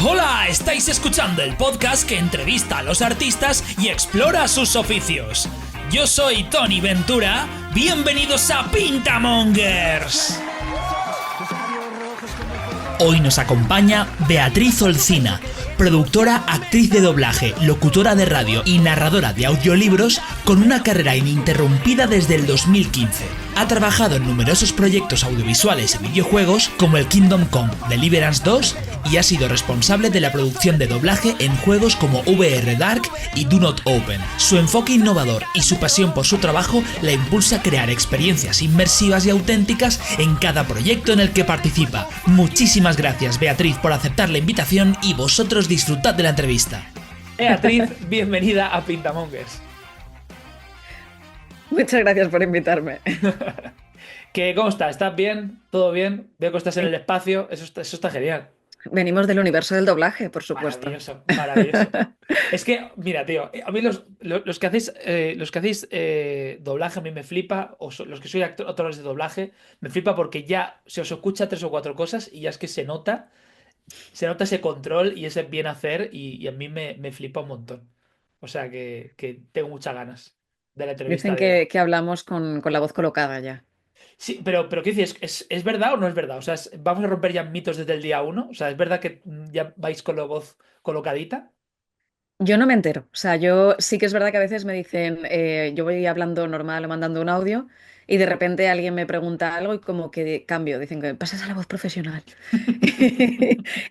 Hola, estáis escuchando el podcast que entrevista a los artistas y explora sus oficios. Yo soy Tony Ventura, bienvenidos a Pintamongers. Hoy nos acompaña Beatriz Olcina, productora, actriz de doblaje, locutora de radio y narradora de audiolibros con una carrera ininterrumpida desde el 2015. Ha trabajado en numerosos proyectos audiovisuales y videojuegos como el Kingdom Come Deliverance 2 y ha sido responsable de la producción de doblaje en juegos como VR Dark y Do Not Open. Su enfoque innovador y su pasión por su trabajo la impulsa a crear experiencias inmersivas y auténticas en cada proyecto en el que participa. Muchísimas gracias, Beatriz, por aceptar la invitación y vosotros disfrutad de la entrevista. Beatriz, bienvenida a Pintamongers. Muchas gracias por invitarme. ¿Cómo estás? ¿Estás bien? ¿Todo bien? Veo que estás en el espacio. Eso está genial. Venimos del universo del doblaje, por supuesto. Maravilloso, maravilloso. Es que, mira, tío, a mí los que hacéis doblaje a mí me flipa, los que soy actores de doblaje, me flipa porque ya se os escucha 3 o 4 cosas y ya es que se nota ese control y ese bien hacer y a mí me flipa un montón. O sea que tengo muchas ganas de la entrevista Dicen que hablamos con la voz colocada ya. Sí, pero ¿qué dices? ¿Es verdad o no es verdad? O sea, ¿vamos a romper ya mitos desde el día uno? O sea, ¿es verdad que ya vais con la voz colocadita? Yo no me entero. O sea, yo sí que es verdad que a veces me dicen, yo voy hablando normal o mandando un audio y de repente alguien me pregunta algo y como que cambio. Dicen que pasas a la voz profesional.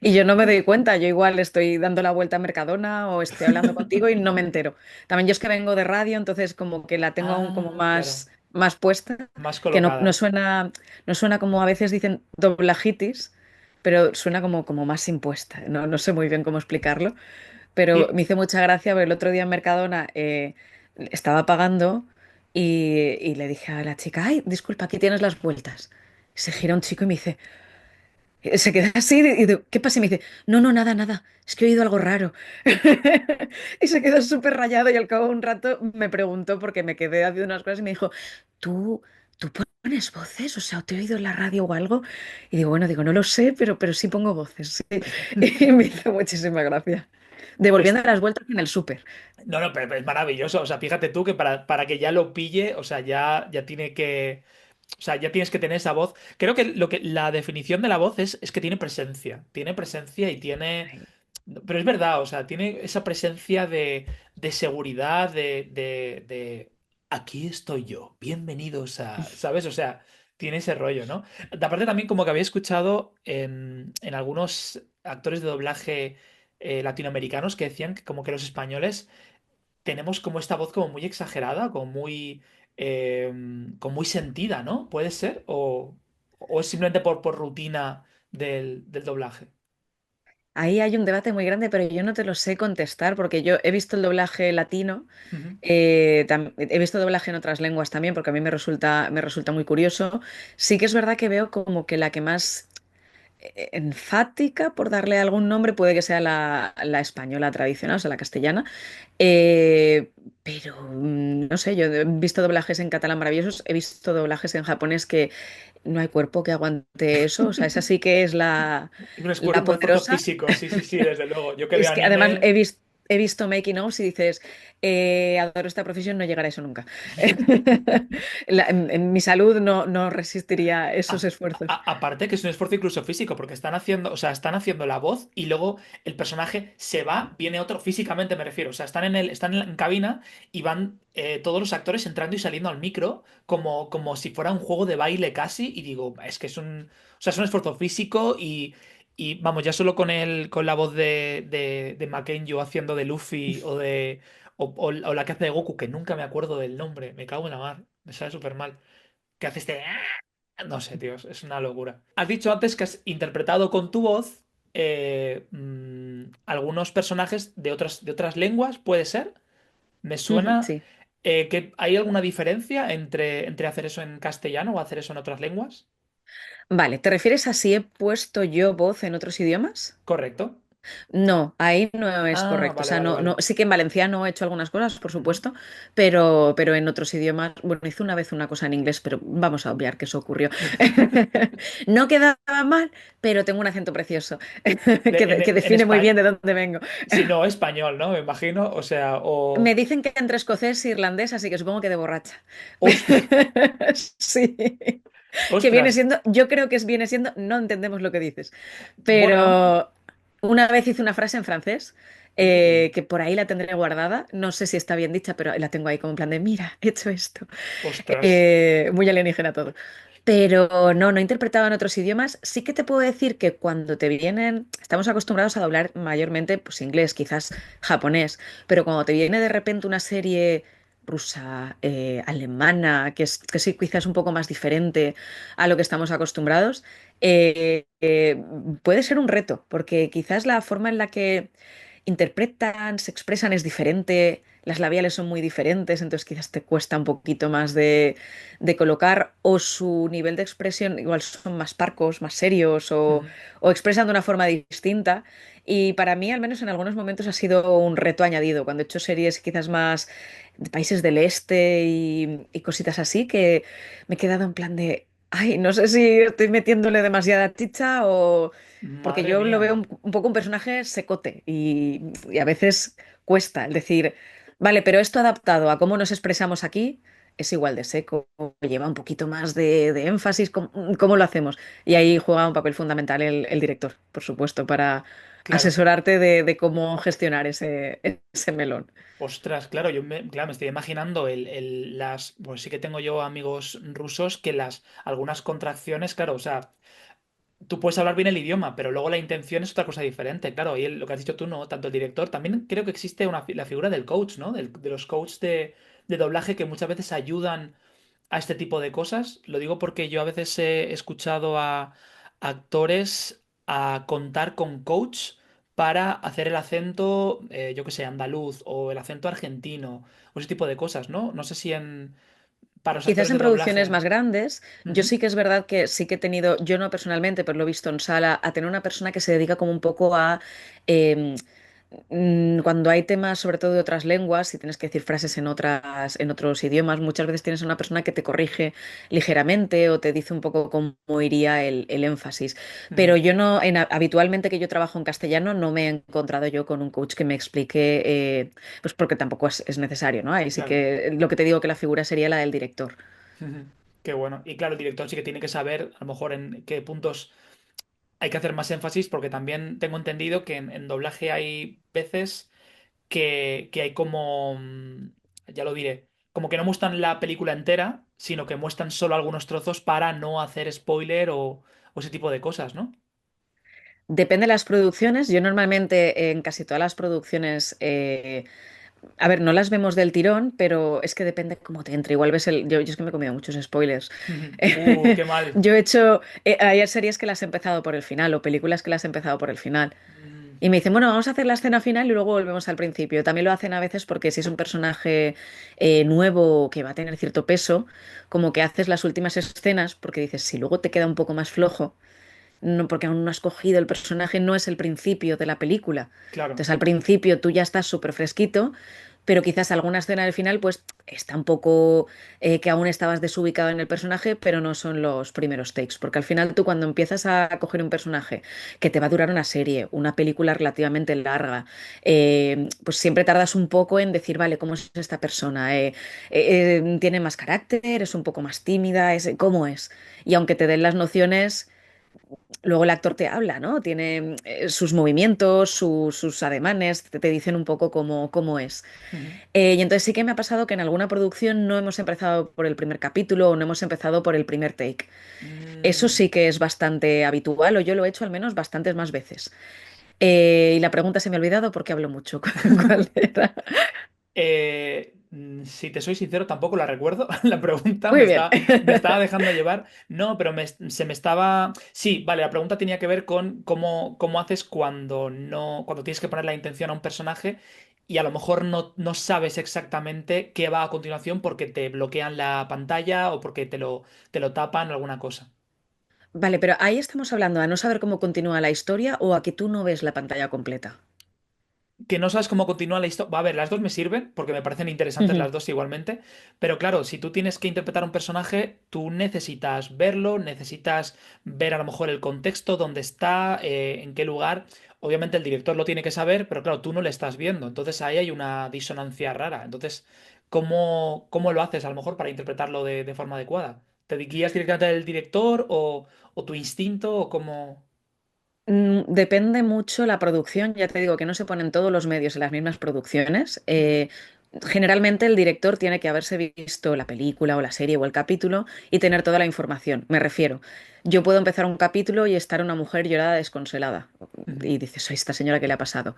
Y yo no me doy cuenta. Yo igual estoy dando la vuelta a Mercadona o estoy hablando contigo y no me entero. También yo es que vengo de radio, entonces como que la tengo aún como Claro, más puesta, más que no colocada. suena como a veces dicen doblajitis, pero suena como más impuesta. No sé muy bien cómo explicarlo. Pero Y, me hizo mucha gracia ver el otro día en Mercadona, estaba pagando y le dije a la chica, ay, disculpa, aquí tienes las vueltas. Se gira un chico y me dice, se queda así y digo, ¿qué pasa? Y me dice, no, nada, nada, es que he oído algo raro. Y se quedó súper rayado y al cabo de un rato me preguntó porque me quedé haciendo unas cosas y me dijo, ¿tú, tú pones voces? O sea, ¿te he oído en la radio o algo? Y digo, bueno, no lo sé, pero sí pongo voces. Sí. Y me hizo muchísima gracia. pues, Devolviendo las vueltas en el súper. no, pero es maravilloso. O sea, fíjate tú que para que ya lo pille, o sea, ya tiene que. O sea, ya tienes que tener esa voz. Creo que la definición de la voz es que tiene presencia. Tiene presencia y tiene. Ay, Pero es verdad, o sea, tiene esa presencia de seguridad, de aquí estoy yo, bienvenidos a, ¿sabes? O sea, tiene ese rollo, ¿no? Aparte también como que había escuchado en algunos actores de doblaje latinoamericanos que decían que como que los españoles tenemos como esta voz como muy exagerada, eh, como muy sentida, ¿no? ¿Puede ser? ¿O es simplemente por rutina del doblaje? ahí hay un debate muy grande, pero yo no te lo sé contestar porque yo he visto el doblaje latino, Ujú. he visto doblaje en otras lenguas también porque a mí me resulta muy curioso. Sí que es verdad que veo como que la que más enfática, por darle algún nombre, puede que sea la española tradicional, o sea, la castellana. Pero no sé, yo he visto doblajes en catalán maravillosos, he visto doblajes en japonés que no hay cuerpo que aguante eso, o sea, esa sí que es la Un esfuerzo poderosa. físico, sí, sí, sí, desde luego. Yo que veo Es que además anime. he visto making ofs y dices, adoro esta profesión, no llegará a eso nunca. En mi salud no resistiría esos esfuerzos. Aparte que es un esfuerzo incluso físico, porque están haciendo, o sea, están haciendo la voz y luego el personaje se va, viene otro, físicamente me refiero. O sea, están en cabina y van todos los actores entrando y saliendo al micro como si fuera un juego de baile casi. Y digo, es que o sea, es un esfuerzo físico y vamos, ya solo con la voz de Mackenzie haciendo de Luffy o la que hace de Goku, que nunca me acuerdo del nombre, me cago en la mar, me sale súper mal. Que hace este. No sé, tío, es una locura. Has dicho antes que has interpretado con tu voz algunos personajes de otras lenguas, ¿puede ser? Me Ujú, suena sí. que hay alguna diferencia entre hacer eso en castellano o hacer eso en otras lenguas. Vale, ¿te refieres a si he puesto yo voz en otros idiomas? Correcto. No, ahí no es Ah, correcto. O vale, sea, vale, no, vale. sí que en valenciano he hecho algunas cosas, por Ujú. supuesto, pero en otros idiomas, bueno, hice una vez una cosa en inglés, pero vamos a obviar que eso ocurrió. No quedaba mal, pero tengo un acento precioso que En define muy España, bien de dónde vengo. si no, español, ¿no? Me imagino, o sea, Me o... dicen que entre escocés e irlandés, así que supongo que de borracha. Hostia, Sí, que viene ostras. siendo, yo creo que viene siendo, no entendemos lo que dices, Bueno, pero una vez hice una frase en francés, uh, que por ahí la tendré guardada, no sé si está bien dicha, pero la tengo ahí como en plan de, mira, he hecho esto. ostras. Muy alienígena todo. Pero no, no he interpretado en otros idiomas. Sí que te puedo decir que cuando te vienen, estamos acostumbrados a doblar mayormente pues inglés, quizás japonés, pero cuando te viene de repente una serie rusa, alemana, que sí quizás un poco más diferente a lo que estamos acostumbrados, puede ser un reto, porque quizás la forma en la que interpretan, se expresan es diferente, las labiales son muy diferentes, entonces quizás te cuesta un poquito más de colocar, o su nivel de expresión igual son más parcos, más serios, Ujú. o expresan de una forma distinta. Y para mí, al menos en algunos momentos, ha sido un reto añadido. Cuando he hecho series quizás más de países del este y cositas así, que me he quedado en plan de, ay, no sé si estoy metiéndole demasiada chicha o... Porque Madre yo lo veo mía. un poco un personaje secote y a veces cuesta el decir, vale, pero esto adaptado a cómo nos expresamos aquí es igual de seco, lleva un poquito más de énfasis, ¿cómo lo hacemos? Y ahí juega un papel fundamental el director, por supuesto, para Claro. asesorarte de cómo gestionar ese melón. Ostras, claro, claro, me estoy imaginando pues sí que tengo yo amigos rusos que algunas contracciones, claro, o sea, tú puedes hablar bien el idioma, pero luego la intención es otra cosa diferente, claro, y lo que has dicho tú, no, tanto el director, también creo que existe la figura del coach, ¿no? De los coaches de doblaje que muchas veces ayudan a este tipo de cosas. Lo digo porque yo a veces he escuchado a actores a contar con coach para hacer el acento, yo qué sé, andaluz o el acento argentino o ese tipo de cosas, ¿no? No sé si para los Quizás actores en de doblaciones doblaje. más grandes, yo Ujú, sí que es verdad que sí que he tenido, yo no personalmente, pero lo he visto en sala, a tener una persona que se dedica como un poco a, em, cuando hay temas sobre todo de otras lenguas, si tienes que decir frases en otros idiomas, muchas veces tienes a una persona que te corrige ligeramente o te dice un poco cómo iría el énfasis. Pero ujú. yo no, habitualmente que yo trabajo en castellano, no me he encontrado yo con un coach que me explique, pues porque tampoco es necesario, ¿no? Ahí sí Claro. que lo que te digo que la figura sería la del director. Ujú. Qué bueno. Y claro, el director sí que tiene que saber a lo mejor en qué puntos hay que hacer más énfasis porque también tengo entendido que en doblaje hay veces que hay como, ya lo diré, como que no muestran la película entera, sino que muestran solo algunos trozos para no hacer spoiler o ese tipo de cosas, ¿no? Depende de las producciones. Yo normalmente en casi todas las producciones, a ver, no las vemos del tirón, pero es que depende cómo te entre. Igual ves yo es que me he comido muchos spoilers. Qué mal. Yo he hecho, hay series que las he empezado por el final o películas que las he empezado por el final. Mm, Y me dicen, bueno, vamos a hacer la escena final y luego volvemos al principio. También lo hacen a veces porque si es un personaje nuevo que va a tener cierto peso, como que haces las últimas escenas porque dices, si luego te queda un poco más flojo no, porque aún no has cogido el personaje, no es el principio de la película. claro, Entonces, al principio tú ya estás súper fresquito, pero quizás alguna escena del final, pues está un poco que aún estabas desubicado en el personaje, pero no son los primeros takes. Porque al final tú, cuando empiezas a coger un personaje que te va a durar una serie, una película relativamente larga, pues siempre tardas un poco en decir, vale, ¿cómo es esta persona? ¿Tiene más carácter? ¿Es un poco más tímida? ¿Cómo es? Y aunque te den las nociones luego el actor te habla, ¿no? Tiene sus movimientos, sus ademanes, te dicen un poco cómo es. ujú. Y entonces sí que me ha pasado que en alguna producción no hemos empezado por el primer capítulo o no hemos empezado por el primer take. Eso Mm, sí que es bastante habitual, o yo lo he hecho al menos bastantes más veces. Y la pregunta se me ha olvidado porque hablo mucho. ¿Cuál era? Si te soy sincero, tampoco la recuerdo. La pregunta Muy bien. me estaba dejando llevar. No, pero se me estaba. Sí, vale, la pregunta tenía que ver con cómo haces cuando no, cuando tienes que poner la intención a un personaje y a lo mejor no sabes exactamente qué va a continuación porque te bloquean la pantalla o porque te lo tapan o alguna cosa. Vale, pero ahí estamos hablando a no saber cómo continúa la historia o a que tú no ves la pantalla completa. Que no sabes cómo continúa la historia. Va a ver, las dos me sirven porque me parecen interesantes Ujú. las dos igualmente. Pero claro, si tú tienes que interpretar un personaje, tú necesitas verlo, necesitas ver a lo mejor el contexto, dónde está, en qué lugar. Obviamente el director lo tiene que saber, pero claro, tú no le estás viendo. Entonces ahí hay una disonancia rara. Entonces, ¿cómo lo haces a lo mejor para interpretarlo de forma adecuada? ¿Te guías directamente del director o tu instinto o cómo? Depende mucho la producción, ya te digo que no se ponen todos los medios en las mismas producciones. Ujú, Generalmente el director tiene que haberse visto la película o la serie o el capítulo y tener toda la información. Me refiero, yo puedo empezar un capítulo y estar una mujer llorada desconsolada ujú, y dices, "Ay, esta señora, ¿qué le ha pasado?".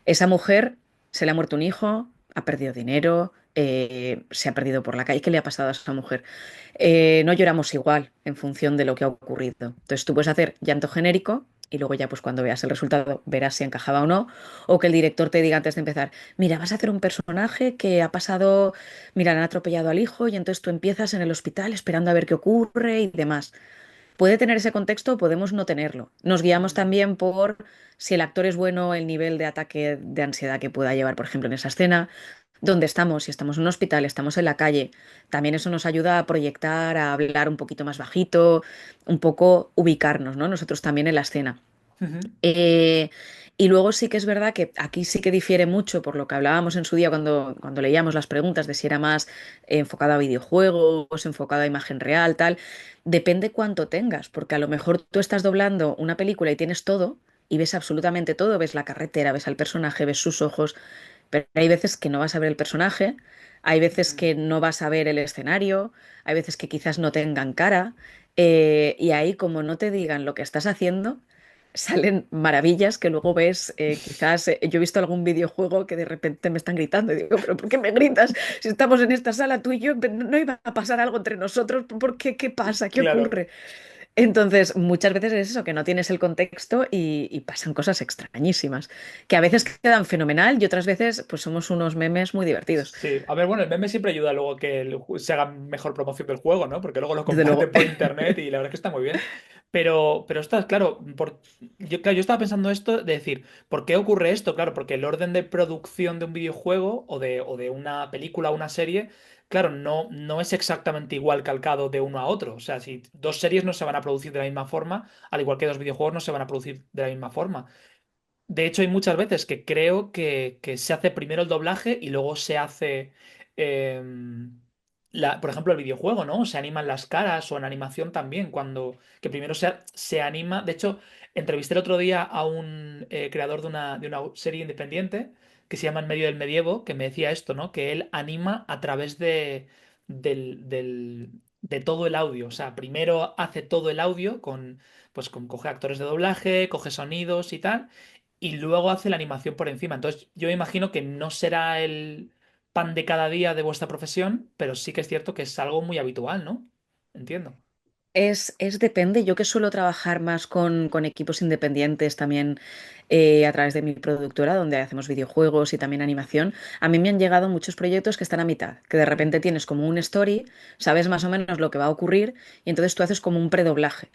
Esa mujer se le ha muerto un hijo, ha perdido dinero, se ha perdido por la calle. ¿Qué le ha pasado a esa mujer? No lloramos igual en función de lo que ha ocurrido. Entonces tú puedes hacer llanto genérico y luego ya pues cuando veas el resultado verás si encajaba o no. O que el director te diga antes de empezar, mira, vas a hacer un personaje que ha pasado, mira, le han atropellado al hijo y entonces tú empiezas en el hospital esperando a ver qué ocurre y demás. Puede tener ese contexto o podemos no tenerlo. Nos guiamos mm, también por si el actor es bueno, el nivel de ataque de ansiedad que pueda llevar, por ejemplo, en esa escena, dónde estamos, si estamos en un hospital, estamos en la calle. También eso nos ayuda a proyectar, a hablar un poquito más bajito, un poco ubicarnos, ¿no? Nosotros también en la escena. ujú, Eh, y luego sí que es verdad que aquí sí que difiere mucho por lo que hablábamos en su día cuando leíamos las preguntas de si era más enfocado a videojuegos, enfocado a imagen real, tal. Depende cuánto tengas, porque a lo mejor tú estás doblando una película y tienes todo y ves absolutamente todo, ves la carretera, ves al personaje, ves sus ojos, pero hay veces que no vas a ver el personaje, hay veces mm. que no vas a ver el escenario, hay veces que quizás no tengan cara, y ahí como no te digan lo que estás haciendo, salen maravillas que luego ves, quizás yo he visto algún videojuego que de repente me están gritando y digo, pero ¿por qué me gritas? Si estamos en esta sala tú y yo, no iba a pasar algo entre nosotros, ¿por qué? ¿Qué pasa? ¿Qué Claro. ocurre? Entonces, muchas veces es eso, que no tienes el contexto y pasan cosas extrañísimas, que a veces quedan fenomenal y otras veces pues somos unos memes muy divertidos. Sí, a ver, bueno, el meme siempre ayuda luego que se haga mejor promoción del juego, ¿no? Porque luego lo Desde luego. comparten por internet y la verdad es que está muy bien. Pero estás, claro, claro, yo estaba pensando esto de decir, ¿por qué ocurre esto? Claro, porque el orden de producción de un videojuego o de una película o una serie, claro, no es exactamente igual calcado de uno a otro. O sea, si dos series no se van a producir de la misma forma, al igual que dos videojuegos no se van a producir de la misma forma. De hecho, hay muchas veces que creo que se hace primero el doblaje y luego se hace, por ejemplo, el videojuego, ¿no? Se animan las caras o en animación también, que primero se anima. De hecho, entrevisté el otro día a un creador de una serie independiente que se llama En medio del medievo, que me decía esto, ¿no? Que él anima a través de todo el audio. O sea, primero hace todo el audio coge actores de doblaje, coge sonidos y tal y luego hace la animación por encima. Entonces, yo me imagino que no será el pan de cada día de vuestra profesión, pero sí que es cierto que es algo muy habitual, ¿no? Entiendo. Es depende, yo que suelo trabajar más con equipos independientes también a través de mi productora, donde hacemos videojuegos y también animación, a mí me han llegado muchos proyectos que están a mitad, que de repente Mm, tienes como un story, sabes más o menos lo que va a ocurrir y entonces tú haces como un predoblaje.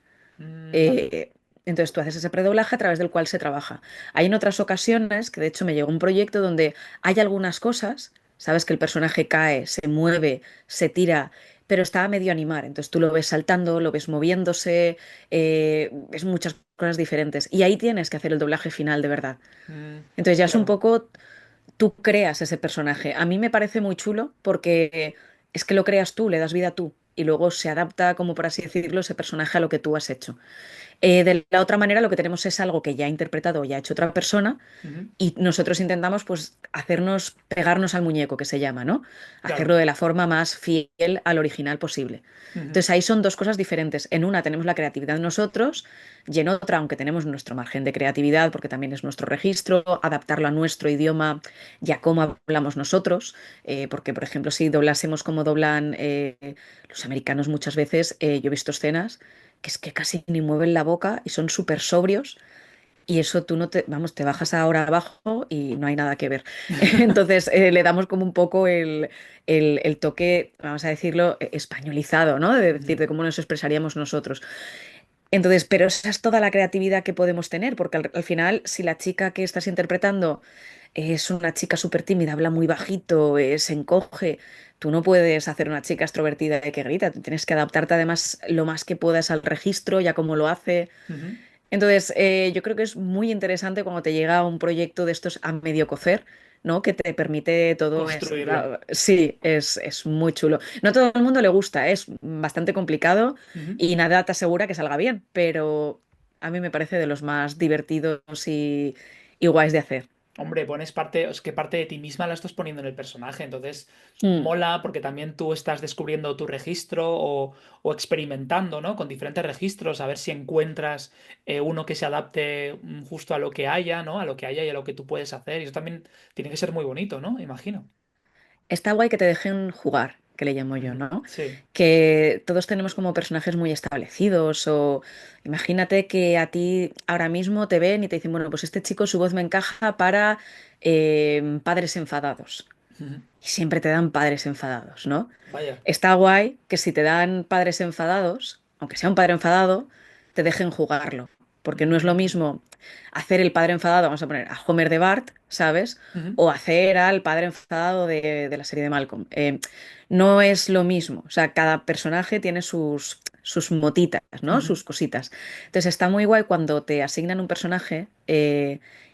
vale. Eh, entonces tú haces ese predoblaje a través del cual se trabaja. Hay en otras ocasiones que de hecho me llegó un proyecto donde hay algunas cosas, sabes que el personaje cae, se mueve, se tira, pero está a medio animar. Entonces tú lo ves saltando, lo ves moviéndose, ves muchas cosas diferentes. Y ahí tienes que hacer el doblaje final de verdad. Entonces ya es un Claro. poco, tú creas ese personaje. A mí me parece muy chulo porque es que lo creas tú, le das vida tú. Y luego se adapta, como por así decirlo, ese personaje a lo que tú has hecho. De la otra manera, lo que tenemos es algo que ya ha interpretado o ya ha hecho otra persona Ujú, y nosotros intentamos pues hacernos, pegarnos al muñeco que se llama, ¿no? claro. Hacerlo de la forma más fiel al original posible. Ujú, Entonces ahí son dos cosas diferentes. En una tenemos la creatividad nosotros y en otra, aunque tenemos nuestro margen de creatividad, porque también es nuestro registro, adaptarlo a nuestro idioma y a cómo hablamos nosotros, porque por ejemplo si doblásemos como doblan los americanos muchas veces, yo he visto escenas que es que casi ni mueven la boca y son súper sobrios y eso tú no te, vamos, te bajas ahora abajo y no hay nada que ver. Entonces le damos como un poco el toque, vamos a decirlo, españolizado, ¿no? De decir, ujú, de cómo nos expresaríamos nosotros. Entonces, pero esa es toda la creatividad que podemos tener, porque al final, si la chica que estás interpretando es una chica súper tímida, habla muy bajito, se encoge, tú no puedes hacer una chica extrovertida y que grita, tú tienes que adaptarte además lo más que puedas al registro, ya como lo hace. Ujú. Entonces, yo creo que es muy interesante cuando te llega un proyecto de estos a medio cocer, ¿no? Que te permite todo esto. Construirlo. Claro, sí, es muy chulo. No a todo el mundo le gusta, es bastante complicado Ujú. y nada te asegura que salga bien, pero a mí me parece de los más divertidos y guays de hacer. Hombre, pones parte, es que parte de ti misma la estás poniendo en el personaje, entonces Mm. mola porque también tú estás descubriendo tu registro o experimentando, ¿no? Con diferentes registros, a ver si encuentras uno que se adapte justo a lo que haya, ¿no? A lo que haya y a lo que tú puedes hacer. Y eso también tiene que ser muy bonito, ¿no? Imagino. Está guay que te dejen jugar, que le llamo yo, Ujú. ¿no? Sí. Que todos tenemos como personajes muy establecidos o imagínate que a ti ahora mismo te ven y te dicen, bueno, pues este chico su voz me encaja para padres enfadados. Ujú. Y siempre te dan padres enfadados, ¿no? Vaya. Está guay que si te dan padres enfadados, aunque sea un padre enfadado, te dejen jugarlo. Porque no es lo Mm. mismo hacer el padre enfadado, vamos a poner a Homer de Bart, ¿sabes? Ujú. O hacer al padre enfadado de la serie de Malcolm. No es lo mismo. O sea, cada personaje tiene sus motitas, ¿no? Ujú. Sus cositas. Entonces está muy guay cuando te asignan un personaje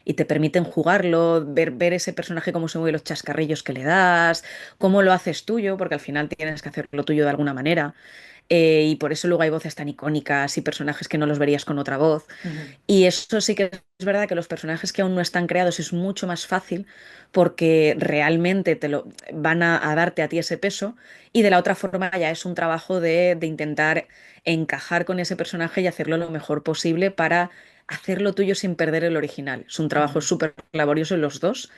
y te permiten jugarlo, ver ese personaje cómo se mueve los chascarrillos que le das, cómo lo haces tuyo, porque al final tienes que hacerlo tuyo de alguna manera. Y por eso luego hay voces tan icónicas y personajes que no los verías con otra voz. Ujú. Y eso sí que es verdad que los personajes que aún no están creados es mucho más fácil porque realmente te lo van a darte a ti ese peso y de la otra forma ya es un trabajo de intentar encajar con ese personaje y hacerlo lo mejor posible para hacerlo tuyo sin perder el original. Es un trabajo Ujú. súper laborioso en los dos.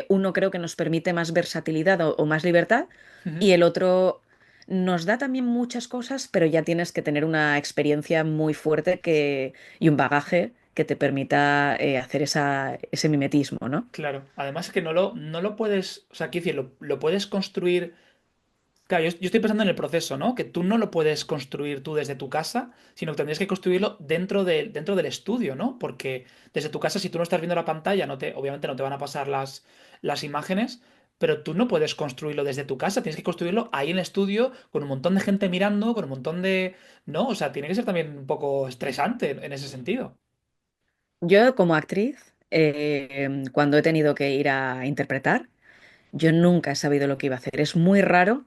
Uno creo que nos permite más versatilidad o más libertad Ujú. y el otro nos da también muchas cosas, pero ya tienes que tener una experiencia muy fuerte y un bagaje que te permita hacer ese mimetismo, ¿no? Claro. Además es que no lo puedes, o sea, quiero decir, lo puedes construir. Claro, yo estoy pensando en el proceso, ¿no? Que tú no lo puedes construir tú desde tu casa, sino que tendrías que construirlo dentro del estudio, ¿no? Porque desde tu casa, si tú no estás viendo la pantalla, obviamente no te van a pasar las imágenes, pero tú no puedes construirlo desde tu casa, tienes que construirlo ahí en el estudio, con un montón de gente mirando, con un montón de... ¿No? O sea, tiene que ser también un poco estresante en ese sentido. Yo como actriz, cuando he tenido que ir a interpretar, yo nunca he sabido lo que iba a hacer. Es muy raro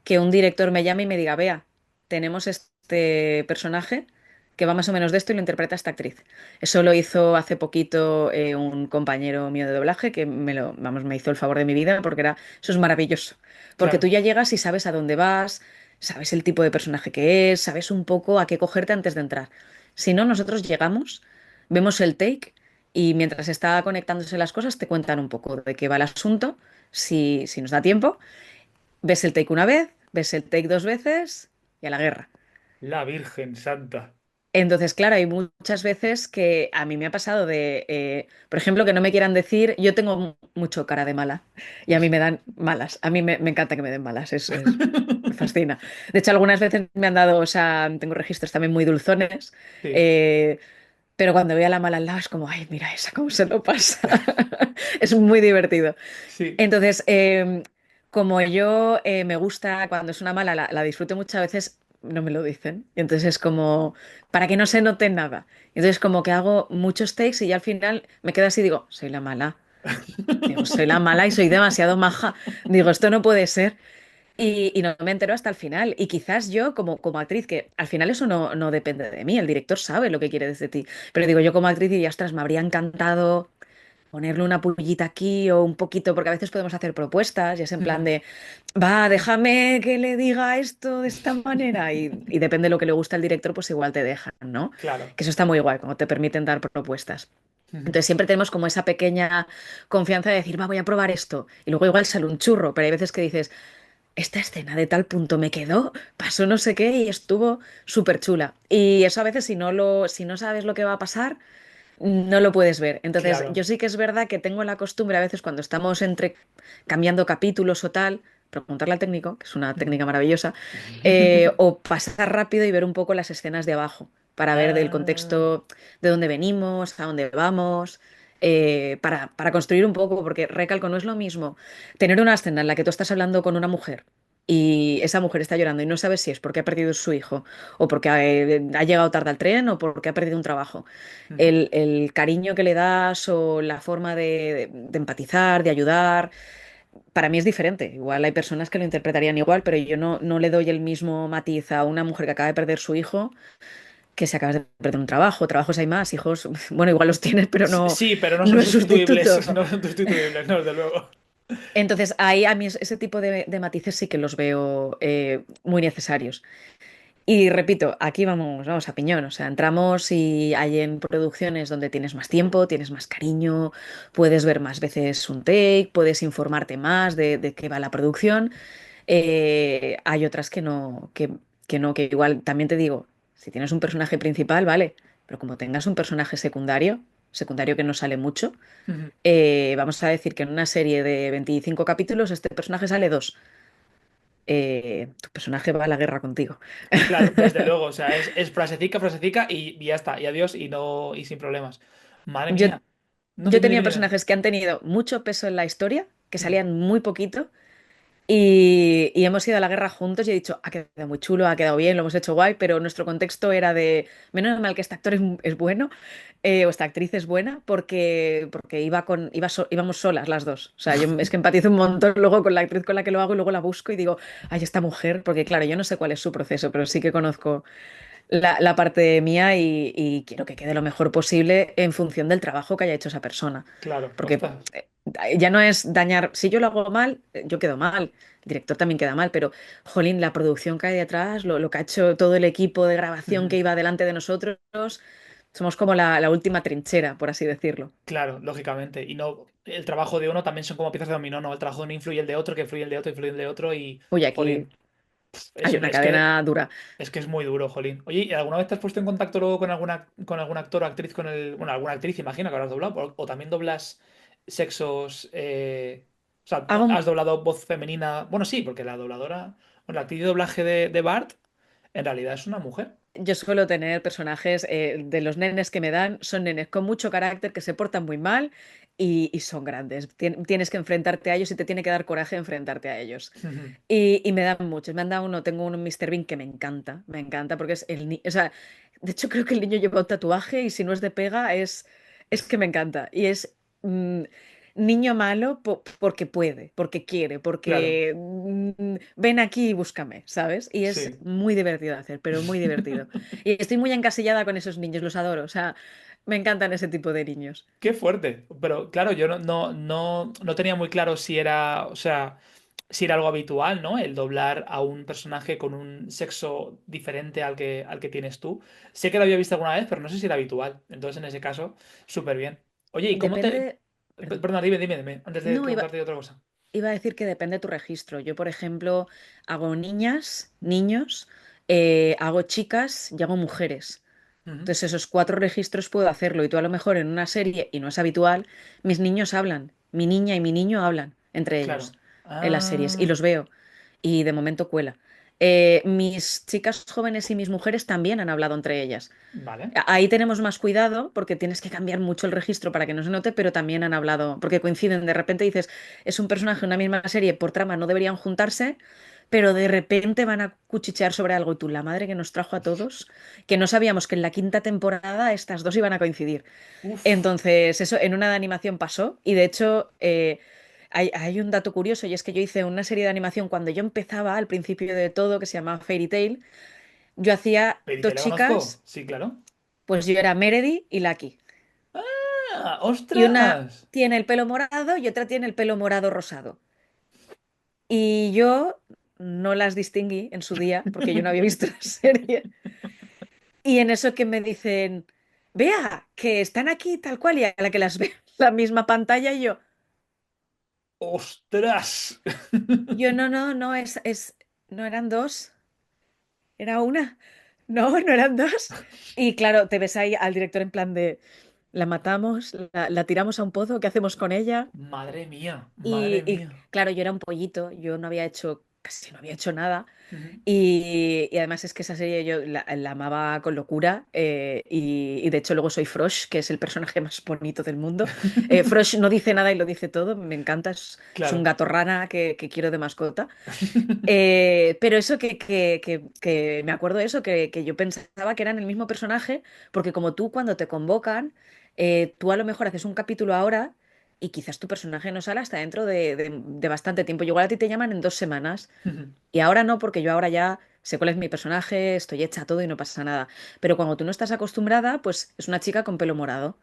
que un director me llame y me diga, vea, tenemos este personaje que va más o menos de esto y lo interpreta esta actriz. Eso lo hizo hace poquito un compañero mío de doblaje que vamos, me hizo el favor de mi vida porque eso es maravilloso. Porque tú Claro, ya llegas y sabes a dónde vas, sabes el tipo de personaje que es, sabes un poco a qué cogerte antes de entrar. Si no, nosotros llegamos, vemos el take y mientras está conectándose las cosas te cuentan un poco de qué va el asunto si nos da tiempo, ves el take una vez, ves el take dos veces y a la guerra. la Virgen Santa. Entonces, claro, hay muchas veces que a mí me ha pasado por ejemplo, que no me quieran decir, yo tengo mucho cara de mala y a mí me dan malas. A mí me encanta que me den malas, me fascina. De hecho, algunas veces me han dado, o sea, tengo registros también muy dulzones, Sí, eh, pero cuando veo a la mala al lado es como, ay, mira esa, cómo se lo pasa. Es muy divertido. sí, Entonces, como yo me gusta cuando es una mala, la disfruto muchas veces, no me lo dicen. Y entonces es como, para que no se note nada. Entonces como que hago muchos takes y ya al final me quedo así y digo, soy la mala. Digo, soy la mala y soy demasiado maja. Digo, esto no puede ser. Y no me entero hasta el final. Y quizás yo como actriz, que al final eso no depende de mí, el director sabe lo que quiere desde ti. Pero digo, yo como actriz diría, ostras, me habría encantado ponerle una pullita aquí o un poquito, porque a veces podemos hacer propuestas y es en plan ujú, de, va, déjame que le diga esto de esta manera y depende de lo que le gusta al director, pues igual te dejan, ¿no? claro. Que eso está muy guay, cuando te permiten dar propuestas. Ujú. Entonces siempre tenemos como esa pequeña confianza de decir, va, voy a probar esto. Y luego igual sale un churro, pero hay veces que dices, esta escena de tal punto me quedó, pasó no sé qué y estuvo súper chula. Y eso a veces si no sabes lo que va a pasar, no lo puedes ver. Entonces, Claro. yo sí que es verdad que tengo la costumbre a veces cuando estamos entre cambiando capítulos o tal, preguntarle al técnico, que es una Ujú. técnica maravillosa, o pasar rápido y ver un poco las escenas de abajo. para ver del Ah, contexto de dónde venimos, a dónde vamos, para construir un poco, porque recalco, no es lo mismo tener una escena en la que tú estás hablando con una mujer y esa mujer está llorando y no sabes si es porque ha perdido su hijo o porque ha llegado tarde al tren o porque ha perdido un trabajo. ujú. El cariño que le das o la forma de empatizar, de ayudar, para mí es diferente. Igual hay personas que lo interpretarían igual, pero yo no le doy el mismo matiz a una mujer que acaba de perder su hijo que si acabas de perder un trabajo. Trabajos hay más, hijos, bueno, igual los tienes, pero Sí, no, sí, pero no no son es sustituibles. sustituto. No son sustituibles, no, desde luego. Entonces, ahí a mí ese tipo de matices sí que los veo muy necesarios. Y repito, aquí vamos a piñón, o sea, entramos y hay en producciones donde tienes más tiempo, tienes más cariño, puedes ver más veces un take, puedes informarte más de qué va la producción. Hay otras que igual también te digo, si tienes un personaje principal, vale, pero como tengas un personaje secundario que no sale mucho, Ujú. vamos a decir que en una serie de 25 capítulos este personaje sale dos. Tu personaje va a la guerra contigo. Claro, desde luego. O sea, es frasecica, frasecica y ya está. Y adiós y no, y sin problemas. Madre Yo, mía. No, yo dime, tenía dime, dime. personajes que han tenido mucho peso en la historia, que Ujú. salían muy poquito, y hemos ido a la guerra juntos y he dicho, ha quedado muy chulo, ha quedado bien, lo hemos hecho guay, pero nuestro contexto era de, menos mal que este actor es bueno, o esta actriz es buena, porque íbamos solas las dos. O sea, yo es que empatizo un montón luego con la actriz con la que lo hago y luego la busco y digo, ay, esta mujer, porque claro, yo no sé cuál es su proceso, pero sí que conozco la parte mía y quiero que quede lo mejor posible en función del trabajo que haya hecho esa persona. Claro, Porque ostras. ya no es dañar, si yo lo hago mal, yo quedo mal, el director también queda mal, pero, jolín, la producción que hay detrás, lo que ha hecho todo el equipo de grabación Ujú. que iba delante de nosotros, somos como la última trinchera, por así decirlo. Claro, lógicamente. Y no, el trabajo de uno también son como piezas de dominó, ¿no? El trabajo de uno influye el de otro, que influye el de otro, influye el de otro y, Uy, aquí jolín, es, hay una es que cadena dura. es que es muy duro, jolín. Oye, ¿y alguna vez te has puesto en contacto luego con algún actor o actriz con el, bueno, alguna actriz, imagino que habrás doblado, o también doblas sexos, o sea, Hago, has doblado voz femenina, bueno, sí, porque la dobladora, bueno, la actriz de doblaje de Bart, en realidad es una mujer. Yo suelo tener personajes de los nenes que me dan, son nenes con mucho carácter que se portan muy mal y son grandes. Tienes que enfrentarte a ellos y te tiene que dar coraje enfrentarte a ellos. Y me dan muchos. Me han dado uno, tengo uno en Mr. Bean que me encanta porque es el niño. O sea, de hecho creo que el niño lleva un tatuaje y si no es de pega es que me encanta. Y es niño malo porque puede, porque quiere, Claro, porque ven aquí y búscame, ¿sabes? Y es sí. muy divertido de hacer, pero muy divertido. Y estoy muy encasillada con esos niños, los adoro. O sea, me encantan ese tipo de niños. Qué fuerte. Pero claro, yo no tenía muy claro si era, o sea, si era algo habitual, ¿no? El doblar a un personaje con un sexo diferente al que tienes tú. Sé que lo había visto alguna vez, pero no sé si era habitual. Entonces, en ese caso, súper bien. Oye, ¿y cómo te... Depende, perdón. Perdona, dime, antes de No, preguntarte otra cosa. iba a decir que depende de tu registro. Yo, por ejemplo, hago niñas, niños, hago chicas y hago mujeres. Ujú. Entonces, esos cuatro registros puedo hacerlo. Y tú a lo mejor en una serie, y no es habitual, mis niños hablan. Mi niña y mi niño hablan entre ellos Claro. en las series. Y Ah, los veo. Y de momento cuela. Mis chicas jóvenes y mis mujeres también han hablado entre ellas. vale. Ahí tenemos más cuidado porque tienes que cambiar mucho el registro para que no se note, pero también han hablado, porque coinciden. De repente dices, es un personaje en una misma serie, por trama no deberían juntarse, pero de repente van a cuchichear sobre algo y tú, la madre que nos trajo a todos, que no sabíamos que en la quinta temporada estas dos iban a coincidir. Uf. Entonces, eso en una de animación pasó y de hecho hay un dato curioso y es que yo hice una serie de animación cuando yo empezaba al principio de todo que se llamaba Fairy Tail. Yo hacía ¿Pero te dos la conozco? chicas, Sí, claro. pues yo era Meredith y Lucky. ¡Ah! Y una ¡Ostras! tiene el pelo morado y otra tiene el pelo morado rosado. Y yo no las distinguí en su día porque yo no había visto la serie. Y en eso que me dicen, vea, que están aquí tal cual y a la que las veo en la misma pantalla y ¡Ostras! yo no, no eran dos, era una. No, no eran dos. Y claro, te ves ahí al director en plan de, la matamos, la tiramos a un pozo, ¿qué hacemos con ella? Madre mía, madre Y mía. claro, yo era un pollito, yo no había hecho casi no había hecho nada. Ujú. Y además es que esa serie yo la amaba con locura y de hecho luego soy Frosh, que es el personaje más bonito del mundo. Frosh no dice nada y lo dice todo, me encanta, es un Claro. gato rana que quiero de mascota. Pero eso que me acuerdo de eso, que yo pensaba que eran el mismo personaje, porque como tú cuando te convocan, tú a lo mejor haces un capítulo ahora y quizás tu personaje no sale hasta dentro de bastante tiempo. Igual a ti te llaman en 2 semanas Ujú. y ahora no, porque yo ahora ya sé cuál es mi personaje, estoy hecha a todo y no pasa nada. Pero cuando tú no estás acostumbrada, pues es una chica con pelo morado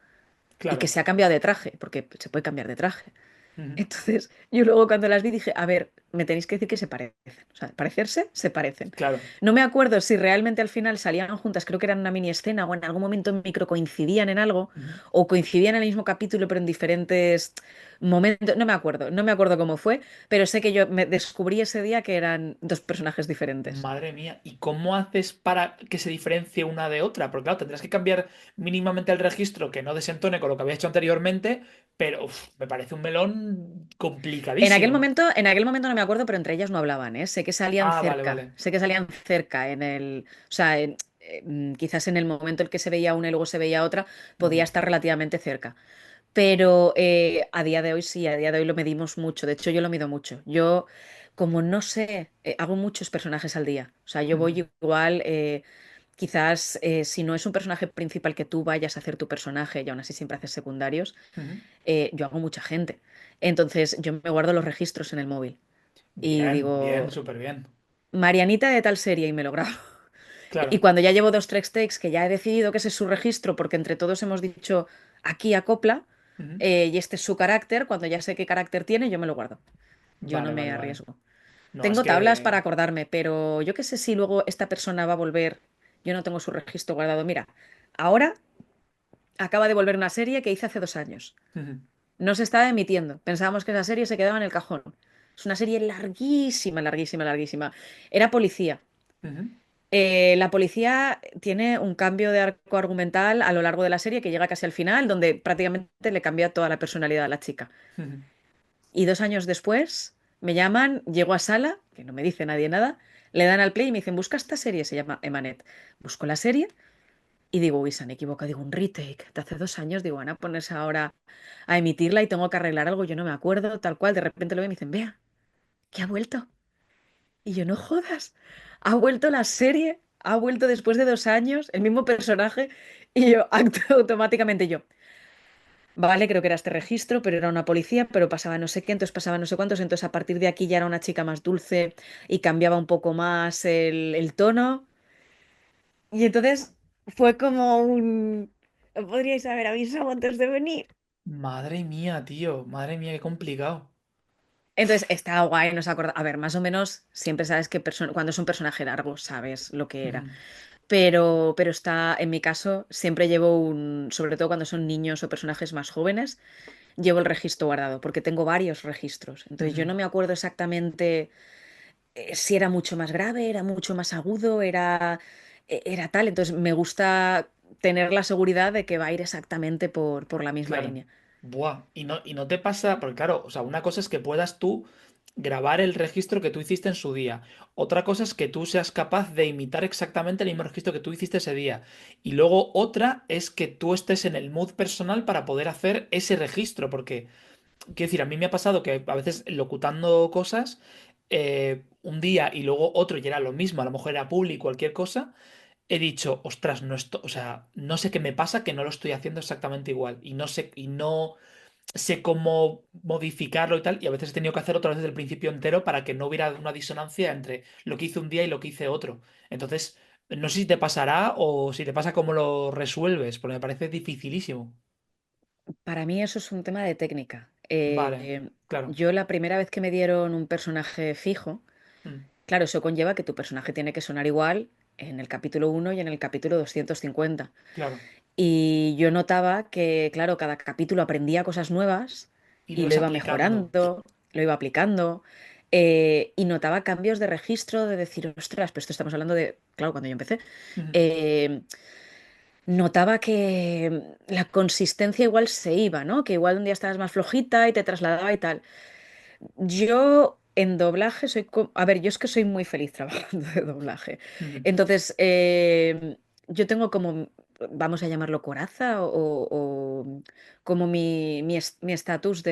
y que Claro. se ha cambiado de traje, porque se puede cambiar de traje. Ujú. Entonces, yo luego cuando las vi dije, a ver, me tenéis que decir que se parecen. O sea, parecerse, se parecen. Claro. No me acuerdo si realmente al final salían juntas, creo que eran una mini escena o en algún momento micro coincidían en algo Ujú. o coincidían en el mismo capítulo pero en diferentes momentos. No me acuerdo cómo fue, pero sé que yo me descubrí ese día que eran dos personajes diferentes. Madre mía, ¿y cómo haces para que se diferencie una de otra? Porque claro, tendrás que cambiar mínimamente el registro que no desentone con lo que había hecho anteriormente, pero uf, me parece un melón complicadísimo. En aquel momento no me acuerdo, pero entre ellas no hablaban, ¿eh? Ah, vale, vale. Sé que salían cerca en el, o sea, quizás en el momento en que se veía una y luego se veía otra, podía Ujú. estar relativamente cerca. Pero a día de hoy sí, a día de hoy lo medimos mucho. De hecho, yo lo mido mucho. Yo, como no sé, hago muchos personajes al día. O sea, yo Ujú. voy igual, quizás si no es un personaje principal que tú vayas a hacer tu personaje y aún así siempre haces secundarios, Ujú. yo hago mucha gente. Entonces, yo me guardo los registros en el móvil y Bien, bien, digo, súper bien. Marianita de tal serie y me lo grabo. Y Claro. cuando ya llevo dos tres takes que ya he decidido que ese es su registro, porque entre todos hemos dicho aquí acopla, Ujú. y este es su carácter, cuando ya sé qué carácter tiene, yo me lo guardo. Yo no Vale, me vale, vale. arriesgo. No, es Tengo tablas para que... acordarme, pero yo qué sé si luego esta persona va a volver. Yo no tengo su registro guardado. Mira, ahora acaba de volver una serie que hice hace 2 años. Ujú. No se estaba emitiendo. Pensábamos que esa serie se quedaba en el cajón. Es una serie larguísima, larguísima, larguísima. Era policía. Ujú. La policía tiene un cambio de arco argumental a lo largo de la serie que llega casi al final, donde prácticamente le cambia toda la personalidad a la chica. Ujú. Y 2 años después me llaman, llego a sala, que no me dice nadie nada, le dan al play y me dicen, busca esta serie, se llama Emanet. Busco la serie y digo, uy, se han equivocado, digo, un retake de hace 2 años, digo, van a ponerse ahora a emitirla y tengo que arreglar algo, yo no me acuerdo, tal cual, de repente lo veo y me dicen, vea, que ha vuelto. Y yo, no jodas, ha vuelto la serie, ha vuelto después de 2 años, el mismo personaje, y yo, acto automáticamente yo. Vale, creo que era este registro, pero era una policía, pero pasaba no sé qué, entonces pasaba no sé cuántos, entonces a partir de aquí ya era una chica más dulce y cambiaba un poco más el tono. Y entonces fue como un... ¿No podríais haber avisado antes de venir? Madre mía, tío. Madre mía, qué complicado. Entonces estaba guay, nos acordamos. A ver, más o menos siempre sabes que cuando es un personaje largo sabes lo que era. Ujú. Pero está, en mi caso, siempre llevo sobre todo cuando son niños o personajes más jóvenes, llevo el registro guardado, porque tengo varios registros. Entonces yo Ujú. no me acuerdo exactamente si era mucho más grave, era mucho más agudo, era tal. Entonces me gusta tener la seguridad de que va a ir exactamente por la misma Claro. línea. Buah. Y no te pasa, porque claro, o sea, una cosa es que puedas tú grabar el registro que tú hiciste en su día. Otra cosa es que tú seas capaz de imitar exactamente el mismo registro que tú hiciste ese día. Y luego otra es que tú estés en el mood personal para poder hacer ese registro, porque, quiero decir, a mí me ha pasado que a veces locutando cosas, un día y luego otro y era lo mismo, a lo mejor era público, cualquier cosa. He dicho, ostras, no esto, o sea, no sé qué me pasa que no lo estoy haciendo exactamente igual y no sé cómo modificarlo y tal, y a veces he tenido que hacer otra vez desde el principio entero para que no hubiera una disonancia entre lo que hice un día y lo que hice otro. Entonces, no sé si te pasará o si te pasa cómo lo resuelves, porque me parece dificilísimo. Para mí eso es un tema de técnica. Vale, claro. Yo la primera vez que me dieron un personaje fijo, Mm. claro, eso conlleva que tu personaje tiene que sonar igual en el capítulo 1 y en el capítulo 250. Claro. Y yo notaba que, claro, cada capítulo aprendía cosas nuevas Y lo y lo vas iba aplicando. mejorando, lo iba aplicando, y notaba cambios de registro, de decir, ostras, pero esto estamos hablando de, claro, cuando yo empecé, Ujú. eh, notaba que la consistencia igual se iba, ¿no? Que igual un día estabas más flojita y te trasladaba y tal. Yo en doblaje soy... A ver, yo es que soy muy feliz trabajando de doblaje. Ujú. Entonces, yo tengo como, vamos a llamarlo coraza o como mi estatus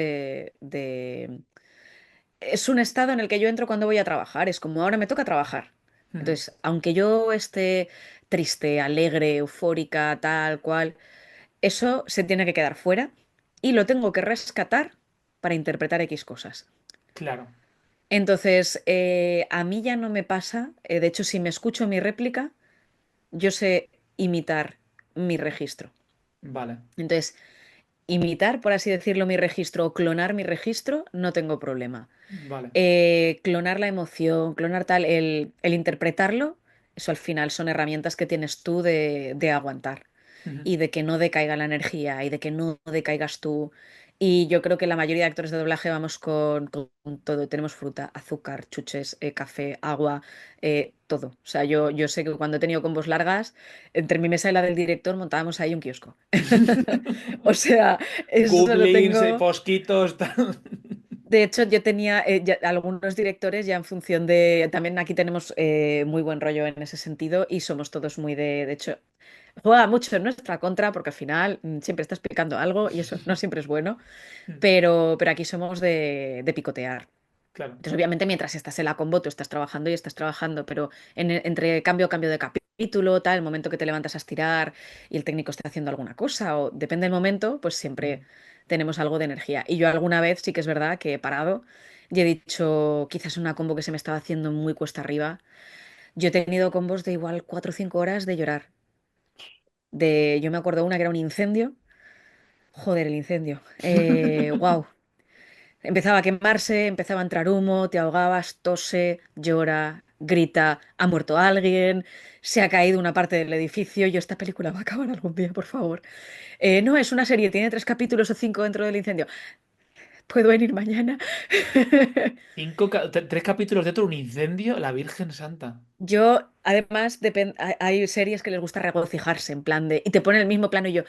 Es un estado en el que yo entro cuando voy a trabajar. Es como ahora me toca trabajar. Ujú. Entonces, aunque yo esté triste, alegre, eufórica, tal cual, eso se tiene que quedar fuera y lo tengo que rescatar para interpretar X cosas. Claro, Entonces, a mí ya no me pasa, de hecho, si me escucho mi réplica, yo sé imitar mi registro. vale, Entonces, imitar, por así decirlo, mi registro o clonar mi registro, no tengo problema. vale. Clonar la emoción, clonar tal, el interpretarlo, eso al final son herramientas que tienes tú de aguantar Ujú. y de que no decaiga la energía y de que no decaigas tú. Y yo creo que la mayoría de actores de doblaje vamos con todo. Tenemos fruta, azúcar, chuches, café, agua, todo. O sea, yo sé que cuando he tenido combos largas, entre mi mesa y la del director montábamos ahí un kiosco. O sea, eso lo Goblins, tengo. posquitos, tal. De hecho, yo tenía algunos directores ya en función de... También aquí tenemos muy buen rollo en ese sentido y somos todos muy de hecho, juega mucho en nuestra contra porque al final siempre estás picando algo y eso no siempre es bueno, pero aquí somos de picotear. Claro. Entonces, obviamente, mientras estás en la combo, tú estás trabajando y estás trabajando, pero entre cambio de capítulo, tal, el momento que te levantas a estirar y el técnico está haciendo alguna cosa, o depende del momento, pues Ujú. siempre tenemos algo de energía. Y yo alguna vez sí que es verdad que he parado y he dicho, quizás una combo que se me estaba haciendo muy cuesta arriba. Yo he tenido combos de igual 4 o 5 horas de llorar. Yo me acuerdo una que era un incendio. Joder, el incendio. Wow. Empezaba a quemarse, empezaba a entrar humo, te ahogabas, tose, llora, grita, ha muerto alguien, se ha caído una parte del edificio. Yo, esta película va a acabar algún día, por favor. No, es una serie, tiene 3 capítulos o 5 dentro del incendio. ¿Puedo venir mañana? 3 capítulos dentro de un incendio, la Virgen Santa. Yo, además, hay series que les gusta regocijarse, en plan de... Y te ponen el mismo plano y yo,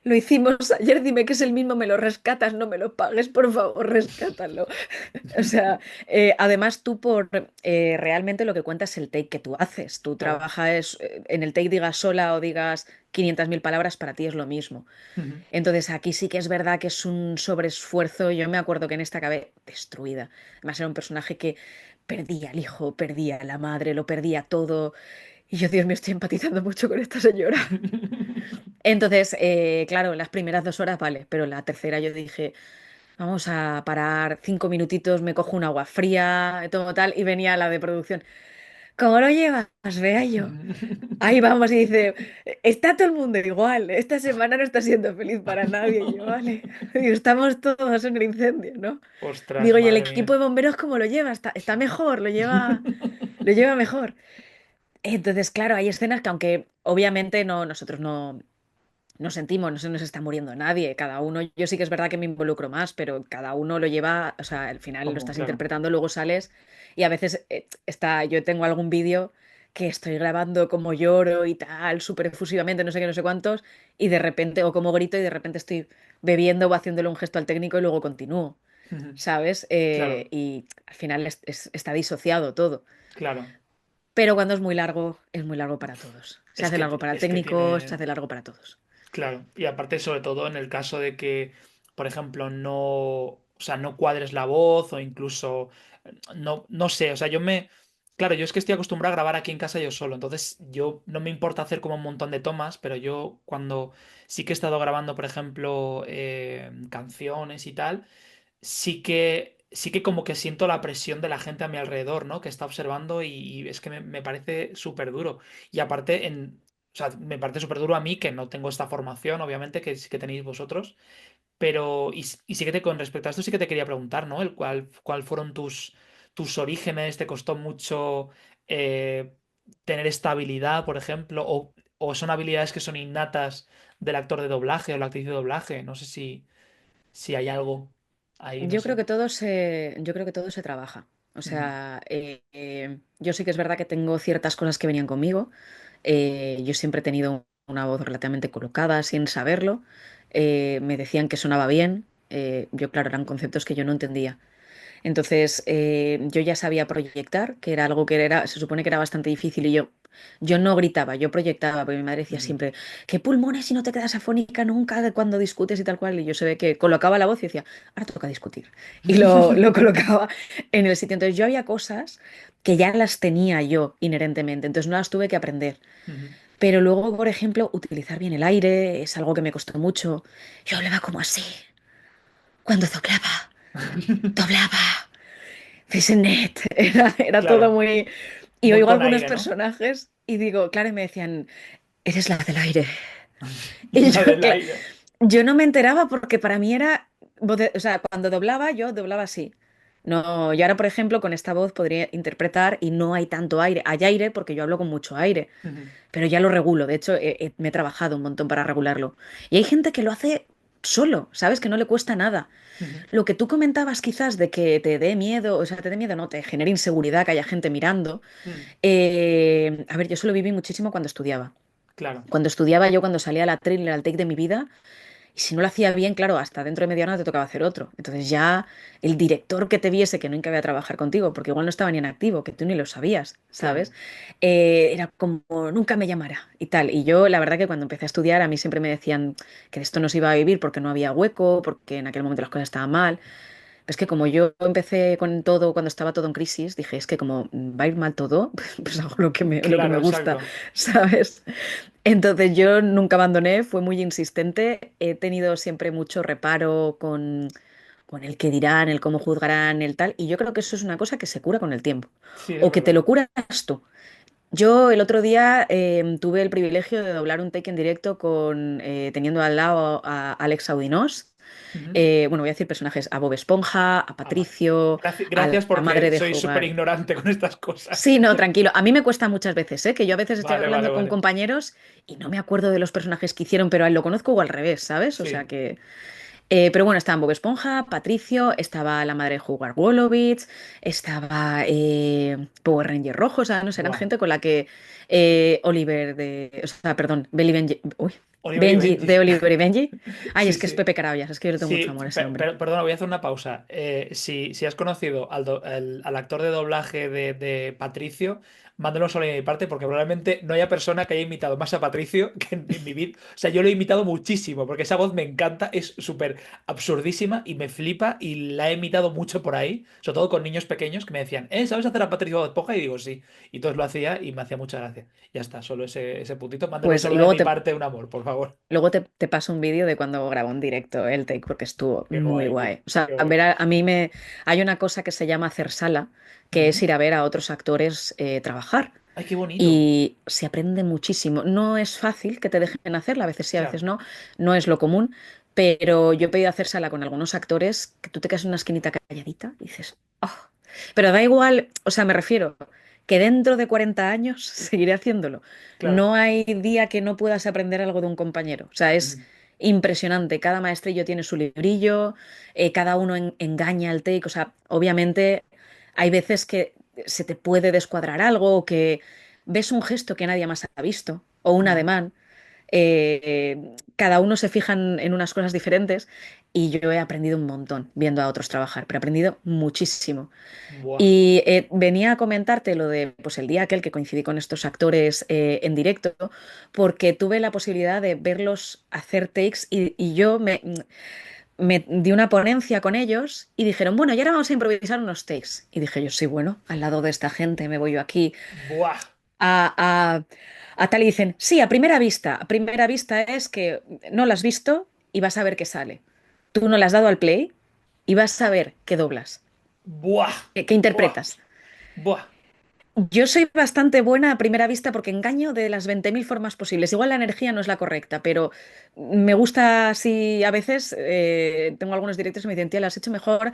lo hicimos ayer, dime que es el mismo, me lo rescatas, no me lo pagues, por favor, rescátalo. O sea, además tú realmente lo que cuentas es el take que tú haces. Tú Claro. trabajas en el take, digas sola o digas 500.000 palabras, para ti es lo mismo. Ujú. Entonces aquí sí que es verdad que es un sobreesfuerzo. Yo me acuerdo que en esta acabé destruida. Además era un personaje que perdía al hijo, perdía a la madre, lo perdía todo. Y yo, Dios mío, estoy empatizando mucho con esta señora. Entonces, claro, las primeras 2 horas vale, pero la tercera yo dije, vamos a parar 5 minutitos, me cojo un agua fría, todo tal, y venía la de producción. ¿Cómo lo llevas? Vea yo. Ahí vamos y dice, está todo el mundo igual, esta semana no está siendo feliz para nadie. Y yo, vale, digo, estamos todos en el incendio, ¿no? Ostras, Digo, ¿y el madre equipo mía. de bomberos cómo lo lleva? Está mejor, lo lleva mejor. Entonces, claro, hay escenas que aunque obviamente no, nosotros no sentimos, no se nos está muriendo nadie, cada uno, yo sí que es verdad que me involucro más, pero cada uno lo lleva, o sea, al final lo ¿Cómo? estás Claro. interpretando, luego sales y a veces yo tengo algún vídeo que estoy grabando como lloro y tal, súper efusivamente, no sé qué, no sé cuántos, y de repente, o como grito y de repente estoy bebiendo o haciéndole un gesto al técnico y luego continúo, Ujú. ¿sabes? Claro, Y al final está disociado todo. claro. Pero cuando es muy largo para todos. Se Es hace que, largo para el es que técnico, se tiene. hace largo para todos. Claro. Y aparte, sobre todo en el caso de que, por ejemplo, no. O sea, no cuadres la voz o incluso. No sé. O sea, yo me. Claro, yo es que estoy acostumbrado a grabar aquí en casa yo solo. Entonces, yo no me importa hacer como un montón de tomas, pero yo cuando sí que he estado grabando, por ejemplo, canciones y tal. Sí que como que siento la presión de la gente a mi alrededor, ¿no? Que está observando y es que me parece súper duro. Y aparte, o sea, me parece súper duro a mí que no tengo esta formación, obviamente, que sí que tenéis vosotros. Pero, y sí que con respecto a esto sí que te quería preguntar, ¿no? ¿Cuál fueron tus orígenes? ¿Te costó mucho eh, tener esta habilidad, por ejemplo? ¿O son habilidades que son innatas del actor de doblaje o la actriz de doblaje? No sé si hay algo ahí, no sé. Yo creo que todo se trabaja. O sea, yo sí que es verdad que tengo ciertas cosas que venían conmigo. Yo siempre he tenido una voz relativamente colocada sin saberlo. Me decían que sonaba bien. Yo, claro, eran conceptos que yo no entendía. Entonces, yo ya sabía proyectar, que era algo que era, se supone que era bastante difícil y yo no gritaba, yo proyectaba, porque mi madre decía Ujú. siempre, qué pulmones y no te quedas afónica nunca cuando discutes y tal cual. Y yo se ve que colocaba la voz y decía, ahora toca discutir. Y lo colocaba en el sitio. Entonces, yo había cosas que ya las tenía yo inherentemente, entonces no las tuve que aprender. Ujú. Pero luego, por ejemplo, utilizar bien el aire es algo que me costó mucho. Yo hablaba como así, cuando doblaba, net, era todo Claro, muy... Y muy oigo con algunos aire, ¿no? personajes y digo, claro, y me decían, eres la del aire. Y La del aire. yo no me enteraba porque para mí era, o sea, cuando doblaba, yo doblaba así. No, yo ahora, por ejemplo, con esta voz podría interpretar y no hay tanto aire. Hay aire porque yo hablo con mucho aire, Ujú. pero ya lo regulo. De hecho, me he trabajado un montón para regularlo. Y hay gente que lo hace solo, ¿sabes? Que no le cuesta nada. Ujú. Lo que tú comentabas quizás de que te dé miedo, o sea, te dé miedo, no, te genere inseguridad que haya gente mirando. Mm. A ver, yo eso lo viví muchísimo cuando estudiaba. Claro, Cuando estudiaba yo, cuando salía a la tril, al take de mi vida, y si no lo hacía bien, claro, hasta dentro de media hora te tocaba hacer otro. Entonces ya el director que te viese que nunca iba a trabajar contigo, porque igual no estaba ni en activo, que tú ni lo sabías, claro. ¿sabes? Era como, nunca me llamará y tal. Y yo, la verdad que cuando empecé a estudiar, a mí siempre me decían que de esto no se iba a vivir porque no había hueco, porque en aquel momento las cosas estaban mal. Es que como yo empecé con todo cuando estaba todo en crisis, dije, es que como va a ir mal todo, pues hago lo que Claro, me gusta, exacto. ¿sabes? Entonces yo nunca abandoné, fue muy insistente, he tenido siempre mucho reparo con el qué dirán, el cómo juzgarán, el tal, y yo creo que eso es una cosa que se cura con el tiempo, Sí, es o que te verdad. lo curas tú. Yo el otro día tuve el privilegio de doblar un take en directo con teniendo al lado a Alex Audinós. Ujú. Bueno, voy a decir personajes, a Bob Esponja, a Ah, vale. Patricio, a Gracias la madre porque de soy súper Jugar. ignorante con estas cosas. Sí, no, tranquilo. A mí me cuesta muchas veces, ¿eh? Que yo a veces estoy Vale, vale, hablando con vale. compañeros y no me acuerdo de los personajes que hicieron, pero a él lo conozco o al revés, ¿sabes? O sea Sí. que... pero bueno, estaban Bob Esponja, Patricio, estaba la madre de Jugar Wolowitz, estaba Power Ranger Rojo, o sea, no sé, eran Buah. gente con la que Oliver de... O sea, perdón, Benji... Uy, Oliver y Benji Benji. de Oliver y Benji. Ay, Sí, es que es sí. Pepe Carabias, es que yo le tengo mucho Sí, amor a ese hombre. perdona, voy a hacer una pausa. Si has conocido al actor de doblaje de Patricio, mándalo solo de mi parte porque probablemente no haya persona que haya imitado más a Patricio que en mi vida. O sea, yo lo he imitado muchísimo porque esa voz me encanta, es súper absurdísima y me flipa y la he imitado mucho por ahí, sobre todo con niños pequeños que me decían, ¿sabes hacer a Patricio Esponja? Y digo, sí. Y entonces lo hacía y me hacía mucha gracia. Ya está, solo ese puntito. Mándalo Pues solo de mi parte un amor, por favor. luego te paso un vídeo de cuando grabó en directo el take porque estuvo Qué muy guay, guay. tío. O sea, Qué guay. a mí me... Hay una cosa que se llama hacer sala, que es Ujú. ir a ver a otros actores trabajar. Ay, qué bonito. Y se aprende muchísimo. No es fácil que te dejen hacerla, a veces sí, a veces Claro. no, no es lo común, pero yo he pedido hacer sala con algunos actores que tú te quedas en una esquinita calladita y dices, "Oh". Pero da igual, o sea, me refiero que dentro de 40 años seguiré haciéndolo. Claro. No hay día que no puedas aprender algo de un compañero. O sea, es Ujú. impresionante. Cada maestrillo tiene su librillo, cada uno engaña el take. O sea, obviamente hay veces que se te puede descuadrar algo o que ves un gesto que nadie más ha visto o un Ujú. ademán. Cada uno se fija en unas cosas diferentes y yo he aprendido un montón viendo a otros trabajar, pero he aprendido muchísimo. Buah. Y venía a comentarte lo de pues el día aquel que coincidí con estos actores en directo, porque tuve la posibilidad de verlos hacer takes y yo me di una ponencia con ellos y dijeron, bueno, y ahora vamos a improvisar unos takes. Y dije yo, sí, bueno, al lado de esta gente me voy yo aquí Buah. a, a tal y dicen, sí, a primera vista. A primera vista es que no la has visto y vas a ver qué sale. Tú no le has dado al play y vas a ver qué doblas, Buah. qué Buah. interpretas. Buah. Yo soy bastante buena a primera vista porque engaño de las 20.000 formas posibles. Igual la energía no es la correcta, pero me gusta así a veces. Tengo algunos directores que me dicen, tía, lo has hecho mejor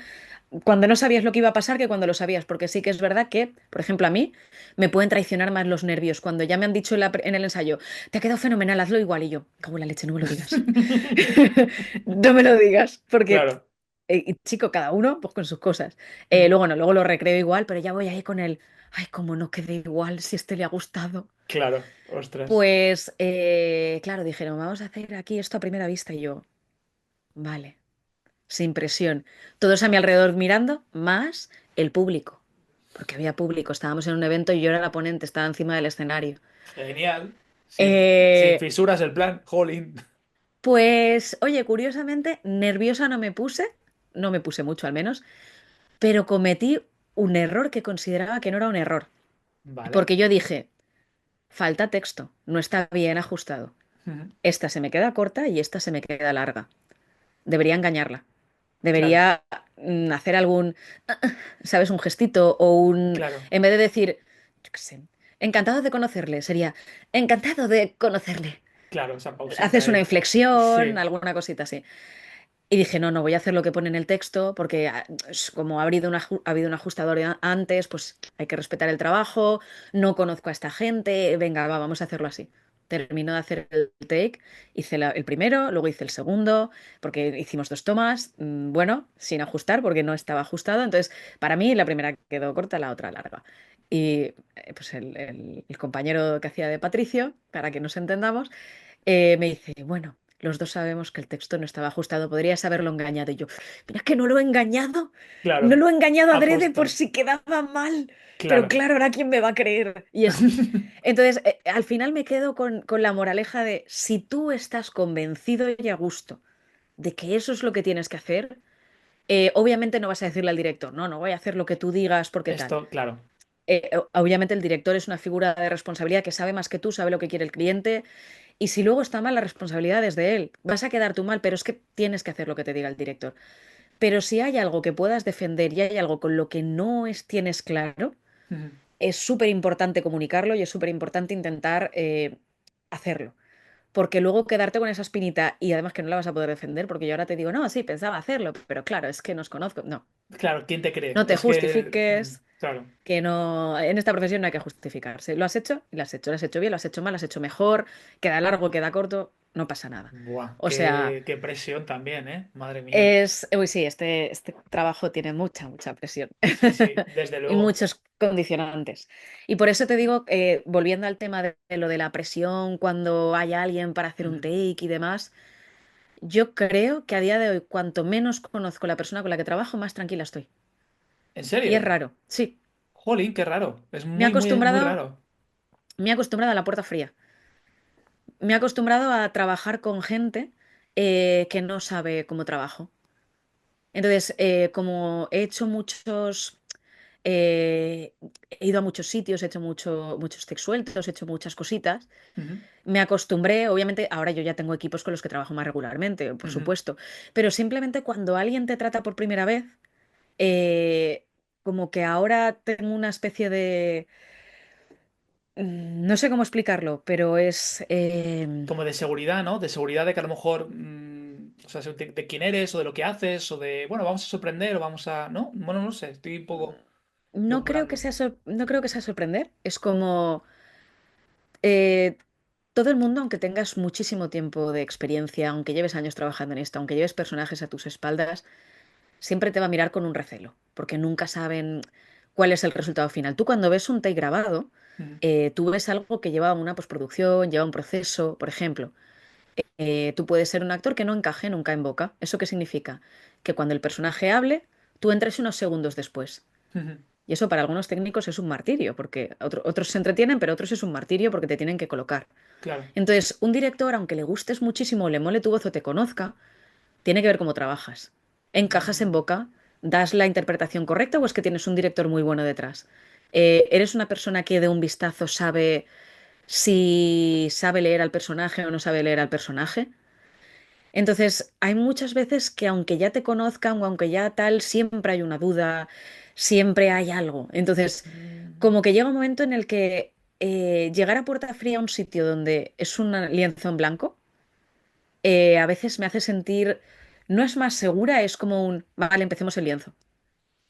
cuando no sabías lo que iba a pasar que cuando lo sabías, porque sí que es verdad que, por ejemplo, a mí me pueden traicionar más los nervios. Cuando ya me han dicho en el ensayo, te ha quedado fenomenal, hazlo igual. Y yo, cago en la leche, no me lo digas. No me lo digas, porque, Claro, y chico, cada uno pues con sus cosas. ujú, Luego no, luego lo recreo igual, pero ya voy ahí con el, ay, como no quede igual si este le ha gustado. claro, ostras. Pues, claro, dijeron, vamos a hacer aquí esto a primera vista. Y yo, vale. sin presión. Todos a mi alrededor mirando, más el público, porque había público, estábamos en un evento y yo era la ponente, estaba encima del escenario. Genial. Sin Eh, fisuras el plan. Jolín. pues, oye, curiosamente, nerviosa no me puse mucho al menos, pero cometí un error que consideraba que no era un error, Vale. porque yo dije, falta texto, no está bien ajustado. Ujú. Esta se me queda corta y esta se me queda larga. Debería engañarla. Claro, Debería hacer algún, ¿sabes? Un gestito o un... claro, En vez de decir, yo qué sé, encantado de conocerle, sería encantado de conocerle. claro, esa pausita Haces una ahí. inflexión, Sí. alguna cosita así. Y dije, no, no voy a hacer lo que pone en el texto porque como ha habido un ajustador antes, pues hay que respetar el trabajo, no conozco a esta gente, venga, vamos a hacerlo así. Termino de hacer el take, hice el primero, luego hice el segundo, porque hicimos dos tomas, bueno, sin ajustar porque no estaba ajustado, entonces para mí la primera quedó corta, la otra larga. Y pues el compañero que hacía de Patricio, para que nos entendamos, me dice, bueno, los dos sabemos que el texto no estaba ajustado, podrías haberlo engañado. Y yo, mira que no lo he engañado, no Claro. lo he engañado adrede por Aposta. si quedaba mal, pero Claro. claro, ahora quién me va a creer. Y es, entonces, al final me quedo con la moraleja de, si tú estás convencido y a gusto de que eso es lo que tienes que hacer, obviamente no vas a decirle al director, no, no voy a hacer lo que tú digas porque tal. Esto, claro. Obviamente el director es una figura de responsabilidad que sabe más que tú, sabe lo que quiere el cliente y si luego está mal, la responsabilidad es de él. Vas a quedar tú mal, pero es que tienes que hacer lo que te diga el director. Pero si hay algo que puedas defender y hay algo con lo que no tienes claro, Ujú. es súper importante comunicarlo y es súper importante intentar hacerlo. Porque luego quedarte con esa espinita y además que no la vas a poder defender, porque yo ahora te digo, no, sí, pensaba hacerlo, pero claro, es que nos conozco. No, Claro, ¿quién te cree? no te Es que, justifiques, claro. que no, en esta profesión no hay que justificarse. Lo has hecho y lo has hecho bien, lo has hecho mal, lo has hecho mejor, queda largo, queda corto, no pasa nada. Buah, O sea, qué presión también, ¿eh? Madre mía. es, uy, sí, este trabajo tiene mucha, mucha presión Sí, sí, desde y luego. muchos condicionantes. Y por eso te digo, volviendo al tema de lo de la presión cuando hay alguien para hacer un Ujú. take y demás, yo creo que a día de hoy, cuanto menos conozco la persona con la que trabajo, más tranquila estoy. ¿En Y es serio? raro, sí. Jolín, qué raro. Es Me he muy, muy, muy acostumbrado, raro. me he acostumbrado a la puerta fría. Me he acostumbrado a trabajar con gente que no sabe cómo trabajo. Entonces, como he hecho muchos, eh, he ido a muchos sitios, he hecho muchos text sueltos, he hecho muchas cositas, Ujú, me acostumbré, obviamente, ahora yo ya tengo equipos con los que trabajo más regularmente, por ujú. supuesto, pero simplemente cuando alguien te trata por primera vez, eh, como que ahora tengo una especie de... No sé cómo explicarlo, pero es... Como de seguridad, ¿no? De seguridad de que a lo mejor, o sea, de quién eres o de lo que haces o de, bueno, vamos a sorprender o vamos a, ¿no? Bueno, no sé, estoy un poco No creo que nombrando. sea, no creo que sea sorprender. Es como eh, todo el mundo, aunque tengas muchísimo tiempo de experiencia, aunque lleves años trabajando en esto, aunque lleves personajes a tus espaldas, siempre te va a mirar con un recelo, porque nunca saben cuál es el resultado final. Tú cuando ves un take grabado, Ujú, tú ves algo que lleva una postproducción, lleva un proceso, por ejemplo. Tú puedes ser un actor que no encaje nunca en boca. ¿Eso qué significa? Que cuando el personaje hable, tú entres unos segundos después. ujú. Y eso para algunos técnicos es un martirio, porque otros se entretienen, pero otros es un martirio porque te tienen que colocar. Claro. Entonces, un director, aunque le gustes muchísimo, le mole tu voz o te conozca, tiene que ver cómo trabajas. ¿Encajas en Mm, boca? ¿Das la interpretación correcta o es que tienes un director muy bueno detrás? ¿Eres una persona que de un vistazo sabe si sabe leer al personaje o no sabe leer al personaje? Entonces, hay muchas veces que aunque ya te conozcan o aunque ya tal, siempre hay una duda, siempre hay algo. Entonces, mm. como que llega un momento en el que llegar a puerta fría a un sitio donde es un lienzo en blanco, a veces me hace sentir, no es más segura, es como un, vale, empecemos el lienzo.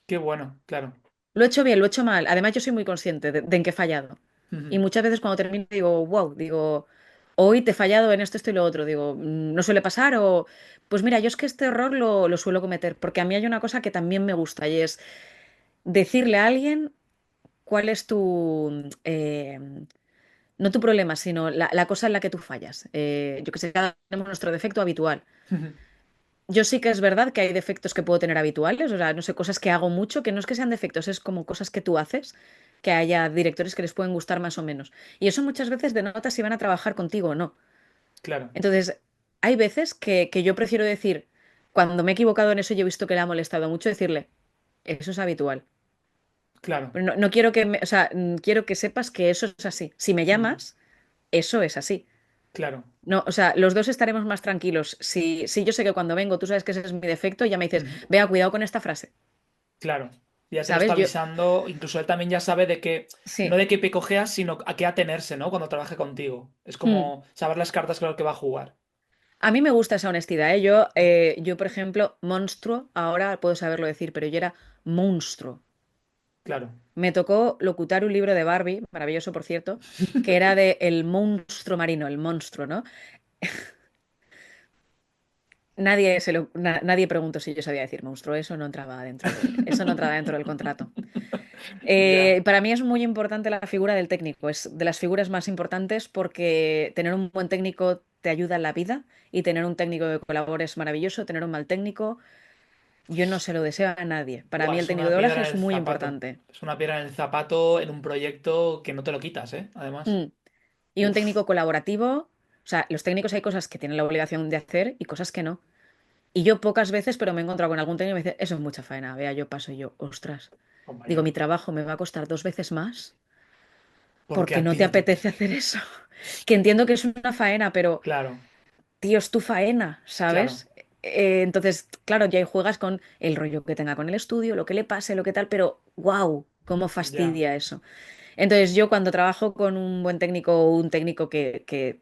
Qué bueno, claro. Lo he hecho bien, lo he hecho mal. Además, yo soy muy consciente de en qué he fallado. Y Ujú. muchas veces cuando termino digo, wow, digo, hoy te he fallado en esto y lo otro. Digo, no suele pasar o, pues mira, yo es que este error lo suelo cometer, porque a mí hay una cosa que también me gusta y es decirle a alguien cuál es tu, no tu problema, sino la cosa en la que tú fallas. Yo que sé, cada uno tenemos nuestro defecto habitual. Ujú. Yo sí que es verdad que hay defectos que puedo tener habituales, o sea, no sé, cosas que hago mucho, que no es que sean defectos, es como cosas que tú haces, que haya directores que les pueden gustar más o menos. Y eso muchas veces denota si van a trabajar contigo o no. Claro, Entonces, hay veces que yo prefiero decir, cuando me he equivocado en eso y he visto que le ha molestado mucho, decirle, eso es habitual. claro. Pero no, no quiero o sea, quiero que sepas que eso es así. Si me Ujú. llamas, eso es así. Claro. No, o sea, los dos estaremos más tranquilos. Si yo sé que cuando vengo tú sabes que ese es mi defecto, ya me dices, Ujú. vea, cuidado con esta frase. Claro. Ya te lo está ¿Sabes? Yo, avisando. Incluso él también ya sabe de que, no sí. de qué picojeas, sino a qué atenerse, ¿no? Cuando trabaje contigo. Es Hmm. como saber las cartas con las que va a jugar. A mí me gusta esa honestidad, ¿eh? Yo, por ejemplo, monstruo, ahora puedo saberlo decir, pero yo era monstruo. Claro. Me tocó locutar un libro de Barbie, maravilloso por cierto, que era de el monstruo marino, el monstruo, ¿no? Nadie preguntó si yo sabía decir monstruo, eso no entraba dentro del contrato. Ya. Para mí es muy importante la figura del técnico, es de las figuras más importantes porque tener un buen técnico te ayuda en la vida y tener un técnico que colabore es maravilloso, tener un mal técnico, yo no se lo deseo a nadie. Para Buah, mí el es técnico de una doblaje piedra es en el muy zapato. importante. Es una piedra en el zapato en un proyecto que no te lo quitas, ¿eh? Además. Mm. Y un Uf. técnico colaborativo, o sea, los técnicos hay cosas que tienen la obligación de hacer y cosas que no. Y yo pocas veces, pero me he encontrado con algún técnico y me dice, eso es mucha faena, vea, yo paso y yo, ostras. Digo, Compañero. mi trabajo me va a costar 2 veces más Porque porque a no ti te no te apetece apetece. hacer eso. Que entiendo que es una faena, pero, Claro, tío, es tu faena, claro. ¿sabes? Entonces, claro, ya ahí juegas con el rollo que tenga con el estudio, lo que le pase, lo que tal, pero wow, cómo Ya. fastidia eso. Entonces, yo cuando trabajo con un buen técnico o un técnico que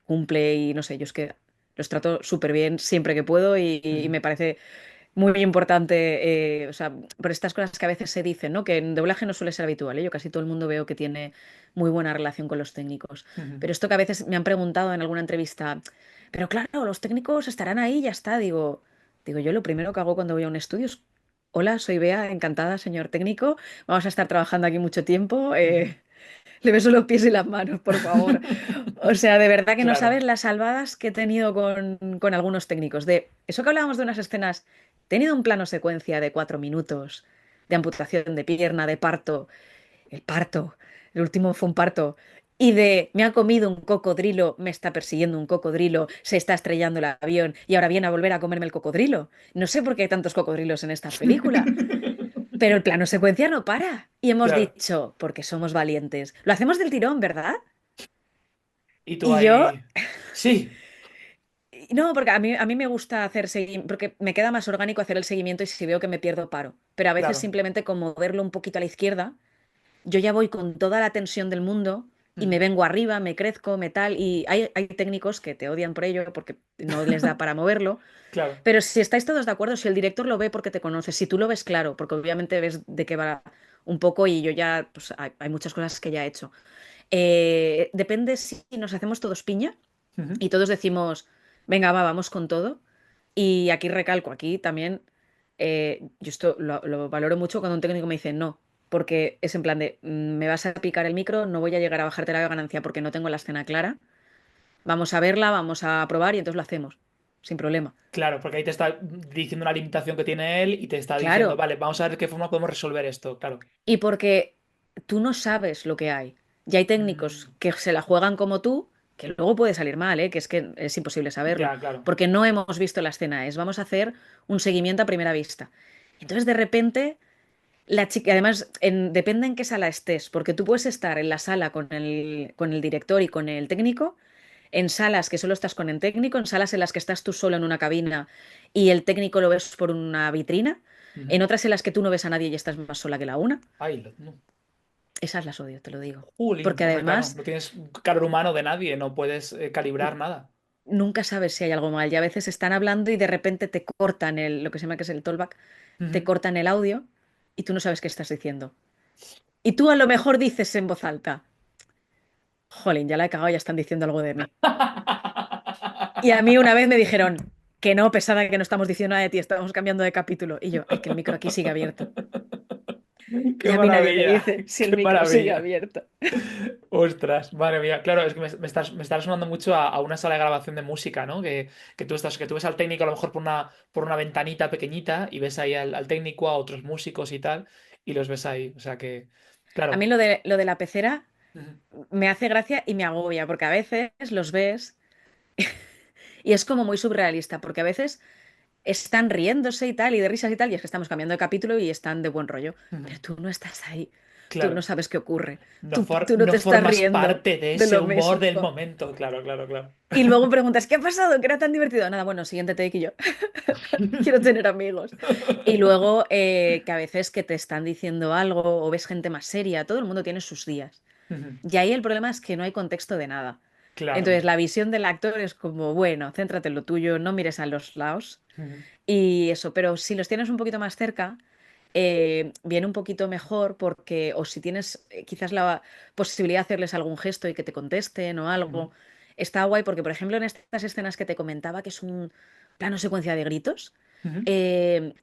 cumple y no sé, yo es que los trato súper bien siempre que puedo y Ujú. me parece muy importante, o sea, por estas cosas que a veces se dicen, ¿no? Que en doblaje no suele ser habitual, ¿eh? Yo casi todo el mundo veo que tiene muy buena relación con los técnicos. Ujú. Pero esto que a veces me han preguntado en alguna entrevista, pero claro, los técnicos estarán ahí y ya está. Digo, yo lo primero que hago cuando voy a un estudio es, hola, soy Bea, encantada, señor técnico, vamos a estar trabajando aquí mucho tiempo. Ujú. Le beso los pies y las manos, por favor. O sea, de verdad que no Claro. sabes las salvadas que he tenido con algunos técnicos. De eso que hablábamos de unas escenas, he tenido un plano secuencia de 4 minutos de amputación de pierna, de parto, el parto, el último fue un parto, y de me ha comido un cocodrilo, me está persiguiendo un cocodrilo, se está estrellando el avión y ahora viene a volver a comerme el cocodrilo. No sé por qué hay tantos cocodrilos en esta película. Pero el plano secuencia no para. Y hemos Claro. dicho, porque somos valientes, lo hacemos del tirón, ¿verdad? Y tú Y yo, ahí. Sí. no, porque a mí me gusta hacer seguimiento, porque me queda más orgánico hacer el seguimiento y si veo que me pierdo, paro. Pero a veces Claro. simplemente como moverlo un poquito a la izquierda, yo ya voy con toda la tensión del mundo y me Ujú. vengo arriba, me crezco, me tal. Y hay técnicos que te odian por ello porque no les da para moverlo. Claro. Pero si estáis todos de acuerdo, si el director lo ve porque te conoce, si tú lo ves claro, porque obviamente ves de qué va un poco y yo ya, pues hay muchas cosas que ya he hecho. Depende si nos hacemos todos piña Ujú. y todos decimos, venga, va, vamos con todo. Y aquí recalco, aquí también, yo esto lo valoro mucho cuando un técnico me dice no, porque es en plan de, me vas a picar el micro, no voy a llegar a bajarte la ganancia porque no tengo la escena clara, vamos a verla, vamos a probar y entonces lo hacemos, sin problema. Claro, porque ahí te está diciendo una limitación que tiene él y te está diciendo, Claro, vale, vamos a ver de qué forma podemos resolver esto. Claro. y porque tú no sabes lo que hay. Y hay técnicos Mm. que se la juegan como tú, que luego puede salir mal, ¿eh? Que es que es imposible saberlo, Ya, claro. porque no hemos visto la escena, es vamos a hacer un seguimiento a primera vista. Entonces, de repente, la chica, además, depende en qué sala estés, porque tú puedes estar en la sala con el director y con el técnico, en salas que solo estás con el técnico, en salas en las que estás tú solo en una cabina y el técnico lo ves por una vitrina, Ujú. en otras en las que tú no ves a nadie y estás más sola que la una. Ay, no. Esas las odio, te lo digo. Jolín, Porque hombre, claro, además no tienes calor humano de nadie, no puedes calibrar nada. nunca sabes si hay algo mal. Y a veces están hablando y de repente te cortan lo que se llama que es el tollback, te Ujú. cortan el audio y tú no sabes qué estás diciendo. Y tú a lo mejor dices en voz alta, jolín, ya la he cagado, ya están diciendo algo de mí. Y a mí una vez me dijeron que no, pesada, que no estamos diciendo nada de ti, estamos cambiando de capítulo. Y yo, ay, que el micro aquí sigue abierto. Qué Y a mí nadie me maravilla, dice si el qué micro sigue maravilla. abierto. Ostras, madre mía. Claro, es que me está sonando mucho a una sala de grabación de música, ¿no? Que tú ves al técnico a lo mejor por una ventanita pequeñita y ves ahí al técnico, a otros músicos y tal, y los ves ahí. O sea que, A mí claro. lo de la pecera Ujú, me hace gracia y me agobia, porque a veces los ves y es como muy surrealista, porque a veces están riéndose y tal, y de risas y tal, y es que estamos cambiando de capítulo y están de buen rollo. ujú. Pero tú no estás ahí, tú no Claro. sabes qué ocurre, No, tú no no te estás formas riendo parte de de ese lo humor mismo. del momento. Claro, claro, claro. Y luego preguntas, ¿qué ha pasado? ¿Qué era tan divertido? Nada, bueno, siguiente take y yo. Quiero tener amigos. Y luego que a veces que te están diciendo algo o ves gente más seria, todo el mundo tiene sus días. Ujú, Y ahí el problema es que no hay contexto de nada. claro. Entonces la visión del actor es como, bueno, céntrate en lo tuyo, no mires a los lados. Ujú, Y eso, pero si los tienes un poquito más cerca, viene un poquito mejor porque, o si tienes quizás la posibilidad de hacerles algún gesto y que te contesten o ujú, algo, está guay porque, por ejemplo, en estas escenas que te comentaba, que es un plano secuencia de gritos, ujú. eh,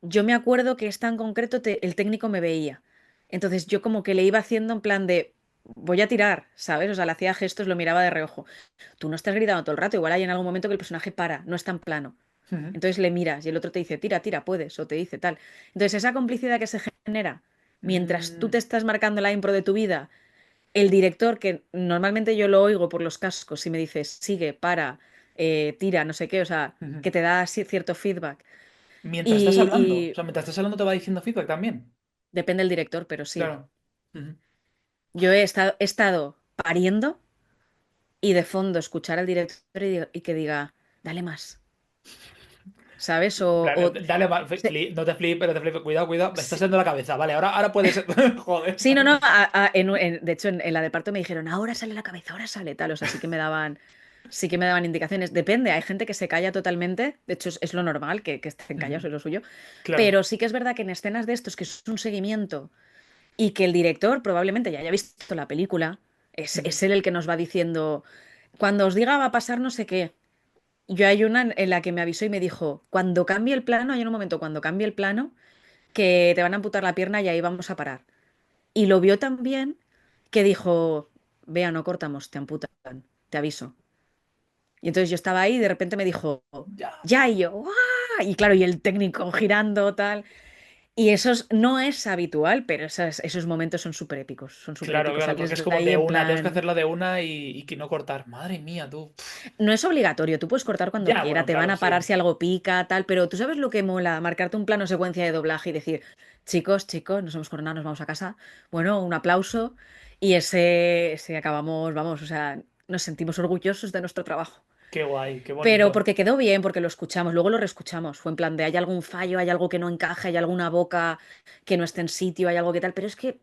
yo me acuerdo que esta en concreto el técnico me veía. Entonces yo como que le iba haciendo en plan de, voy a tirar, ¿sabes? O sea, le hacía gestos, lo miraba de reojo. Tú no estás gritando todo el rato, igual hay en algún momento que el personaje para, no es tan plano. Ujú. Entonces le miras y el otro te dice, tira, tira, puedes, o te dice tal. Entonces esa complicidad que se genera mientras tú Mm, te estás marcando la impro de tu vida, el director, que normalmente yo lo oigo por los cascos y me dice, sigue, para, tira, no sé qué, o sea, ujú. que te da cierto feedback. Mientras estás hablando. O Y sea, mientras estás hablando te va diciendo feedback también. depende del director, pero sí. Claro. Ujú. Yo he estado pariendo y de fondo escuchar al director y que diga, dale más, ¿sabes? En plan, dale más, Se- no te flipes, no te flipes, cuidado, cuidado, me estás se- yendo la cabeza. Vale, ahora puede ser. Joder. Sí, no, no. De hecho, en la de parto me dijeron, ahora sale la cabeza, ahora sale tal. O sea, sí que me daban indicaciones. Depende, hay gente que se calla totalmente. De hecho, es lo normal que estén callados, Ujú. es lo suyo. Claro. Pero sí que es verdad que en escenas de estos, que es un seguimiento y que el director probablemente ya haya visto la película, es, Ujú. es él el que nos va diciendo, cuando os diga va a pasar no sé qué. Yo hay una en la que me avisó y me dijo, cuando cambie el plano, hay un momento cuando cambie el plano que te van a amputar la pierna y ahí vamos a parar. Y lo vio tan bien que dijo, vea, no cortamos, te amputan, te aviso. Y entonces yo estaba ahí y de repente me dijo, Ya. ya, y yo, ¡guau! Y claro, y el técnico girando, tal. Y no es habitual, pero esos momentos son súper épicos, son súper Claro, épicos. claro, porque Sales es de como ahí de en una, tenemos que plan, hacerlo de una y que no cortar. Madre mía, tú. no es obligatorio, tú puedes cortar cuando Ya, quiera, bueno, te van claro, a parar sí. si algo pica, tal, pero tú sabes lo que mola, marcarte un plano secuencia de doblaje y decir, chicos, chicos, nos hemos coronado, nos vamos a casa. Bueno, un aplauso y ese acabamos, vamos, o sea, nos sentimos orgullosos de nuestro trabajo. Qué guay, qué Pero bonito. porque quedó bien, porque lo escuchamos, luego lo reescuchamos. Fue en plan de hay algún fallo, hay algo que no encaja, hay alguna boca que no esté en sitio, hay algo que tal, pero es que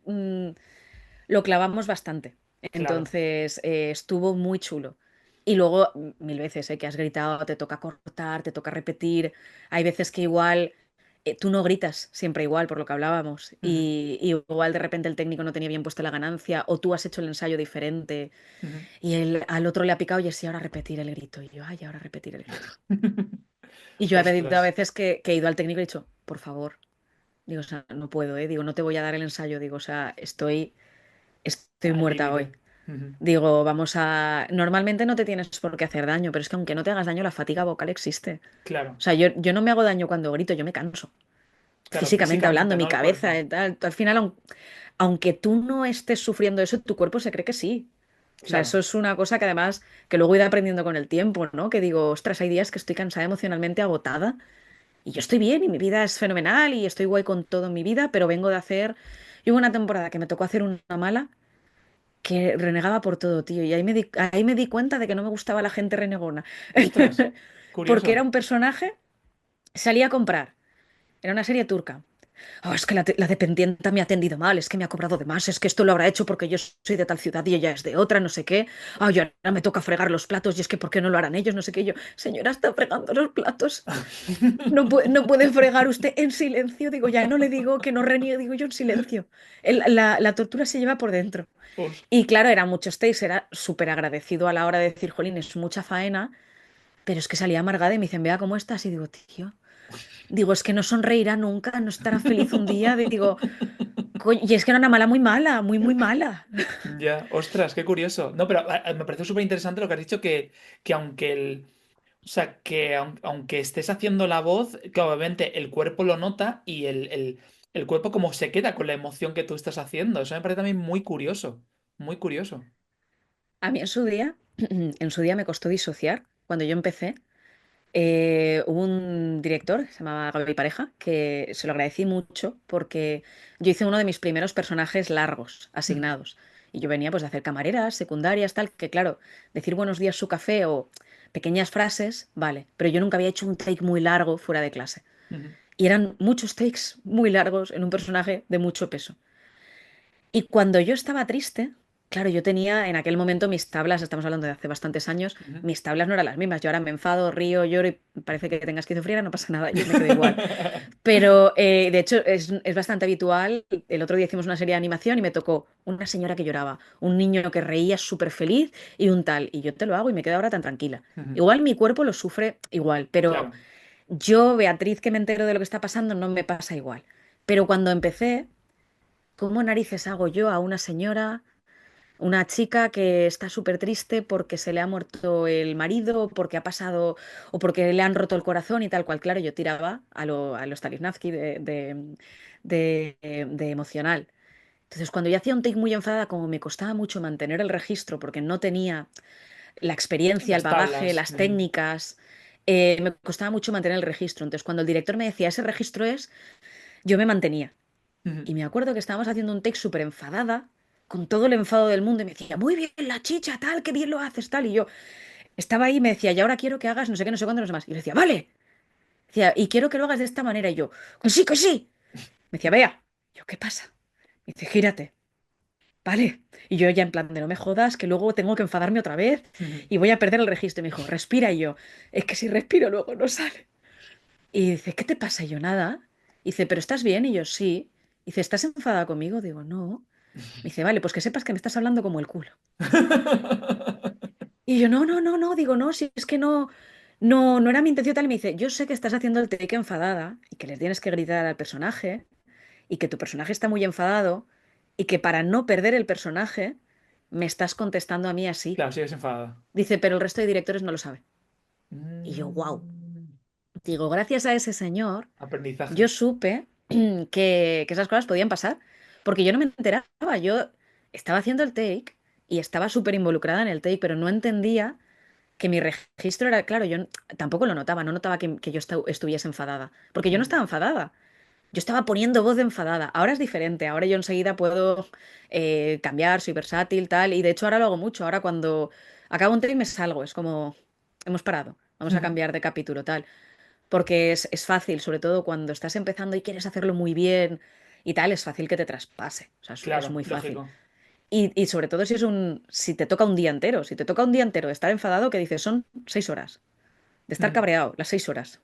lo clavamos bastante. Claro. Entonces estuvo muy chulo. Y luego, mil veces, que has gritado, te toca cortar, te toca repetir. Hay veces que igual tú no gritas siempre igual, por lo que hablábamos. Ujú, Y igual de repente el técnico no tenía bien puesta la ganancia, o tú has hecho el ensayo diferente, ujú. y al otro le ha picado, y es, y ahora repetir el grito. Y yo, ay, ahora repetir el grito. Y yo he pedido a Ostras. veces que he ido al técnico y he dicho, por favor, digo, o sea, no puedo, ¿eh? Digo, no te voy a dar el ensayo, digo, o sea, estoy Al muerta hoy. límite. Ujú. Digo, vamos a... Normalmente no te tienes por qué hacer daño, pero es que aunque no te hagas daño, la fatiga vocal existe. Claro, O sea, yo no me hago daño cuando grito, yo me canso. claro, Físicamente hablando, físicamente, mi ¿no? El cabeza, cuerpo. tal. Al final, aunque tú no estés sufriendo eso, tu cuerpo se cree que sí. O sea, eso Claro, es una cosa que además, que luego he ido aprendiendo con el tiempo, ¿no? Que digo, ostras, hay días que estoy cansada emocionalmente, agotada, y yo estoy bien y mi vida es fenomenal y estoy guay con todo en mi vida, pero vengo de hacer... Yo hubo una temporada que me tocó hacer una mala que renegaba por todo, tío. Y ahí me di cuenta de que no me gustaba la gente renegona. ostras, Porque era curioso. un personaje, salía a comprar. Era una serie turca. "Oh, es que la dependienta me ha atendido mal, es que me ha cobrado de más, es que esto lo habrá hecho porque yo soy de tal ciudad y ella es de otra, no sé qué. Ay, ahora me toca fregar los platos y es que ¿por qué no lo harán ellos? No sé qué. Y yo, señora, está fregando los platos. No puede fregar usted en silencio. Digo, ya no le digo que no reniegue, digo yo en silencio. La tortura se lleva por dentro. Os- Y claro, eran muchos takes, era súper agradecido a la hora de decir, jolín, es mucha faena, pero es que salía amargada y me dicen, vea cómo estás. Y digo, tío, Digo, es que no sonreirá nunca, no estará feliz un día. Digo, y es que era una mala muy mala, muy, muy mala. Ya, ostras, qué curioso. No, pero me parece súper interesante lo que has dicho, que aunque o sea, que aunque estés haciendo la voz, que obviamente el cuerpo lo nota y el cuerpo como se queda con la emoción que tú estás haciendo. Eso me parece también muy curioso, muy curioso. A mí en su día me costó disociar cuando yo empecé. Hubo un director, se llamaba Gaby Pareja, que se lo agradecí mucho porque yo hice uno de mis primeros personajes largos, Ujú. asignados. Y yo venía pues de hacer camareras, secundarias, tal, que claro, decir buenos días su café o pequeñas frases, vale, pero yo nunca había hecho un take muy largo fuera de clase. Ujú. Y eran muchos takes muy largos en un personaje de mucho peso. Y cuando yo estaba triste, claro, yo tenía en aquel momento mis tablas, estamos hablando de hace bastantes años, Ujú. mis tablas no eran las mismas. Yo ahora me enfado, río, lloro y parece que tenga esquizofrenia, no pasa nada, yo me quedo igual. Pero de hecho es bastante habitual. El otro día hicimos una serie de animación y me tocó una señora que lloraba, un niño que reía súper feliz y un tal. Y yo te lo hago y me quedo ahora tan tranquila. Ujú. Igual mi cuerpo lo sufre igual, pero Claro. yo, Beatriz, que me entero de lo que está pasando, no me pasa igual. Pero cuando empecé, ¿cómo narices hago yo a una señora, una chica que está súper triste porque se le ha muerto el marido, porque ha pasado o porque le han roto el corazón y tal cual? Claro, yo tiraba a lo Stanislavski de emocional. Entonces, cuando yo hacía un take muy enfadada, como me costaba mucho mantener el registro porque no tenía la experiencia, el Las bagaje, tablas. las Ujú. técnicas, me costaba mucho mantener el registro. Entonces, cuando el director me decía, ese registro es, yo me mantenía. Ujú. Y me acuerdo que estábamos haciendo un take súper enfadada, con todo el enfado del mundo, y me decía, muy bien, la chicha, tal, qué bien lo haces, tal. Y yo estaba ahí y me decía, y ahora quiero que hagas no sé qué, no sé cuánto, no sé más. Y yo le decía, vale. Decía, y quiero que lo hagas de esta manera. Y yo, que sí, que sí. Me decía, vea. Yo, ¿qué pasa? Me dice, gírate. Vale. Y yo ya en plan de no me jodas, que luego tengo que enfadarme otra vez Ujú. y voy a perder el registro. Y me dijo, respira. Y yo, es que si respiro luego no sale. Y dice, ¿qué te pasa? Y yo, nada. Y dice, ¿pero estás bien? Y yo, sí. Y dice, ¿estás enfadada conmigo? Digo, no. Me dice, vale, pues que sepas que me estás hablando como el culo. Y yo, no, no, no, no, digo, no, si es que no, no, no era mi intención tal. Y me dice, yo sé que estás haciendo el take enfadada y que le tienes que gritar al personaje y que tu personaje está muy enfadado y que para no perder el personaje me estás contestando a mí así. Claro, sigues enfadada. Dice, pero el resto de directores no lo sabe. Y yo, wow. Mm. Digo, gracias a ese señor, Aprendizaje. yo supe que esas cosas podían pasar, porque yo no me enteraba. Yo estaba haciendo el take y estaba súper involucrada en el take, pero no entendía que mi registro era, claro, yo tampoco lo notaba, no notaba que yo estuviese enfadada, porque yo no Ujú. estaba enfadada, yo estaba poniendo voz de enfadada. Ahora es diferente, ahora yo enseguida puedo cambiar, soy versátil, tal, y de hecho ahora lo hago mucho, ahora cuando acabo un take me salgo, es como, hemos parado, vamos a Ujú. cambiar de capítulo, tal, porque es fácil, sobre todo cuando estás empezando y quieres hacerlo muy bien y tal, es fácil que te traspase, o sea, es Claro, muy fácil. lógico. Y sobre todo si te toca un día entero, si te toca un día entero de estar enfadado, que dices, son 6 horas, de estar Ujú. cabreado, las 6 horas.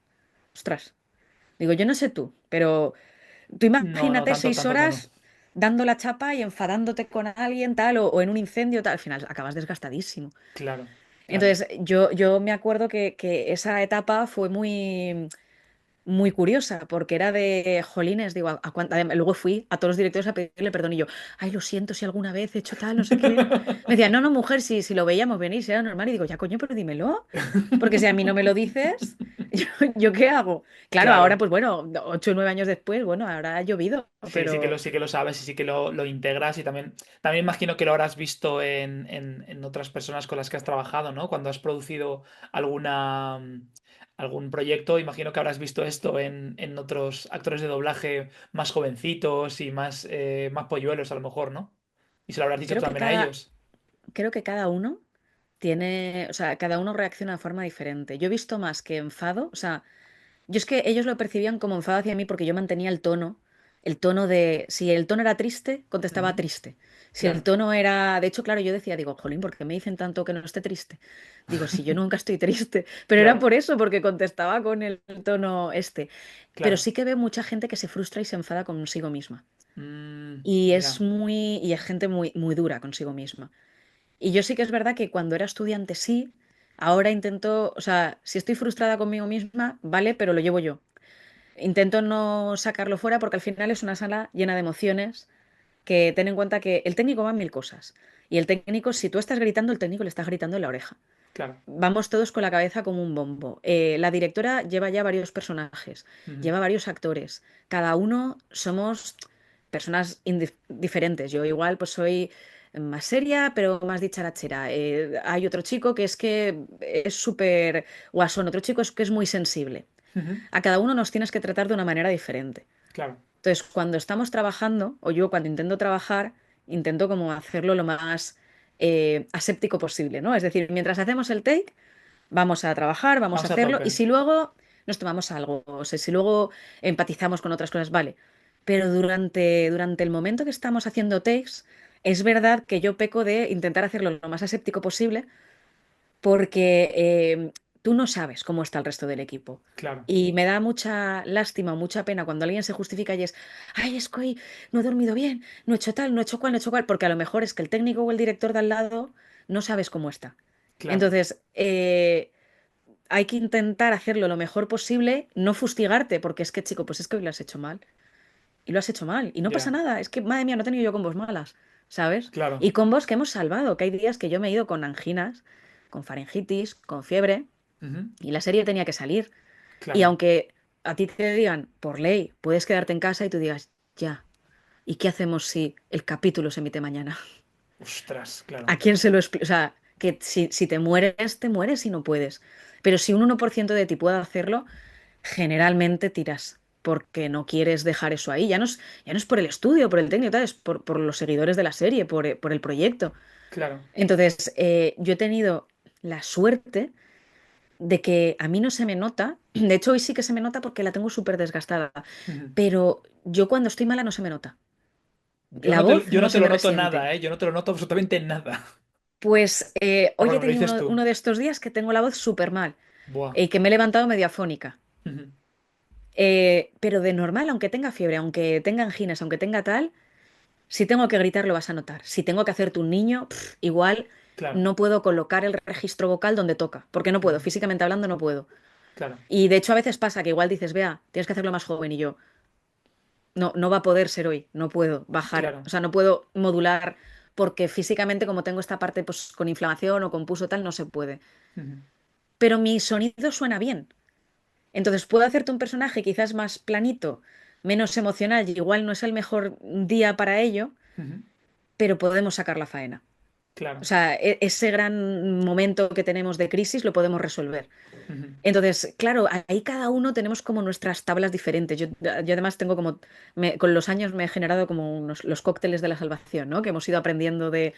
Ostras. Digo, yo no sé tú, pero tú No, no, imagínate tanto, 6 horas no. dando la chapa y enfadándote con alguien, tal, o en un incendio, tal, al final acabas desgastadísimo. Claro, claro. Entonces, yo me acuerdo que esa etapa fue muy curiosa, porque era de jolines, digo, además, luego fui a todos los directores a pedirle perdón y yo, ay, lo siento si alguna vez he hecho tal, no sé qué. Me decían, no, no, mujer, si lo veíamos venir, si era normal. Y digo, ya, coño, pero dímelo, porque si a mí no me lo dices, ¿yo qué hago? Claro, ahora, Claro. pues bueno, 8 o 9 años después, bueno, ahora ha llovido, Sí, pero sí que lo sabes y sí que lo integras y también imagino que lo habrás visto en otras personas con las que has trabajado, ¿no? Cuando has producido algún proyecto, imagino que habrás visto esto en otros actores de doblaje más jovencitos y más polluelos a lo mejor, ¿no? Y se lo habrás dicho creo que también a ellos. creo que cada uno tiene, o sea, cada uno reacciona de forma diferente. Yo he visto más que enfado, o sea, yo es que ellos lo percibían como enfado hacia mí porque yo mantenía el tono de, si el tono era triste, contestaba Ujú. triste. Si el Claro, tono era, de hecho, claro, yo decía, digo, jolín, ¿por qué me dicen tanto que no esté triste? Digo, si yo nunca estoy triste, pero era claro, por eso, porque contestaba con el tono este. Pero claro. sí que veo mucha gente que se frustra y se enfada consigo misma. Ya. Y es gente muy, muy dura consigo misma. Y yo sí que es verdad que cuando era estudiante sí, ahora intento, o sea, si estoy frustrada conmigo misma, vale, pero lo llevo yo. intento no sacarlo fuera porque al final es una sala llena de emociones, que ten en cuenta que el técnico va en mil cosas. Y el técnico, si tú estás gritando, el técnico le está gritando en la oreja. Claro. Vamos todos con la cabeza como un bombo. La directora lleva ya varios personajes, Ujú. lleva varios actores. Cada uno somos personas diferentes. Yo igual pues soy más seria, pero más dicharachera. Hay otro chico que es súper guasón, otro chico es que es muy sensible. Ujú. A cada uno nos tienes que tratar de una manera diferente. Claro. Entonces, cuando estamos trabajando, o yo cuando intento trabajar, intento como hacerlo lo más aséptico posible, ¿no? Es decir, mientras hacemos el take, vamos a trabajar, vamos a Vamos a hacerlo, y tope. si luego nos tomamos algo, o sea, si luego empatizamos con otras cosas, vale. Pero durante el momento que estamos haciendo takes, es verdad que yo peco de intentar hacerlo lo más aséptico posible porque tú no sabes cómo está el resto del equipo. Claro. Y me da mucha lástima o mucha pena cuando alguien se justifica y es, ay, es que hoy no he dormido bien, no he hecho tal, no he hecho cual, no he hecho cual, porque a lo mejor es que el técnico o el director de al lado no sabes cómo está. Claro. Entonces, hay que intentar hacerlo lo mejor posible, no fustigarte, porque es que, chico, pues es que hoy lo has hecho mal. Y lo has hecho mal. Y no pasa Ya. nada. Es que, madre mía, no he tenido yo combos malas, ¿sabes? Claro. Y combos que hemos salvado, que hay días que yo me he ido con anginas, con faringitis, con fiebre, Ujú. y la serie tenía que salir. Y Claro. aunque a ti te digan, por ley, puedes quedarte en casa y tú digas, ya, ¿y qué hacemos si el capítulo se emite mañana? Ostras, claro. ¿A quién se lo explico? O sea, que si te mueres y no puedes. Pero si un 1% de ti puede hacerlo, generalmente tiras, porque no quieres dejar eso ahí. Ya no es por el estudio, por el técnico, tal, es por los seguidores de la serie, por el proyecto. Claro. Entonces, yo he tenido la suerte de que a mí no se me nota. De hecho, hoy sí que se me nota porque la tengo súper desgastada. Ujú. Pero yo cuando estoy mala no se me nota. Yo La no te, voz yo no no te se lo me noto resiente. nada, ¿eh? Yo no te lo noto absolutamente nada. Pues Ah, hoy he bueno, me lo tenido dices uno tú. de estos días que tengo la voz súper mal Buah. y que me he levantado medio afónica. Ujú. Pero de normal, aunque tenga fiebre, aunque tenga anginas, aunque tenga tal, si tengo que gritar lo vas a notar. Si tengo que hacerte un niño, igual Claro. no puedo colocar el registro vocal donde toca, porque no puedo, Ujú. físicamente hablando no puedo. Claro. Y de hecho a veces pasa que igual dices, vea, tienes que hacerlo más joven y yo, no, no va a poder ser hoy, no puedo bajar, o Claro. sea, no puedo modular porque físicamente como tengo esta parte pues con inflamación o con pus o tal, no se puede. Ujú. Pero mi sonido suena bien. Entonces puedo hacerte un personaje quizás más planito, menos emocional, y igual no es el mejor día para ello, Ujú. pero podemos sacar la faena. O Claro. sea, ese gran momento que tenemos de crisis lo podemos resolver. Ujú. Entonces, claro, ahí cada uno tenemos como nuestras tablas diferentes. Yo además tengo como, con los años me he generado como los cócteles de la salvación, ¿no? Que hemos ido aprendiendo de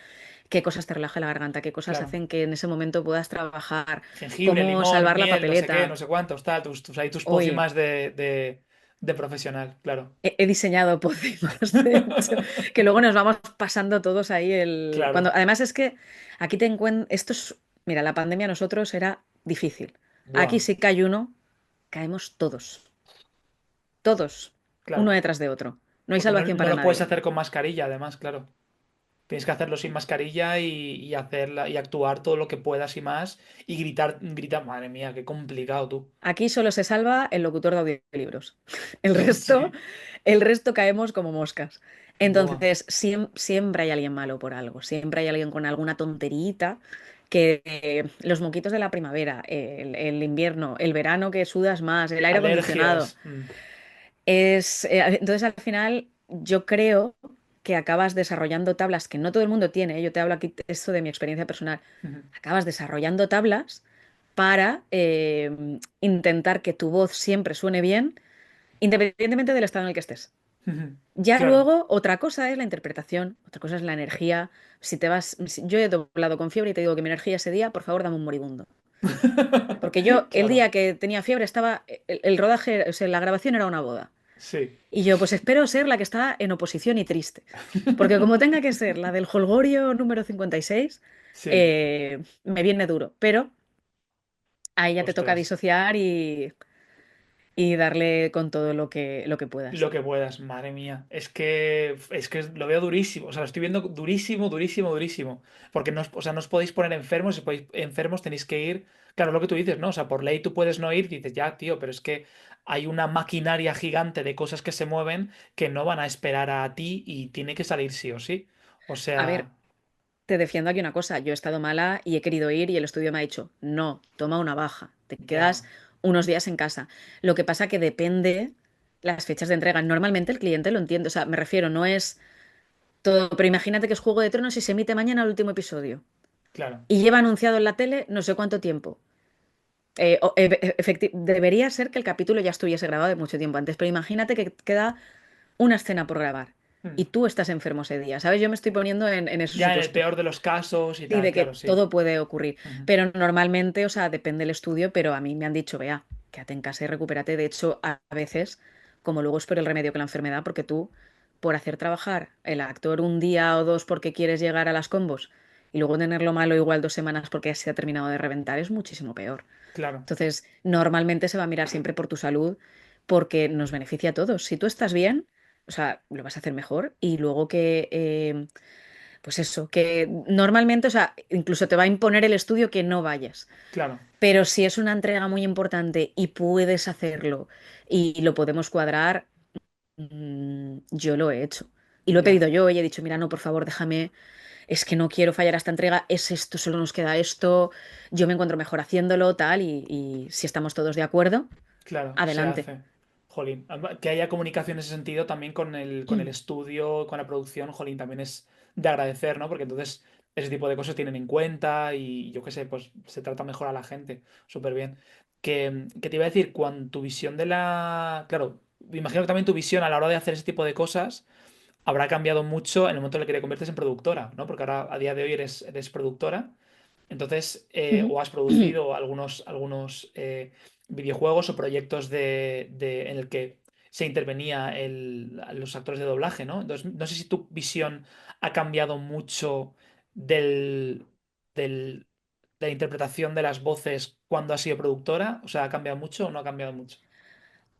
qué cosas te relaja la garganta, qué cosas Claro. hacen que en ese momento puedas trabajar, Jengibre, cómo limón, salvar la miel, no sé qué, no papeleta. sé cuántos, tal, ahí tus Hoy pócimas de profesional, claro. he diseñado pócimas, de hecho, que luego nos vamos pasando todos ahí Claro. Cuando... Además es que aquí te encuentro... Esto es... Mira, la pandemia a nosotros era difícil. Aquí Buah. sí cae uno, caemos todos. Todos. Uno Claro. detrás de otro. No hay Porque no, salvación no para lo puedes nadie. hacer con mascarilla, además, claro. Tienes que hacerlo sin mascarilla y hacerla y actuar todo lo que puedas y más. Y gritar, madre mía, qué complicado tú. Aquí solo se salva el locutor de audiolibros. El resto, Sí. el resto caemos como moscas. Buah. Entonces, siempre hay alguien malo por algo. Siempre hay alguien con alguna tonterita que los moquitos de la primavera, el invierno, el verano que sudas más, el aire acondicionado. Alergias. Mm. Entonces, al final, yo creo que acabas desarrollando tablas que no todo el mundo tiene. Yo te hablo aquí esto de mi experiencia personal. Ujú. Acabas desarrollando tablas para intentar que tu voz siempre suene bien, independientemente del estado en el que estés. Ujú. Ya Claro. luego, otra cosa es la interpretación, otra cosa es la energía. Si te vas, yo he doblado con fiebre y te digo que mi energía ese día, por favor, dame un moribundo. Porque yo, el Claro. día que tenía fiebre, estaba, el rodaje, o sea, la grabación era una boda. Sí. Y yo, pues espero ser la que está en oposición y triste. Porque como tenga que ser la del Holgorio número 56, Sí. me viene duro. Pero ahí ya te toca Ostras. disociar y darle con todo lo que puedas. Lo que puedas, madre mía. Es que lo veo durísimo. O sea, lo estoy viendo durísimo, durísimo, durísimo. Porque no os, o sea, no os podéis poner enfermos, si podéis enfermos tenéis que ir. Claro, lo que tú dices, ¿no? O sea, por ley tú puedes no ir, dices, ya, tío, pero es que hay una maquinaria gigante de cosas que se mueven que no van a esperar a ti y tiene que salir sí o sí. O A ver, sea, te defiendo aquí una cosa, yo he estado mala y he querido ir y el estudio me ha dicho, no, toma una baja, te ya, quedas unos días en casa. Lo que pasa que depende las fechas de entrega. Normalmente el cliente lo entiende, o sea, me refiero, no es todo, pero imagínate que es Juego de Tronos y se emite mañana el último episodio claro. y lleva anunciado en la tele no sé cuánto tiempo. Debería ser que el capítulo ya estuviese grabado de mucho tiempo antes, pero imagínate que queda una escena por grabar Hmm. y tú estás enfermo ese día, ¿sabes? Yo me estoy poniendo en esos Ya en el supuestos. peor de los casos y Sí, tal, de que claro, sí. todo puede ocurrir. Ujú. Pero normalmente, o sea, depende del estudio, pero a mí me han dicho, vea, quédate en casa y recupérate. De hecho, a veces, como luego es por el remedio que la enfermedad, porque tú, por hacer trabajar el actor un día o dos porque quieres llegar a las combos y luego tenerlo malo igual 2 semanas porque se ha terminado de reventar, es muchísimo peor. Claro, Entonces, normalmente se va a mirar siempre por tu salud porque nos beneficia a todos. Si tú estás bien, o sea, lo vas a hacer mejor y luego pues eso, que normalmente, o sea, incluso te va a imponer el estudio que no vayas. claro. Pero si es una entrega muy importante y puedes hacerlo y lo podemos cuadrar, yo lo he hecho. Y lo he Ya. pedido yo y he dicho, mira, no, por favor, déjame, es que no quiero fallar a esta entrega, es esto, solo nos queda esto, yo me encuentro mejor haciéndolo, tal, y si estamos todos de acuerdo, Claro, se adelante. hace. Jolín. Que haya comunicación en ese sentido también con el estudio, con la producción, jolín, también es de agradecer, ¿no? Porque entonces ese tipo de cosas tienen en cuenta y yo qué sé, pues se trata mejor a la gente. Súper bien. Que te iba a decir, cuando tu visión de la... Claro, me imagino que también tu visión a la hora de hacer ese tipo de cosas habrá cambiado mucho en el momento en el que te conviertes en productora, ¿no? Porque ahora a día de hoy eres productora. Entonces, Ujú. o has producido algunos videojuegos o proyectos en el que se intervenía los actores de doblaje, ¿no? Entonces, no sé si tu visión ha cambiado mucho del, del- de la interpretación de las voces cuando has sido productora. O sea, ¿ha cambiado mucho o no ha cambiado mucho?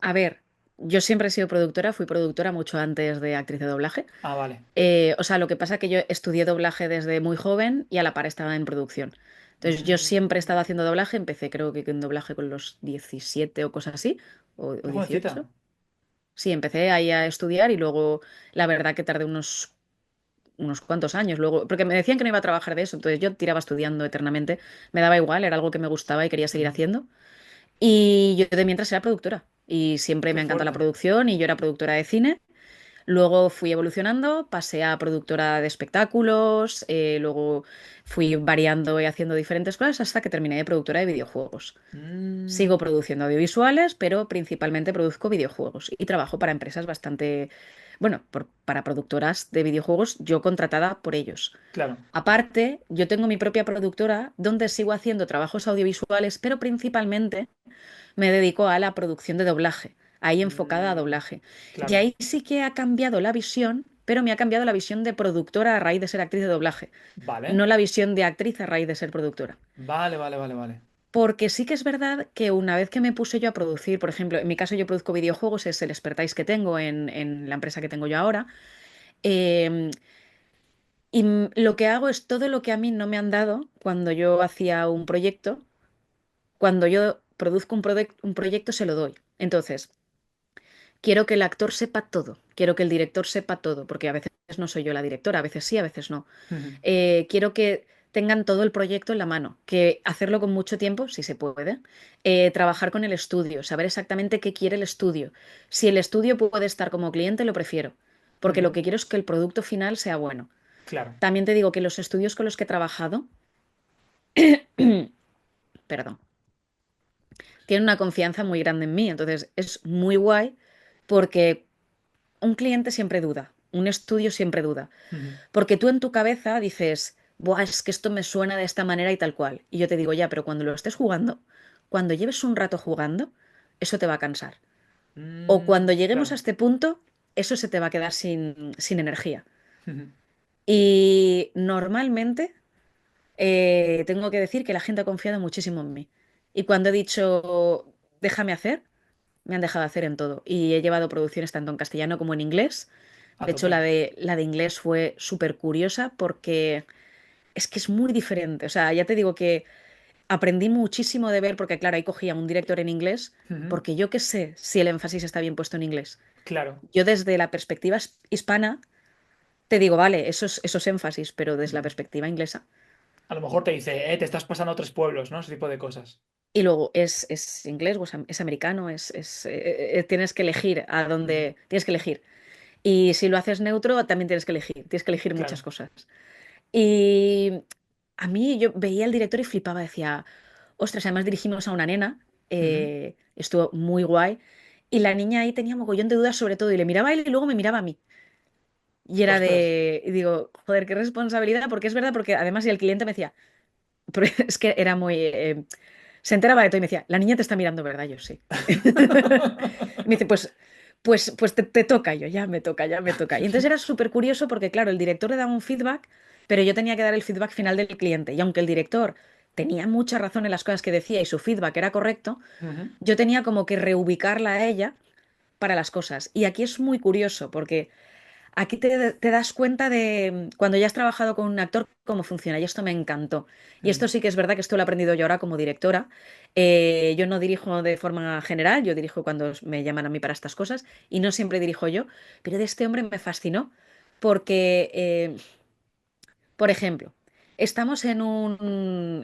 A ver, yo siempre he sido productora, fui productora mucho antes de actriz de doblaje. Ah, vale. O sea, lo que pasa es que yo estudié doblaje desde muy joven y a la par estaba en producción. Entonces, yo siempre he Mm, estado haciendo doblaje, empecé creo que en doblaje con los 17 o cosas así, o qué jovencita. 18. Sí, empecé ahí a estudiar y luego la verdad que tardé unos cuantos años luego, porque me decían que no iba a trabajar de eso, entonces yo tiraba estudiando eternamente, me daba igual, era algo que me gustaba y quería seguir Ujú. haciendo. Y yo de mientras era productora y siempre Qué me ha encantado la fuerte. producción y yo era productora de cine. Luego fui evolucionando, pasé a productora de espectáculos, luego fui variando y haciendo diferentes cosas hasta que terminé de productora de videojuegos. Mm, Sigo produciendo audiovisuales, pero principalmente produzco videojuegos y trabajo para empresas bastante, bueno, para productoras de videojuegos, yo contratada por ellos. claro. Aparte, yo tengo mi propia productora donde sigo haciendo trabajos audiovisuales, pero principalmente me dedico a la producción de doblaje, ahí enfocada a Mm, doblaje. Y claro. ahí sí que ha cambiado la visión, pero me ha cambiado la visión de productora a raíz de ser actriz de doblaje, Vale. no la visión de actriz a raíz de ser productora. Vale, vale, vale, vale. Porque sí que es verdad que una vez que me puse yo a producir, por ejemplo, en mi caso yo produzco videojuegos, es el expertise que tengo en la empresa que tengo yo ahora, eh, y lo que hago es todo lo que a mí no me han dado cuando yo hacía un proyecto, cuando yo produzco un proyecto se lo doy. Entonces, quiero que el actor sepa todo, quiero que el director sepa todo, porque a veces no soy yo la directora, a veces sí, a veces no. Ujú. Quiero que tengan todo el proyecto en la mano, que hacerlo con mucho tiempo, si se puede, trabajar con el estudio, saber exactamente qué quiere el estudio. Si el estudio puede estar como cliente, lo prefiero, porque lo Ujú. que quiero es que el producto final sea bueno. Claro. También te digo que los estudios con los que he trabajado, perdón, tienen una confianza muy grande en mí, entonces es muy guay porque un cliente siempre duda, un estudio siempre duda. Ujú. Porque tú en tu cabeza dices, buah, es que esto me suena de esta manera y tal cual. Y yo te digo, ya, pero cuando lo estés jugando, cuando lleves un rato jugando, eso te va a cansar. O cuando lleguemos a Claro. este punto, eso se te va a quedar sin energía. Ujú. Y normalmente tengo que decir que la gente ha confiado muchísimo en mí. Y cuando he dicho, déjame hacer, me han dejado hacer en todo. Y he llevado producciones tanto en castellano como en inglés. A De hecho, tope. la de inglés fue súper curiosa porque es que es muy diferente. O sea, ya te digo que aprendí muchísimo de ver, porque claro, ahí cogía un director en inglés, Ujú. porque yo qué sé si el énfasis está bien puesto en inglés. Claro. Yo desde la perspectiva hispana te digo, vale, esos énfasis, pero desde la Ujú. perspectiva inglesa. A lo mejor te dice, te estás pasando a 3 pueblos, ¿no? Ese tipo de cosas. Y luego es inglés o es americano, tienes que elegir a Ujú. dónde, tienes que elegir. Y si lo haces neutro, también tienes que elegir muchas Claro. cosas. Y a mí yo veía al director y flipaba, decía, ostras, además dirigimos a una nena, Ujú. estuvo muy guay, y la niña ahí tenía mogollón de dudas sobre todo, y le miraba a él y luego me miraba a mí. Y era Ostras. y digo, joder, qué responsabilidad, porque es verdad, porque además y el cliente me decía, pero es que era muy... se enteraba de todo y me decía, la niña te está mirando, ¿verdad? Yo sí. Y me dice, pues te toca. Y yo, ya me toca, ya me toca. Y entonces era súper curioso porque, claro, el director le daba un feedback, pero yo tenía que dar el feedback final del cliente. Y aunque el director tenía mucha razón en las cosas que decía y su feedback era correcto, Ujú. yo tenía como que reubicarla a ella para las cosas. Y aquí es muy curioso porque aquí te das cuenta de cuando ya has trabajado con un actor cómo funciona y esto me encantó. Y Mm. esto sí que es verdad que esto lo he aprendido yo ahora como directora. Yo no dirijo de forma general, yo dirijo cuando me llaman a mí para estas cosas y no siempre dirijo yo, pero de este hombre me fascinó porque, por ejemplo, estamos en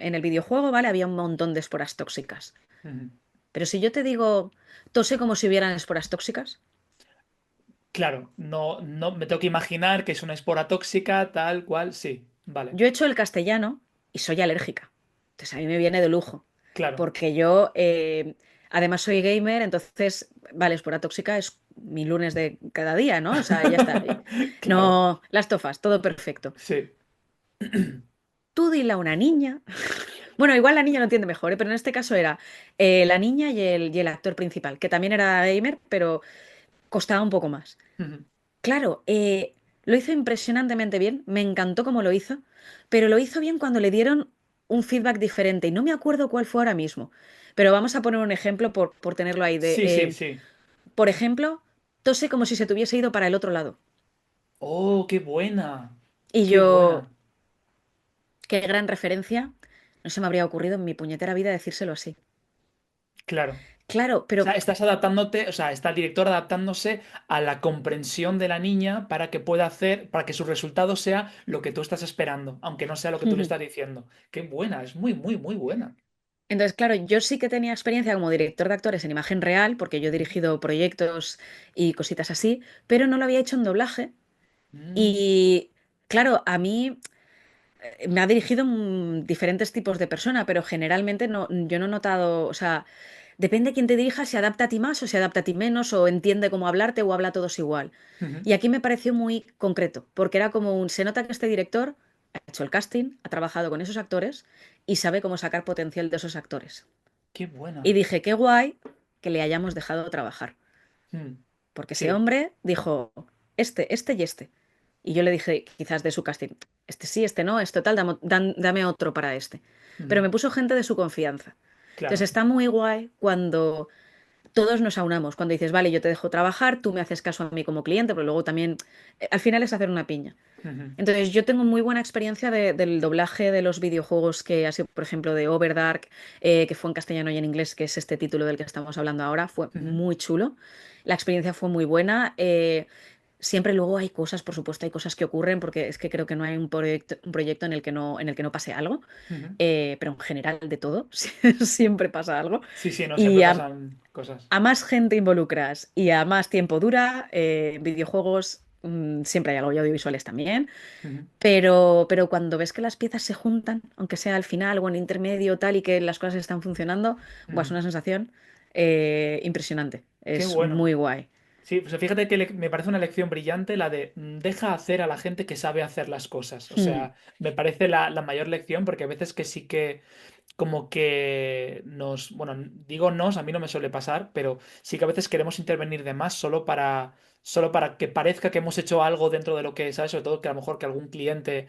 el videojuego, ¿vale? Había un montón de esporas tóxicas. Ujú. Pero si yo te digo, tose como si hubieran esporas tóxicas, Claro, no, no me tengo que imaginar que es una espora tóxica, tal cual, sí, vale, yo he hecho el castellano y soy alérgica. Entonces a mí me viene de lujo. claro. Porque yo, además soy gamer, entonces, vale, espora tóxica es mi lunes de cada día, ¿no? O sea, ya está. Claro, No, las tofas, todo perfecto. sí. Tú dile a una niña. Bueno, igual la niña lo entiende mejor, ¿eh? Pero en este caso era la niña y el actor principal, que también era gamer, pero costaba un poco más. Ujú. Claro, lo hizo impresionantemente bien, me encantó cómo lo hizo, pero lo hizo bien cuando le dieron un feedback diferente y no me acuerdo cuál fue ahora mismo. Pero vamos a poner un ejemplo por tenerlo ahí. Sí, sí, sí. Por ejemplo, tose como si se tuviese ido para el otro lado. Oh, qué buena, Y qué yo, buena. qué gran referencia, no se me habría ocurrido en mi puñetera vida decírselo así. Claro. Claro, O sea, pero estás adaptándote, o sea, está el director adaptándose a la comprensión de la niña para que pueda hacer, para que su resultado sea lo que tú estás esperando, aunque no sea lo que tú le estás diciendo. Qué buena, es muy, muy, muy buena. entonces, claro, yo sí que tenía experiencia como director de actores en imagen real, porque yo he Ujú. dirigido proyectos y cositas así, pero no lo había hecho en doblaje. Mm. Y claro, a mí me ha dirigido diferentes tipos de persona, pero generalmente no, yo no he notado, o sea, depende de quién te dirija, se adapta a ti más o se adapta a ti menos, o entiende cómo hablarte o habla a todos igual. Ujú. Y aquí me pareció muy concreto, porque era como se nota que este director ha hecho el casting, ha trabajado con esos actores y sabe cómo sacar potencial de esos actores. Qué Y buena. dije, qué guay que le hayamos dejado trabajar, Mm. porque ese Sí. hombre dijo, este y este. Y yo le dije, quizás de su casting, este sí, este no, este tal, dame otro para este. Pero Ujú. me puso gente de su confianza. Entonces Claro. está muy guay cuando todos nos aunamos, cuando dices, vale, yo te dejo trabajar, tú me haces caso a mí como cliente, pero luego también, al final es hacer una piña. Ujú. Entonces yo tengo muy buena experiencia del doblaje de los videojuegos que ha sido, por ejemplo, de Overdark, que fue en castellano y en inglés, que es este título del que estamos hablando ahora, fue Ujú. muy chulo. La experiencia fue muy buena. Siempre luego hay cosas, por supuesto, hay cosas que ocurren, porque es que creo que no hay un proyecto en el que no pase algo, Ujú. pero en general de todo, siempre pasa algo. Sí, sí, no, siempre Y pasan cosas. a más gente involucras y a más tiempo dura, en videojuegos siempre hay algo y audiovisuales también, Ujú. pero cuando ves que las piezas se juntan, aunque sea al final o en intermedio tal y que las cosas están funcionando, buah, es Ujú. una sensación impresionante, Qué es bueno. muy guay. Sí, pues fíjate que me parece una lección brillante la de deja hacer a la gente que sabe hacer las cosas. O Hmm. sea, me parece la mayor lección porque a veces que sí que como que bueno, digo nos, a mí no me suele pasar, pero sí que a veces queremos intervenir de más solo para que parezca que hemos hecho algo dentro de lo que, ¿sabes? Sobre todo que a lo mejor que algún cliente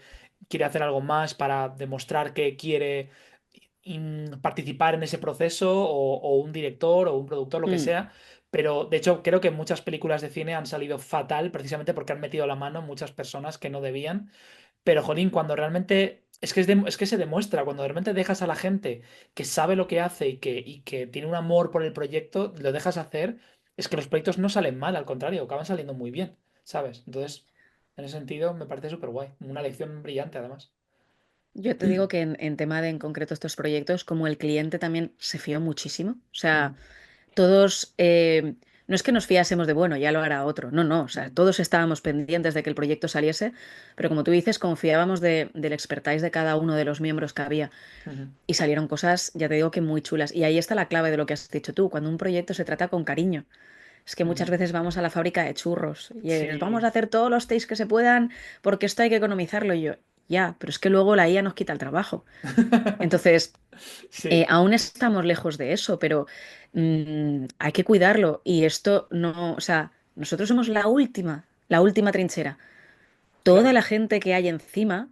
quiere hacer algo más para demostrar que quiere participar en ese proceso o un director o un productor, lo que Hmm. sea, Pero de hecho creo que muchas películas de cine han salido fatal precisamente porque han metido la mano muchas personas que no debían. Pero, jolín, cuando realmente. Es que se demuestra, cuando realmente dejas a la gente que sabe lo que hace y que tiene un amor por el proyecto, lo dejas hacer, es que los proyectos no salen mal, al contrario, acaban saliendo muy bien, ¿sabes? Entonces, en ese sentido, me parece súper guay. Una lección brillante, además. Yo te digo que en tema de en concreto estos proyectos, como el cliente también se fió muchísimo. O Ujú, sea, todos, no es que nos fiásemos de, bueno, ya lo hará otro. No, no. O sea, ujú, todos estábamos pendientes de que el proyecto saliese, pero como tú dices, confiábamos del expertise de cada uno de los miembros que había. ujú. Y salieron cosas, ya te digo que muy chulas. Y ahí está la clave de lo que has dicho tú, cuando un proyecto se trata con cariño. Es que muchas Ujú. veces vamos a la fábrica de churros y es, vamos a Sí, hacer todos los takes que se puedan porque esto hay que economizarlo. Y yo, ya, pero es que luego la IA nos quita el trabajo. Entonces, sí, aún estamos lejos de eso, pero hay que cuidarlo. Y esto no, o sea, nosotros somos la última trinchera. Toda claro, la gente que hay encima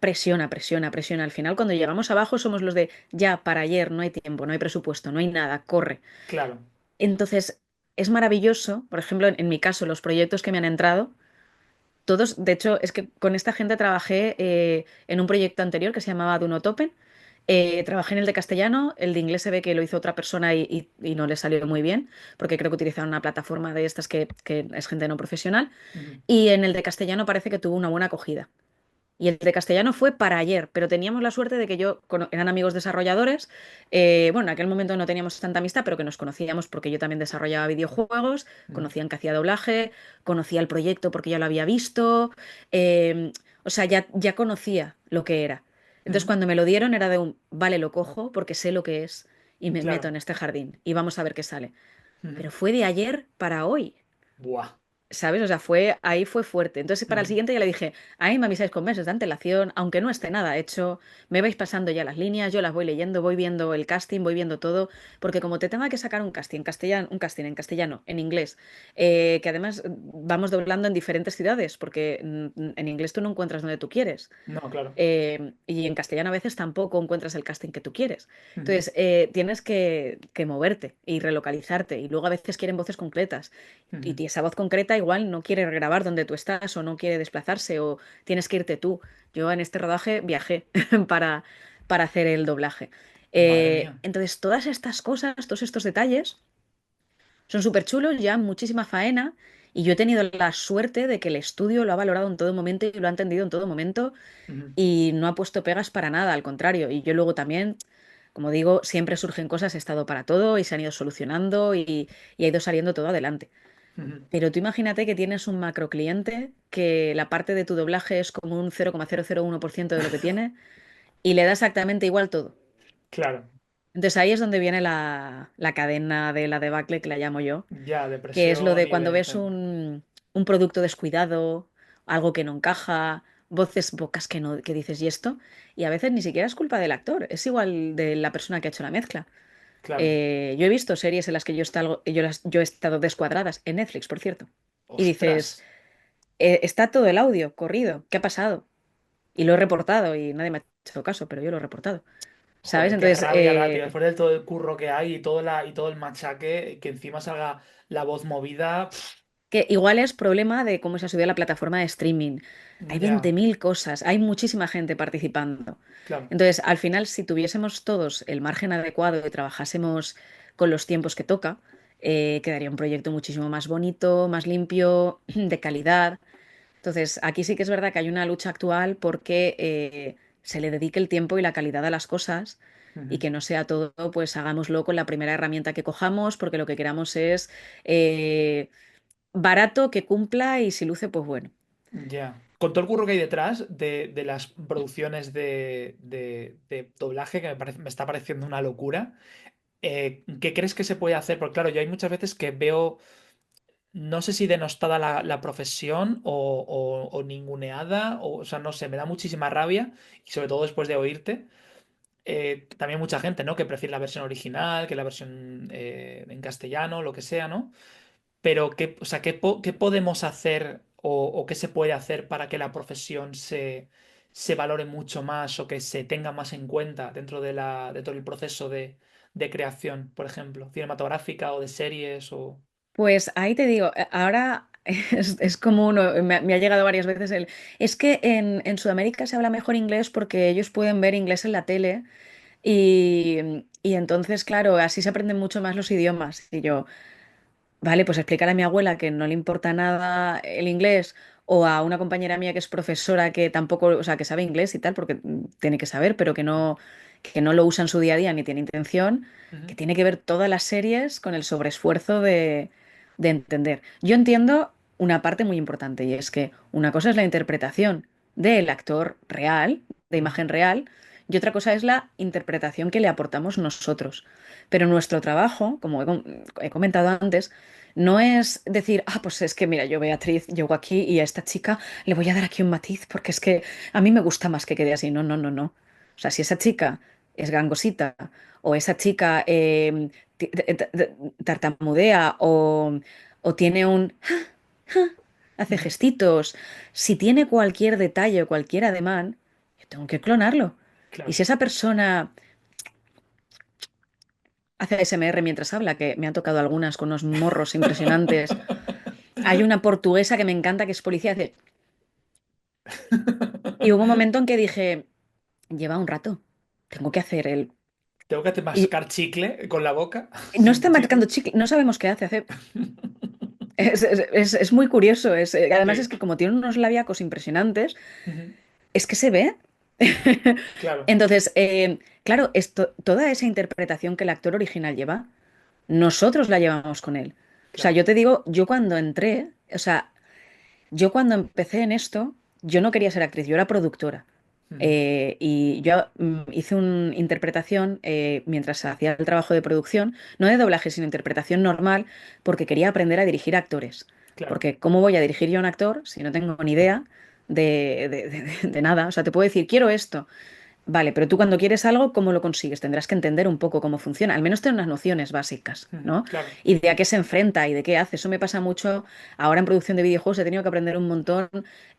presiona, presiona, presiona. Al final, cuando llegamos abajo, somos los de, ya, para ayer, no hay tiempo, no hay presupuesto, no hay nada, corre. claro. Entonces, es maravilloso, por ejemplo, en mi caso, los proyectos que me han entrado, todos, de hecho, es que con esta gente trabajé en un proyecto anterior que se llamaba Duno Topen. Trabajé en el de castellano, el de inglés se ve que lo hizo otra persona y no le salió muy bien, porque creo que utilizaron una plataforma de estas que es gente no profesional. Ujú, Y en el de castellano parece que tuvo una buena acogida. Y el de castellano fue para ayer, pero teníamos la suerte de que eran amigos desarrolladores. Bueno, en aquel momento no teníamos tanta amistad, pero que nos conocíamos porque yo también desarrollaba videojuegos, ujú, conocían que hacía doblaje, conocía el proyecto porque ya lo había visto, eh, o sea, ya conocía lo que era. Entonces, ujú. cuando me lo dieron era de un, vale, lo cojo porque sé lo que es y me meto Claro. en este jardín y vamos a ver qué sale. Ujú. Pero fue de ayer para hoy. Buah. ¿Sabes? O sea, ahí fue fuerte. Entonces, para el Ujú, siguiente ya le dije, ahí me avisáis con meses de antelación, aunque no esté nada hecho, me vais pasando ya las líneas, yo las voy leyendo, voy viendo el casting, voy viendo todo, porque como te tenga que sacar un casting en castellano, en inglés, que además vamos doblando en diferentes ciudades, porque en inglés tú no encuentras donde tú quieres. no, claro. Y en castellano a veces tampoco encuentras el casting que tú quieres. Ujú, Entonces, tienes que moverte y relocalizarte. Y luego a veces quieren voces concretas. ujú. Y esa voz concreta igual no quiere grabar donde tú estás o no quiere desplazarse o tienes que irte tú. Yo en este rodaje viajé para, para hacer el doblaje. Madre mía. Entonces, todas estas cosas, todos estos detalles son súper chulos, ya muchísima faena. Y yo he tenido la suerte de que el estudio lo ha valorado en todo momento y lo ha entendido en todo momento Ujú, y no ha puesto pegas para nada, al contrario. Y yo luego también, como digo, siempre surgen cosas, he estado para todo y se han ido solucionando y ha ido saliendo todo adelante. ujú. Pero tú imagínate que tienes un macro cliente que la parte de tu doblaje es como un 0,001% de lo que tiene y le da exactamente igual todo. Claro. Entonces ahí es donde viene la cadena de la debacle que la llamo yo, Ya, que es lo depresión de y cuando de. ves un producto descuidado, algo que no encaja, voces, bocas que no, que dices, ¿y esto? Y a veces ni siquiera es culpa del actor, es igual de la persona que ha hecho la mezcla. Claro. Yo he visto series en las que yo he estado descuadradas, en Netflix, por cierto, y Ostras. dices, está todo el audio corrido, ¿qué ha pasado? Y lo he reportado y nadie me ha hecho caso, pero yo lo he reportado, ¿sabes? Joder, qué Entonces, rabia da, tío. Después de todo el curro que hay y todo el machaque, que encima salga la voz movida. que igual es problema de cómo se ha subido a la plataforma de streaming. Hay Ya, 20.000 cosas, hay muchísima gente participando. claro. Entonces, al final, si tuviésemos todos el margen adecuado y trabajásemos con los tiempos que toca, quedaría un proyecto muchísimo más bonito, más limpio, de calidad. Entonces, aquí sí que es verdad que hay una lucha actual porque se le dedique el tiempo y la calidad a las cosas y Ujú. que no sea todo, pues hagámoslo con la primera herramienta que cojamos, porque lo que queramos es eh, barato, que cumpla y si luce, pues bueno. Ya. Con todo el curro que hay detrás de las producciones de doblaje, que me está pareciendo una locura, ¿qué crees que se puede hacer? Porque claro, yo hay muchas veces que veo, no sé si denostada la profesión o ninguneada, o sea, no sé, me da muchísima rabia, y sobre todo después de oírte. También mucha gente, ¿no? Que prefiere la versión original, que la versión en castellano, lo que sea, ¿no? Pero, o sea, ¿qué podemos hacer o qué se puede hacer para que la profesión se valore mucho más o que se tenga más en cuenta dentro de todo el proceso de creación, por ejemplo, cinematográfica o de series o. Pues ahí te digo, ahora es como me ha llegado varias veces es que en Sudamérica se habla mejor inglés porque ellos pueden ver inglés en la tele y entonces, claro, así se aprenden mucho más los idiomas. Y yo, vale, pues explicar a mi abuela que no le importa nada el inglés o a una compañera mía que es profesora que tampoco, o sea, que sabe inglés y tal, porque tiene que saber, pero que no lo usa en su día a día ni tiene intención, que Ujú. tiene que ver todas las series con el sobreesfuerzo de entender. Yo entiendo una parte muy importante y es que una cosa es la interpretación del actor real, de Ujú. imagen real, y otra cosa es la interpretación que le aportamos nosotros. Pero nuestro trabajo, como he comentado antes, no es decir, pues es que mira, yo Beatriz, llego aquí y a esta chica le voy a dar aquí un matiz porque es que a mí me gusta más que quede así. No, no, no, no. O sea, si esa chica es gangosita o esa chica tartamudea o tiene hace Ujú. gestitos, si tiene cualquier detalle o cualquier ademán, yo tengo que clonarlo. Y Claro. si esa persona hace ASMR mientras habla, que me han tocado algunas con unos morros impresionantes. Hay una portuguesa que me encanta que es policía. Y hubo un momento en que dije, lleva un rato, tengo que hacer el... Tengo que hacer Y mascar chicle con la boca no sin está marcando decirlo. chicle, no sabemos qué hace. Es muy curioso. Además es Sí. que como tiene unos labiacos impresionantes, Ujú. es que se ve. Claro, Entonces, claro, toda esa interpretación que el actor original lleva, nosotros la llevamos con él. O sea, claro. yo te digo, yo cuando entré, o sea, yo cuando empecé en esto, yo no quería ser actriz, yo era productora. Ujú. Y yo hice una interpretación mientras hacía el trabajo de producción, no de doblaje, sino interpretación normal, porque quería aprender a dirigir actores. Claro, Porque ¿cómo voy a dirigir yo a un actor si no tengo ni idea de nada? O sea, te puedo decir, quiero esto. Vale, pero tú cuando quieres algo, ¿cómo lo consigues? Tendrás que entender un poco cómo funciona, al menos tener unas nociones básicas, ujú. ¿no? Claro, Y de a qué se enfrenta y de qué hace. Eso me pasa mucho ahora en producción de videojuegos. He tenido que aprender un montón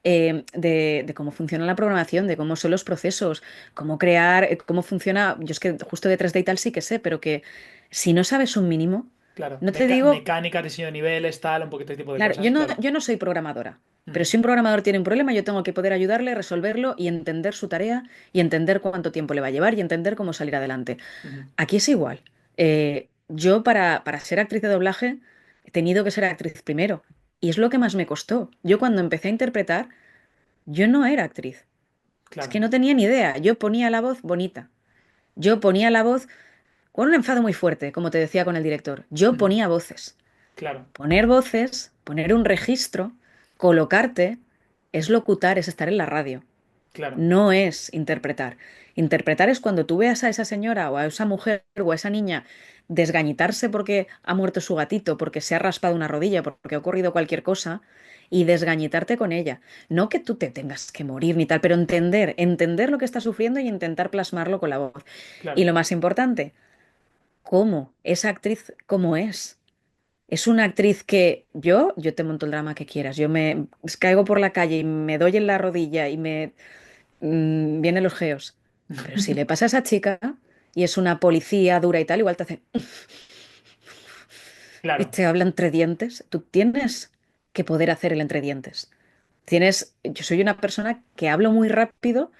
de cómo funciona la programación, de cómo son los procesos, cómo crear, cómo funciona. Yo es que justo de 3D y tal sí que sé, pero que si no sabes un mínimo, claro. no te digo. Mecánica, diseño de niveles, tal, un poquito de tipo de Claro, cosas, claro. yo no soy programadora, pero Ujú. si un programador tiene un problema, yo tengo que poder ayudarle, resolverlo y entender su tarea y entender cuánto tiempo le va a llevar y entender cómo salir adelante. Ujú. Aquí es igual. Yo para ser actriz de doblaje he tenido que ser actriz primero y es lo que más me costó. Yo cuando empecé a interpretar, yo no era actriz. Es que Claro, no tenía ni idea. Yo ponía la voz bonita. Yo ponía la voz con un enfado muy fuerte, como te decía con el director. Yo ujú. ponía voces. Claro, Poner voces, poner un registro, colocarte, es locutar, es estar en la radio. claro, No es interpretar. Interpretar es cuando tú veas a esa señora o a esa mujer o a esa niña desgañitarse porque ha muerto su gatito, porque se ha raspado una rodilla, porque ha ocurrido cualquier cosa, y desgañitarte con ella. No que tú te tengas que morir ni tal, pero entender lo que está sufriendo y intentar plasmarlo con la voz. Y claro. lo más importante, cómo esa actriz, cómo es. Es una actriz que yo te monto el drama que quieras. Yo me caigo por la calle y me doy en la rodilla y vienen los geos. Pero si le pasa a esa chica y es una policía dura y tal, igual te hace y Claro, te habla entre dientes. Tú tienes que poder hacer el entre dientes. Yo soy una persona que hablo muy rápido,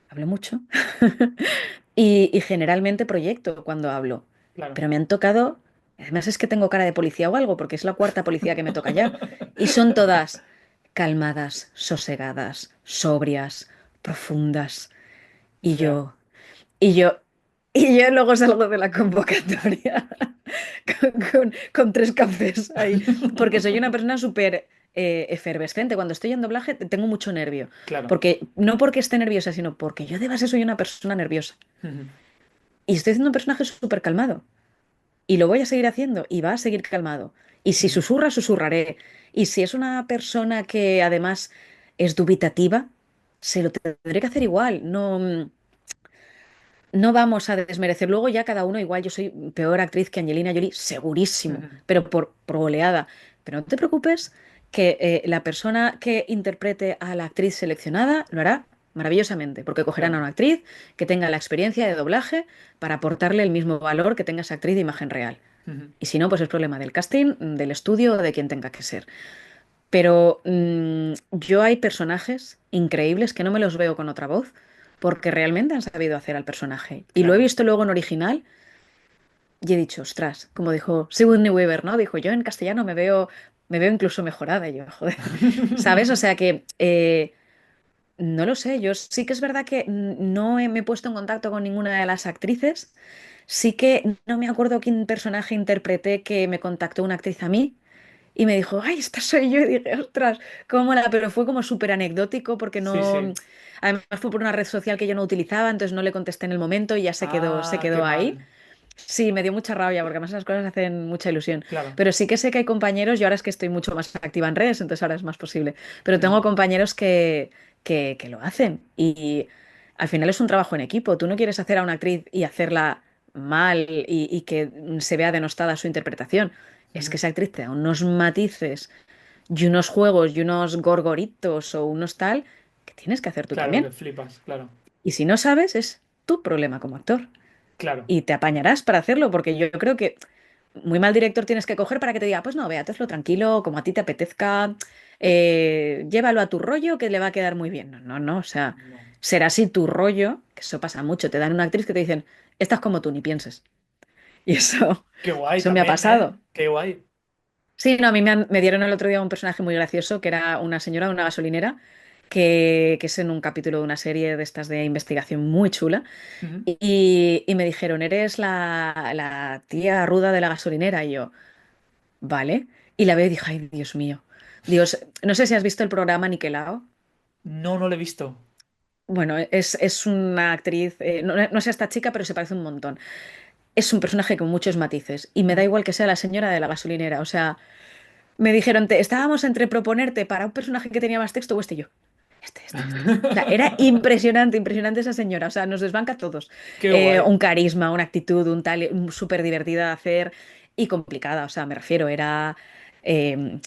hablo mucho y generalmente proyecto cuando hablo. claro. Pero me han tocado, además es que tengo cara de policía o algo, porque es la cuarta policía que me toca ya. Y son todas calmadas, sosegadas, sobrias, profundas. Y Ya. yo, y yo, y yo luego salgo de la convocatoria con tres cafés ahí, porque soy una persona súper efervescente. Cuando estoy en doblaje tengo mucho nervio, Claro. porque no porque esté nerviosa, sino porque yo de base soy una persona nerviosa. Ujú. Y estoy haciendo un personaje súper calmado. Y lo voy a seguir haciendo y va a seguir calmado. Y si Ujú. susurra, susurraré. Y si es una persona que además es dubitativa, se lo tendré que hacer igual. No, no vamos a desmerecer. Luego ya cada uno, igual yo soy peor actriz que Angelina Jolie, segurísimo, Ujú. pero por goleada. Pero no te preocupes que la persona que interprete a la actriz seleccionada lo hará maravillosamente, porque cogerán a Claro. una actriz que tenga la experiencia de doblaje para aportarle el mismo valor que tenga esa actriz de imagen real. Ujú. Y si no, pues es problema del casting, del estudio o de quien tenga que ser. Pero yo hay personajes increíbles que no me los veo con otra voz porque realmente han sabido hacer al personaje. Y lo he Claro. visto luego en original y he dicho, ostras, como dijo Sigourney Weaver, ¿no? Dijo, yo en castellano me veo incluso mejorada. Y yo, joder, ¿sabes? O sea que no lo sé. Yo sí que es verdad que me he puesto en contacto con ninguna de las actrices. Sí que no me acuerdo quién personaje interpreté que me contactó una actriz a mí. Y me dijo, ay, esta soy yo. Y dije, ostras, cómo mola, pero fue como súper anecdótico porque Sí, no. sí. Además fue por una red social que yo no utilizaba, entonces no le contesté en el momento y ya se Ah, qué quedó ahí. mal. Sí, me dio mucha rabia porque además esas cosas hacen mucha ilusión. Claro. Pero sí que sé que hay compañeros, yo ahora es que estoy mucho más activa en redes, entonces ahora es más posible. Pero Ujú. tengo compañeros que lo hacen y al final es un trabajo en equipo. Tú no quieres hacer a una actriz y hacerla mal y que se vea denostada su interpretación. Es que Ujú. esa actriz te da unos matices y unos juegos y unos gorgoritos o unos tal que tienes que hacer tú Claro, que también. flipas, claro. Y si no sabes, es tu problema como actor. Claro. Y te apañarás para hacerlo, porque yo creo que muy mal director tienes que coger para que te diga, pues no, vea, hazlo tranquilo, como a ti te apetezca, llévalo a tu rollo que le va a quedar muy bien. No, no, no, o sea, No. será así tu rollo, que eso pasa mucho, te dan una actriz que te dicen, esta es como tú, ni pienses. Y eso, Qué guay eso me ha también, ¿eh? pasado. Qué guay. Sí, no, a mí me dieron el otro día un personaje muy gracioso, que era una señora de una gasolinera, que es en un capítulo de una serie de estas de investigación muy chula. Ujú. Y me dijeron, eres la tía ruda de la gasolinera. Y yo, vale. Y la veo y dije, ay, Dios mío. Dios, no sé si has visto el programa Niquelao. No, no lo he visto. Bueno, es una actriz, no sé esta chica, pero se parece un montón. Es un personaje con muchos matices y me da Ujú. igual que sea la señora de la gasolinera. O sea, me dijeron, estábamos entre proponerte para un personaje que tenía más texto o este y yo. Este. O sea, era impresionante, impresionante esa señora. O sea, nos desbanca a todos. Qué guay. Un carisma, una actitud, un tal, súper divertida de hacer y complicada. O sea, me refiero, era. eh,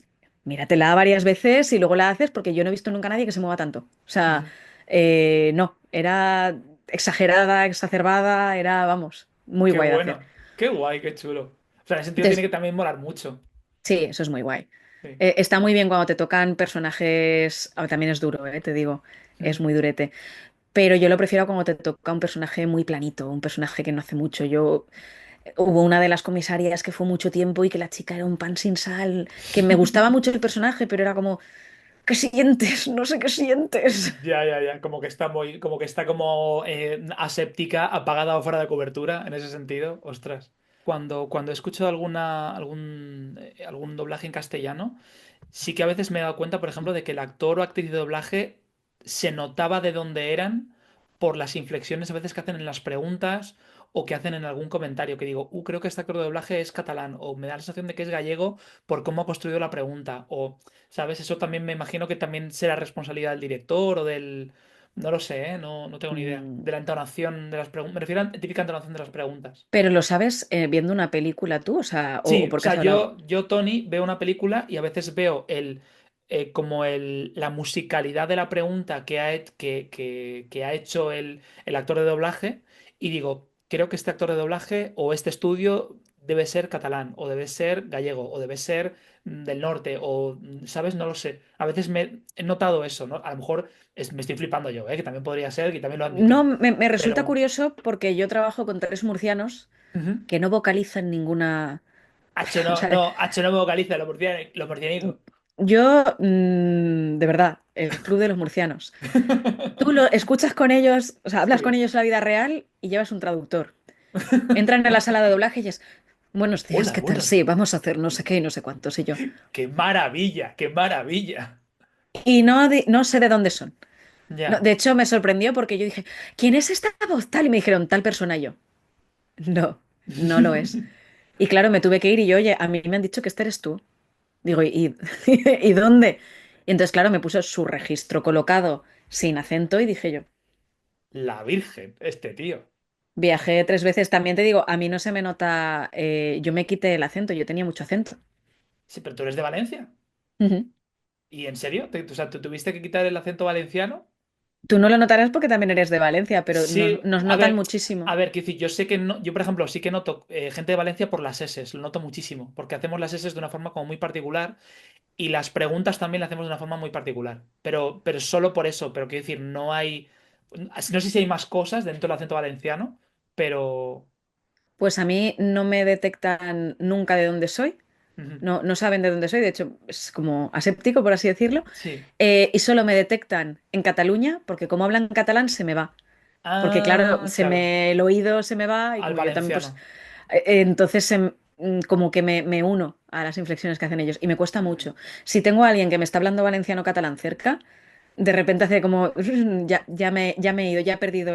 Míratela varias veces y luego la haces porque yo no he visto nunca a nadie que se mueva tanto. O sea, Ujú. no, era exagerada, exacerbada, era, vamos, muy Qué guay de hacer. bueno. Qué guay, qué chulo. O sea, en ese sentido tiene Entonces, que también molar mucho. sí, eso es muy guay. Sí. Está muy bien cuando te tocan personajes. También es duro, te digo, es Ujú. muy durete. Pero yo lo prefiero cuando te toca un personaje muy planito, un personaje que no hace mucho. Hubo una de las comisarias que fue mucho tiempo y que la chica era un pan sin sal, que me gustaba mucho el personaje, pero era como, ¿qué sientes? No sé qué sientes. Ya, ya, ya. Como que está muy, como que está como aséptica, apagada o fuera de cobertura, en ese sentido. Ostras. Cuando escucho algún doblaje en castellano, sí que a veces me he dado cuenta, por ejemplo, de que el actor o actriz de doblaje se notaba de dónde eran por las inflexiones a veces que hacen en las preguntas o que hacen en algún comentario que digo, creo que este actor de doblaje es catalán o me da la sensación de que es gallego por cómo ha construido la pregunta o, ¿sabes? Eso también me imagino que también será responsabilidad del director o del... No lo sé, ¿eh? No, no tengo ni idea. Mm, De la entonación de las preguntas. Me refiero a la típica entonación de las preguntas. Pero lo sabes viendo una película tú, o sea, o Sí, o porque sea, has hablado. yo, Tony, veo una película y a veces veo la musicalidad de la pregunta que ha hecho el actor de doblaje y digo, creo que este actor de doblaje o este estudio debe ser catalán o debe ser gallego o debe ser del norte o, ¿sabes? No lo sé. A veces he notado eso, ¿no? A lo mejor me estoy flipando yo, ¿eh? Que también podría ser, que también lo admito. No, me resulta Pero... curioso porque yo trabajo con tres murcianos Ujú. que no vocalizan ninguna. H O no, sea, no, H no me vocaliza, lo murcianico. yo, de verdad, el club de los murcianos. Tú lo escuchas con ellos, o sea, hablas con Sí. ellos en la vida real y llevas un traductor. Entran en la sala de doblaje y es, buenos días, Hola, ¿qué tal? buenos. Sí, vamos a hacer no sé qué y no sé cuántos y yo. ¡Qué maravilla! ¡Qué maravilla! Y no sé de dónde son. No, Ya. de hecho, me sorprendió porque yo dije, ¿quién es esta voz tal? Y me dijeron, tal persona y yo. No, no lo es. Y claro, me tuve que ir y yo, oye, a mí me han dicho que este eres tú. Digo, ¿y dónde? Y entonces, claro, me puso su registro colocado sin acento y dije yo, La Virgen, este tío. viajé 3 veces. También te digo, a mí no se me nota, yo me quité el acento, yo tenía mucho acento. Sí, pero tú eres de Valencia. Ujú. ¿Y en serio? O sea, ¿tú tuviste que quitar el acento valenciano? Tú no lo notarás porque también eres de Valencia, pero Sí, nos notan muchísimo. a ver, quiero decir, yo sé que no, yo por ejemplo sí que noto gente de Valencia por las S, lo noto muchísimo, porque hacemos las S de una forma como muy particular y las preguntas también las hacemos de una forma muy particular, pero solo por eso, pero quiero decir, no hay, no sé si hay más cosas dentro del acento valenciano, pero... Pues a mí no me detectan nunca de dónde soy. Ujú. No saben de dónde soy, de hecho es como aséptico, por así decirlo, Sí. y solo me detectan en Cataluña, porque como hablan catalán se me va, porque claro, Ah, claro, el oído se me va y al como yo también, pues, valenciano. entonces como que me uno a las inflexiones que hacen ellos y me cuesta Ujú. mucho. Si tengo a alguien que me está hablando valenciano o catalán cerca, de repente hace como, ya me he ido, ya he perdido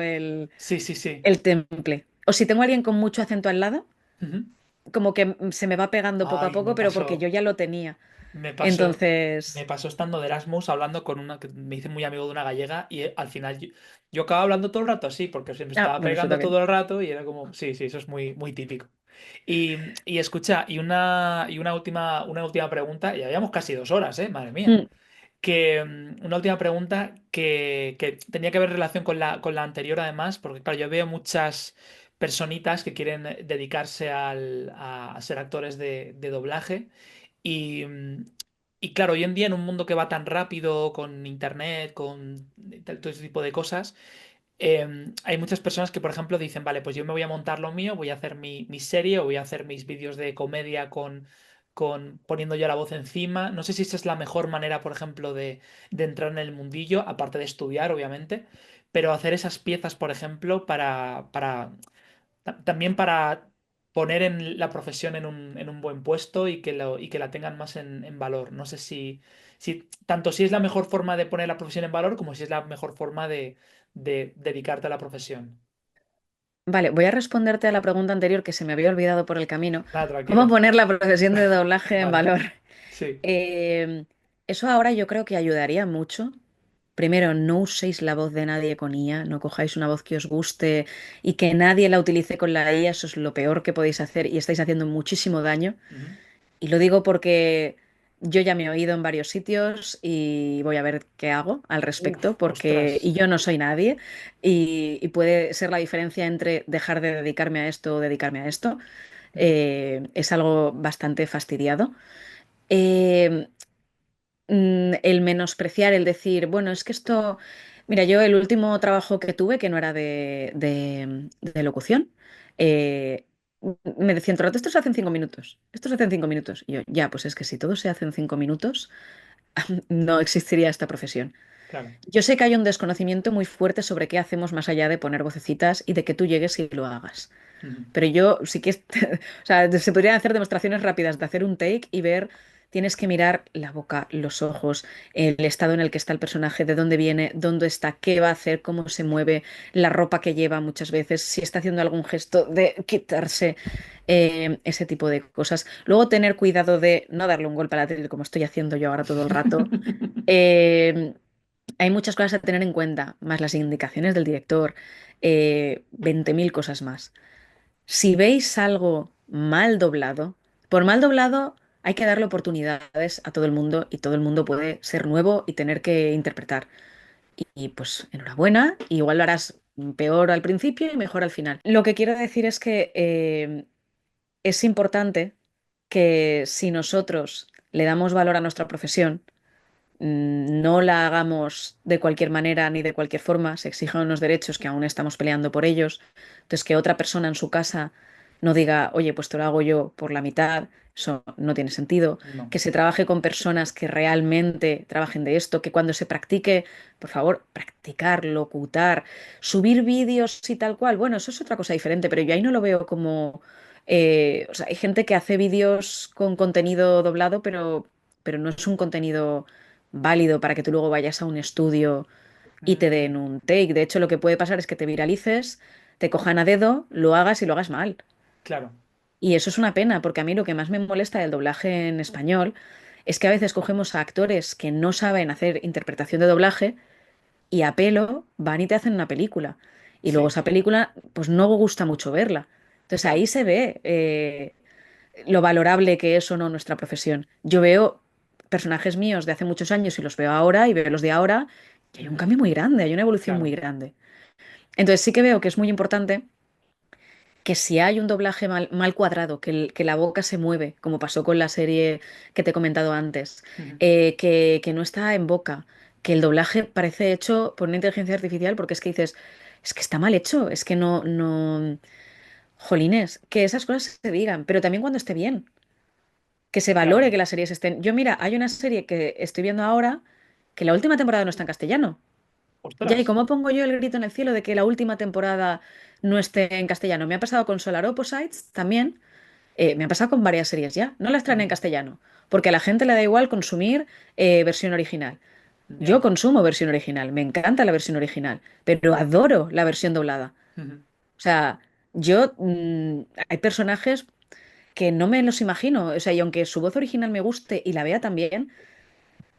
Sí, sí, sí. el temple. O si tengo a alguien con mucho acento al lado, Ujú. como que se me va pegando poco a Ay, poco, pero porque yo ya lo tenía. me pasó, me Entonces, pasó estando de Erasmus hablando con una que me hice muy amigo de una gallega y al final yo acababa hablando todo el rato así, porque se me estaba bueno, eso pegando también. todo el rato y era como, sí, sí, eso es muy, muy típico. Y escucha, una última pregunta, y habíamos casi 2 horas, madre mía. Mm. Una última pregunta que tenía que ver relación con la anterior además, porque claro, yo veo muchas personitas que quieren dedicarse a ser actores de doblaje y, y claro, hoy en día en un mundo que va tan rápido con internet, con todo ese tipo de cosas, hay muchas personas que, por ejemplo, dicen, vale, pues yo me voy a montar lo mío, voy a hacer mi serie o voy a hacer mis vídeos de comedia con poniendo yo la voz encima. No sé si esa es la mejor manera, por ejemplo, de entrar en el mundillo, aparte de estudiar, obviamente, pero hacer esas piezas, por ejemplo, también para poner en la profesión en un buen puesto y que la tengan más en valor. No sé tanto si es la mejor forma de poner la profesión en valor como si es la mejor forma de dedicarte a la profesión. Vale, voy a responderte a la pregunta anterior que se me había olvidado por el camino. Nada, ¿Cómo tranquila. poner la profesión de doblaje en Vale. valor? Sí. Eh, Eso ahora yo creo que ayudaría mucho. Primero, no uséis la voz de nadie con IA, no cojáis una voz que os guste y que nadie la utilice con la IA, eso es lo peor que podéis hacer y estáis haciendo muchísimo daño. Ujú. Y lo digo porque yo ya me he oído en varios sitios y voy a ver qué hago al Uf, respecto, ostras. porque y yo no soy nadie y puede ser la diferencia entre dejar de dedicarme a esto o dedicarme a esto. Mm. Es algo bastante fastidiado. Eh, el menospreciar, el decir, bueno, es que esto, mira, yo el último trabajo que tuve, que no era de locución, eh, me decían todo el rato, esto se hace en 5 minutos, esto se hace en 5 minutos. Y yo, ya, pues es que si todo se hace en 5 minutos, no existiría esta profesión. Claro. Yo sé que hay un desconocimiento muy fuerte sobre qué hacemos más allá de poner vocecitas y de que tú llegues y lo hagas. Ujú. Pero yo sí que, o sea, se podrían hacer demostraciones rápidas de hacer un take y ver, tienes que mirar la boca, los ojos, el estado en el que está el personaje, de dónde viene, dónde está, qué va a hacer, cómo se mueve, la ropa que lleva muchas veces, si está haciendo algún gesto de quitarse, ese tipo de cosas. Luego tener cuidado de no darle un golpe a la tele como estoy haciendo yo ahora todo el rato. Eh, Hay muchas cosas a tener en cuenta, más las indicaciones del director, 20.000 cosas más. Si veis algo mal doblado, por mal doblado hay que darle oportunidades a todo el mundo y todo el mundo puede ser nuevo y tener que interpretar. Y, pues enhorabuena, igual lo harás peor al principio y mejor al final. Lo que quiero decir es que es importante que si nosotros le damos valor a nuestra profesión, no la hagamos de cualquier manera ni de cualquier forma, se exijan unos derechos que aún estamos peleando por ellos. Entonces, que otra persona en su casa no diga, oye, pues te lo hago yo por la mitad, eso no tiene sentido. No, Que se trabaje con personas que realmente trabajen de esto, que cuando se practique, por favor, practicar, locutar, subir vídeos y tal cual. Bueno, eso es otra cosa diferente, pero yo ahí no lo veo como... o sea, hay gente que hace vídeos con contenido doblado, pero no es un contenido válido para que tú luego vayas a un estudio y te den Mm, un take. De hecho, lo que puede pasar es que te viralices, te cojan a dedo, lo hagas y lo hagas mal. claro. Y eso es una pena, porque a mí lo que más me molesta del doblaje en español es que a veces cogemos a actores que no saben hacer interpretación de doblaje y a pelo van y te hacen una película. Y luego Sí, esa película, pues no gusta mucho verla. Entonces ahí claro. se ve lo valorable que es o no nuestra profesión. Yo veo personajes míos de hace muchos años y los veo ahora y veo los de ahora Y hay un cambio muy grande, hay una evolución muy Claro. grande. Entonces sí que veo que es muy importante que si hay un doblaje mal cuadrado, que la boca se mueve, como pasó con la serie que te he comentado antes, Ujú. que no está en boca, que el doblaje parece hecho por una inteligencia artificial, porque es que dices, es que está mal hecho, es que no, jolines, que esas cosas se digan, pero también cuando esté bien, que se valore Claro. que las series estén. Yo, mira, hay una serie que estoy viendo ahora que la última temporada no está en castellano. Ya, ¿y Ostras. cómo pongo yo el grito en el cielo de que la última temporada no esté en castellano? Me ha pasado con Solar Opposites también. Me ha pasado con varias series ya. No las traen en Ujú. castellano. Porque a la gente le da igual consumir versión original. Yo Ya. consumo versión original. Me encanta la versión original. Pero adoro la versión doblada. Ujú. O sea, yo. Hay personajes que no me los imagino. O sea, y aunque su voz original me guste y la vea también,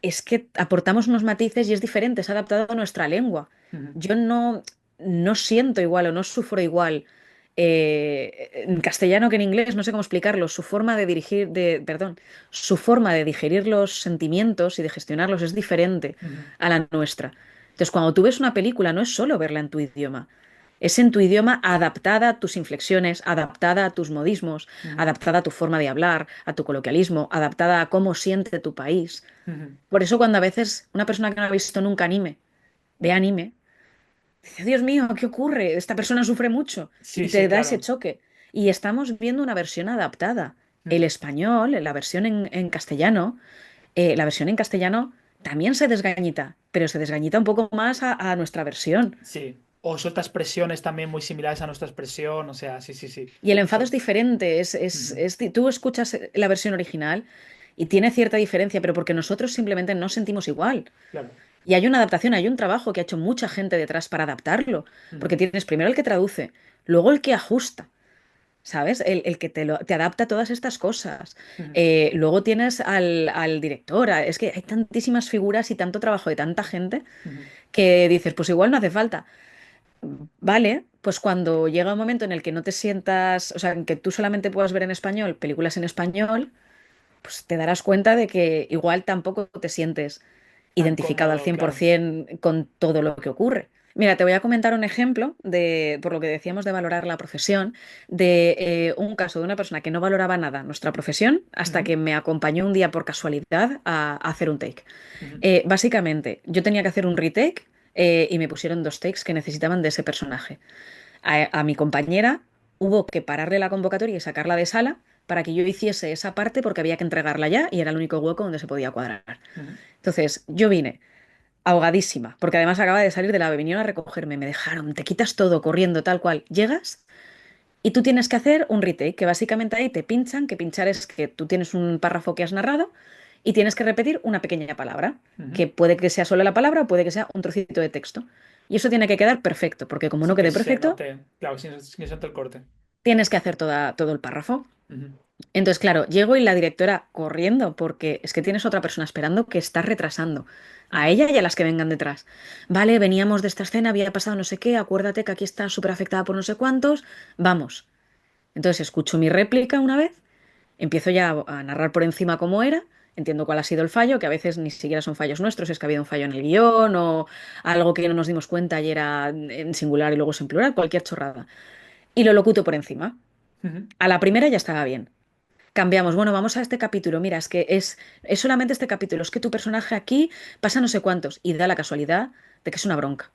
es que aportamos unos matices y es diferente, es adaptado a nuestra lengua. Ujú. Yo no siento igual o no sufro igual en castellano que en inglés, no sé cómo explicarlo. Su forma de dirigir, perdón, su forma de digerir los sentimientos y de gestionarlos es diferente Ujú. a la nuestra. Entonces, cuando tú ves una película, no es solo verla en tu idioma. Es en tu idioma adaptada a tus inflexiones, adaptada a tus modismos, Ujú. adaptada a tu forma de hablar, a tu coloquialismo, adaptada a cómo siente tu país. Ujú. Por eso cuando a veces una persona que no ha visto nunca anime, ve anime, dice, Dios mío, ¿qué ocurre? Esta persona sufre mucho Sí, y sí, te da ese claro. choque. Y estamos viendo una versión adaptada. El Ujú. español, la versión en castellano, la versión en castellano también se desgañita, pero se desgañita un poco más a nuestra versión. Sí. O suelta expresiones también muy similares a nuestra expresión. O sea, sí, sí, sí. Y el enfado es Son- diferente. Ujú. Tú escuchas la versión original y tiene cierta diferencia, pero porque nosotros simplemente no sentimos igual. Claro. Y hay una adaptación, hay un trabajo que ha hecho mucha gente detrás para adaptarlo, porque Ujú. tienes primero el que traduce, luego el que ajusta, ¿sabes? El que te adapta todas estas cosas. Ujú. Luego tienes al director, es que hay tantísimas figuras y tanto trabajo de tanta gente Ujú. que dices, pues igual no hace falta. Vale, pues cuando llega un momento en el que no te sientas, o sea, en que tú solamente puedas ver en español películas en español, pues te darás cuenta de que igual tampoco te sientes Tan identificado al cómodo, claro. 100% con todo lo que ocurre. Mira, te voy a comentar un ejemplo de, por lo que decíamos de valorar la profesión, de un caso de una persona que no valoraba nada nuestra profesión hasta Ujú. que me acompañó un día por casualidad a hacer un take. Ujú. Básicamente, yo tenía que hacer un retake y me pusieron dos takes que necesitaban de ese personaje. A mi compañera hubo que pararle la convocatoria y sacarla de sala para que yo hiciese esa parte porque había que entregarla ya y era el único hueco donde se podía cuadrar. Ujú. Entonces, yo vine ahogadísima, porque además acaba de salir de la vinieron a recogerme, me dejaron, te quitas todo corriendo tal cual, llegas y tú tienes que hacer un retake, que básicamente ahí te pinchan, que pinchar es que tú tienes un párrafo que has narrado y tienes que repetir una pequeña palabra, Ujú. que puede que sea solo la palabra o puede que sea un trocito de texto. Y eso tiene que quedar perfecto, porque como no Sin que quede se perfecto, note. Claro, sin que se note el corte. tienes que hacer todo el párrafo. Ujú. Entonces, claro, llego y la directora corriendo porque es que tienes otra persona esperando que está retrasando a Ujú. ella y a las que vengan detrás. Vale, veníamos de esta escena, había pasado no sé qué, acuérdate que aquí está súper afectada por no sé cuántos, vamos. Entonces escucho mi réplica una vez, empiezo ya a narrar por encima cómo era, entiendo cuál ha sido el fallo, que a veces ni siquiera son fallos nuestros, es que ha habido un fallo en el guión o algo que no nos dimos cuenta y era en singular y luego es en plural, cualquier chorrada. Y lo locuto por encima. Ujú. A la primera ya estaba bien. Cambiamos, bueno, vamos a este capítulo. Mira, es solamente este capítulo. Es que tu personaje aquí pasa no sé cuántos y da la casualidad de que es una bronca,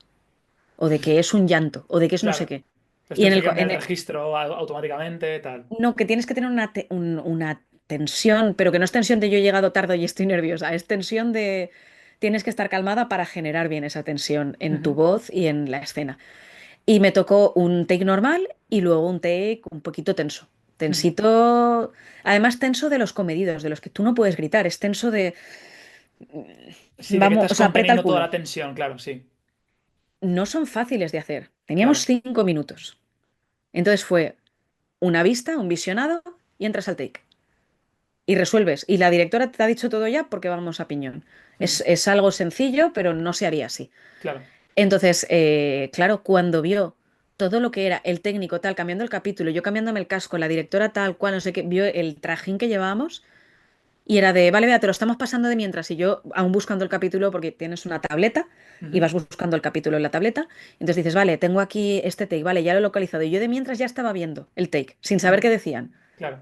o de que es un llanto, o de que es no sé Claro. qué. Entonces Y tienes que cambiar el registro automáticamente, tal. no, que tienes que tener una tensión, pero que no es tensión de yo he llegado tarde y estoy nerviosa, es tensión de tienes que estar calmada para generar bien esa tensión en tu Ujú. voz y en la escena. Y me tocó un take normal y luego un take un poquito tenso. Ujú. Tensito, además tenso de los comedidos, de los que tú no puedes gritar, es tenso de, Sí, de que vamos, estás o sea, aprieta el conteniendo toda la culo. tensión, claro, sí. No son fáciles de hacer. Teníamos Claro. 5 minutos. Entonces fue una vista, un visionado y entras al take. Y resuelves. Y la directora te ha dicho todo ya porque vamos a piñón. Ujú. Es algo sencillo, pero no se haría así. Claro. Entonces, claro, cuando vio todo lo que era el técnico tal, cambiando el capítulo, yo cambiándome el casco, la directora tal cual, no sé qué, vio el trajín que llevábamos Y era de, vale, vea, te lo estamos pasando de mientras. Y yo, aún buscando el capítulo, porque tienes una tableta y Ujú. vas buscando el capítulo en la tableta. Entonces dices, vale, tengo aquí este take, vale, ya lo he localizado. Y yo de mientras ya estaba viendo el take, sin saber Ujú. qué decían, Claro.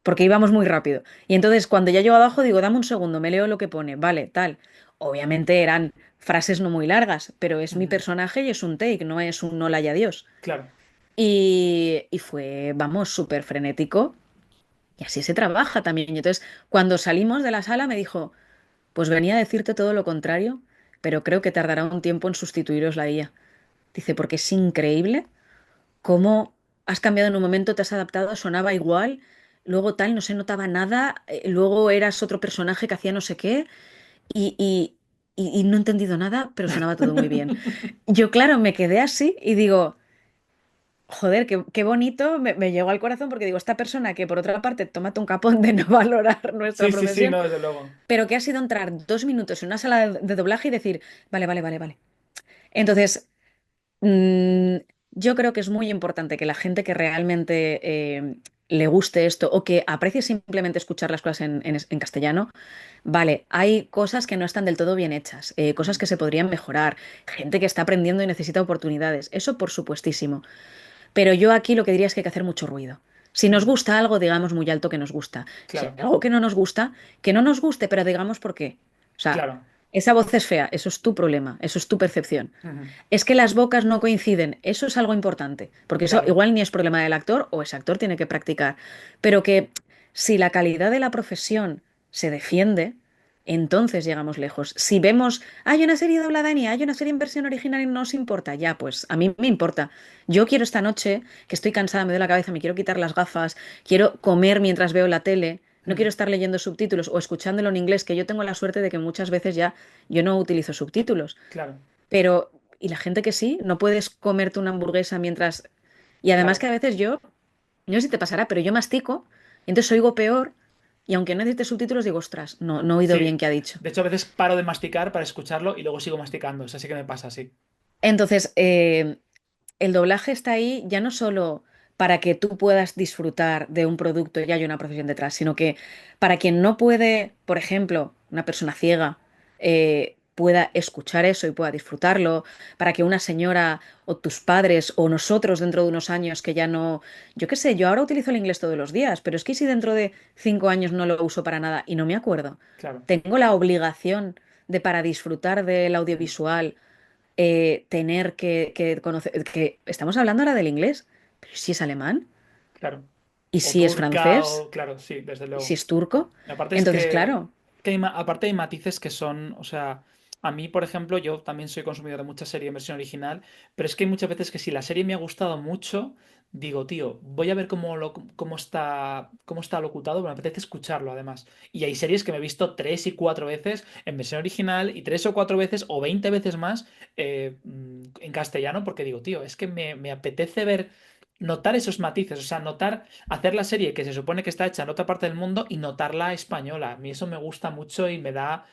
porque íbamos muy rápido. Y entonces cuando ya llego abajo, digo, dame un segundo, me leo lo que pone, vale, tal. Obviamente eran frases no muy largas, pero es mi Ujú. personaje y es un take, no es un hola y adiós. Claro. Y fue, vamos, súper frenético. Y así se trabaja también. Y entonces, cuando salimos de la sala, me dijo, pues venía a decirte todo lo contrario, pero creo que tardará un tiempo en sustituiros la IA. Dice, porque es increíble cómo has cambiado en un momento, te has adaptado, sonaba igual, luego tal, no se notaba nada, luego eras otro personaje que hacía no sé qué, y, y, y no he entendido nada, pero sonaba todo muy bien. Yo, claro, me quedé así y digo, joder, qué bonito, me llegó al corazón porque digo, esta persona que por otra parte, tómate un capón de no valorar nuestra Sí, sí, sí, profesión, no, desde luego. pero que ha sido entrar 2 minutos en una sala de doblaje y decir, vale, vale, vale, vale. Entonces, mm, yo creo que es muy importante que la gente que realmente le guste esto o que aprecie simplemente escuchar las cosas en castellano, vale, hay cosas que no están del todo bien hechas, cosas Ujú. que se podrían mejorar, gente que está aprendiendo y necesita oportunidades, eso por supuestísimo. Pero yo aquí lo que diría es que hay que hacer mucho ruido. Si nos Ujú. gusta algo, digamos muy alto que nos gusta. Si hay Claro, algo que no nos gusta, que no nos guste, pero digamos por qué. O sea, claro. esa voz es fea, eso es tu problema, eso es tu percepción. Ujú. Es que las bocas no coinciden, eso es algo importante, porque eso Claro, igual ni es problema del actor o ese actor tiene que practicar. Pero que si la calidad de la profesión se defiende, entonces llegamos lejos. Si vemos, hay una serie doblada en IA, hay una serie en versión original y no nos importa, ya, pues a mí me importa. Yo quiero esta noche, que estoy cansada, me duele la cabeza, me quiero quitar las gafas, quiero comer mientras veo la tele, no quiero ujú. estar leyendo subtítulos o escuchándolo en inglés, que yo tengo la suerte de que muchas veces ya yo no utilizo subtítulos. Claro, Pero, ¿y la gente que sí? No puedes comerte una hamburguesa mientras... Y además que claro. a veces yo, no sé si te pasará, pero yo mastico y entonces oigo peor y aunque no necesite subtítulos digo, ostras, no he oído bien Sí. qué ha dicho. De hecho, a veces paro de masticar para escucharlo y luego sigo masticando. O sea, sí que me pasa, sí. Entonces, el doblaje está ahí ya no solo para que tú puedas disfrutar de un producto y haya una profesión detrás, sino que para quien no puede, por ejemplo, una persona ciega, pueda escuchar eso y pueda disfrutarlo, para que una señora o tus padres o nosotros dentro de unos años que ya no, yo qué sé, yo ahora utilizo el inglés todos los días, pero es que si dentro de 5 años no lo uso para nada y no me acuerdo, Claro. tengo la obligación de para disfrutar del Ujú. audiovisual tener que conocer, que estamos hablando ahora del inglés, pero ¿y si es alemán? Claro. ¿Y O si es turca, francés? o claro, sí, desde ¿Y si luego. es turco? Y aparte es Entonces, claro, que aparte hay matices que son, o sea, a mí, por ejemplo, yo también soy consumidor de mucha serie en versión original, pero es que hay muchas veces que si la serie me ha gustado mucho, digo, tío, voy a ver cómo está locutado, pero me apetece escucharlo además. Y hay series que me he visto 3 y 4 veces en versión original y 3 o 4 veces o 20 veces más en castellano porque digo, tío, es que me apetece ver, notar esos matices, o sea, notar hacer la serie que se supone que está hecha en otra parte del mundo y notarla española. A mí eso me gusta mucho y me da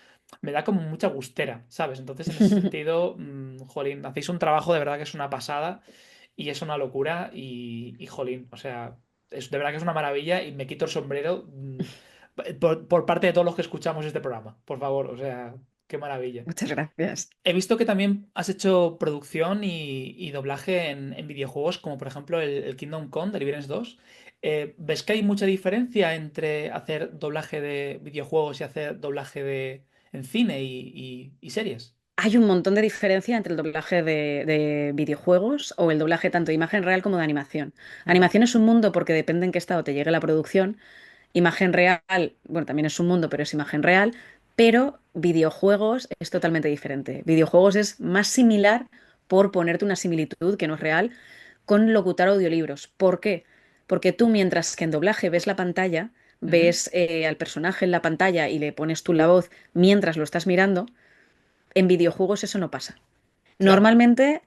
como mucha gustera, ¿sabes? Entonces, en ese sentido, jolín, hacéis un trabajo de verdad que es una pasada y es una locura y jolín, o sea, es de verdad que es una maravilla y me quito el sombrero por parte de todos los que escuchamos este programa, por favor, o sea, qué maravilla. muchas gracias. He visto que también has hecho producción y doblaje en videojuegos, como por ejemplo el Kingdom Come, Deliverance 2. ¿Ves que hay mucha diferencia entre hacer doblaje de videojuegos y hacer doblaje en cine y series? Hay un montón de diferencia entre el doblaje de videojuegos o el doblaje tanto de imagen real como de animación. Ujú. Animación es un mundo porque depende en qué estado te llegue la producción. Imagen real, bueno, también es un mundo, pero es imagen real. Pero videojuegos es totalmente diferente. Videojuegos es más similar, por ponerte una similitud que no es real, con locutar audiolibros. ¿Por qué? Porque tú mientras que en doblaje ves la pantalla, Ujú. ves al personaje en la pantalla y le pones tú la voz mientras lo estás mirando, en videojuegos eso no pasa. Claro. Normalmente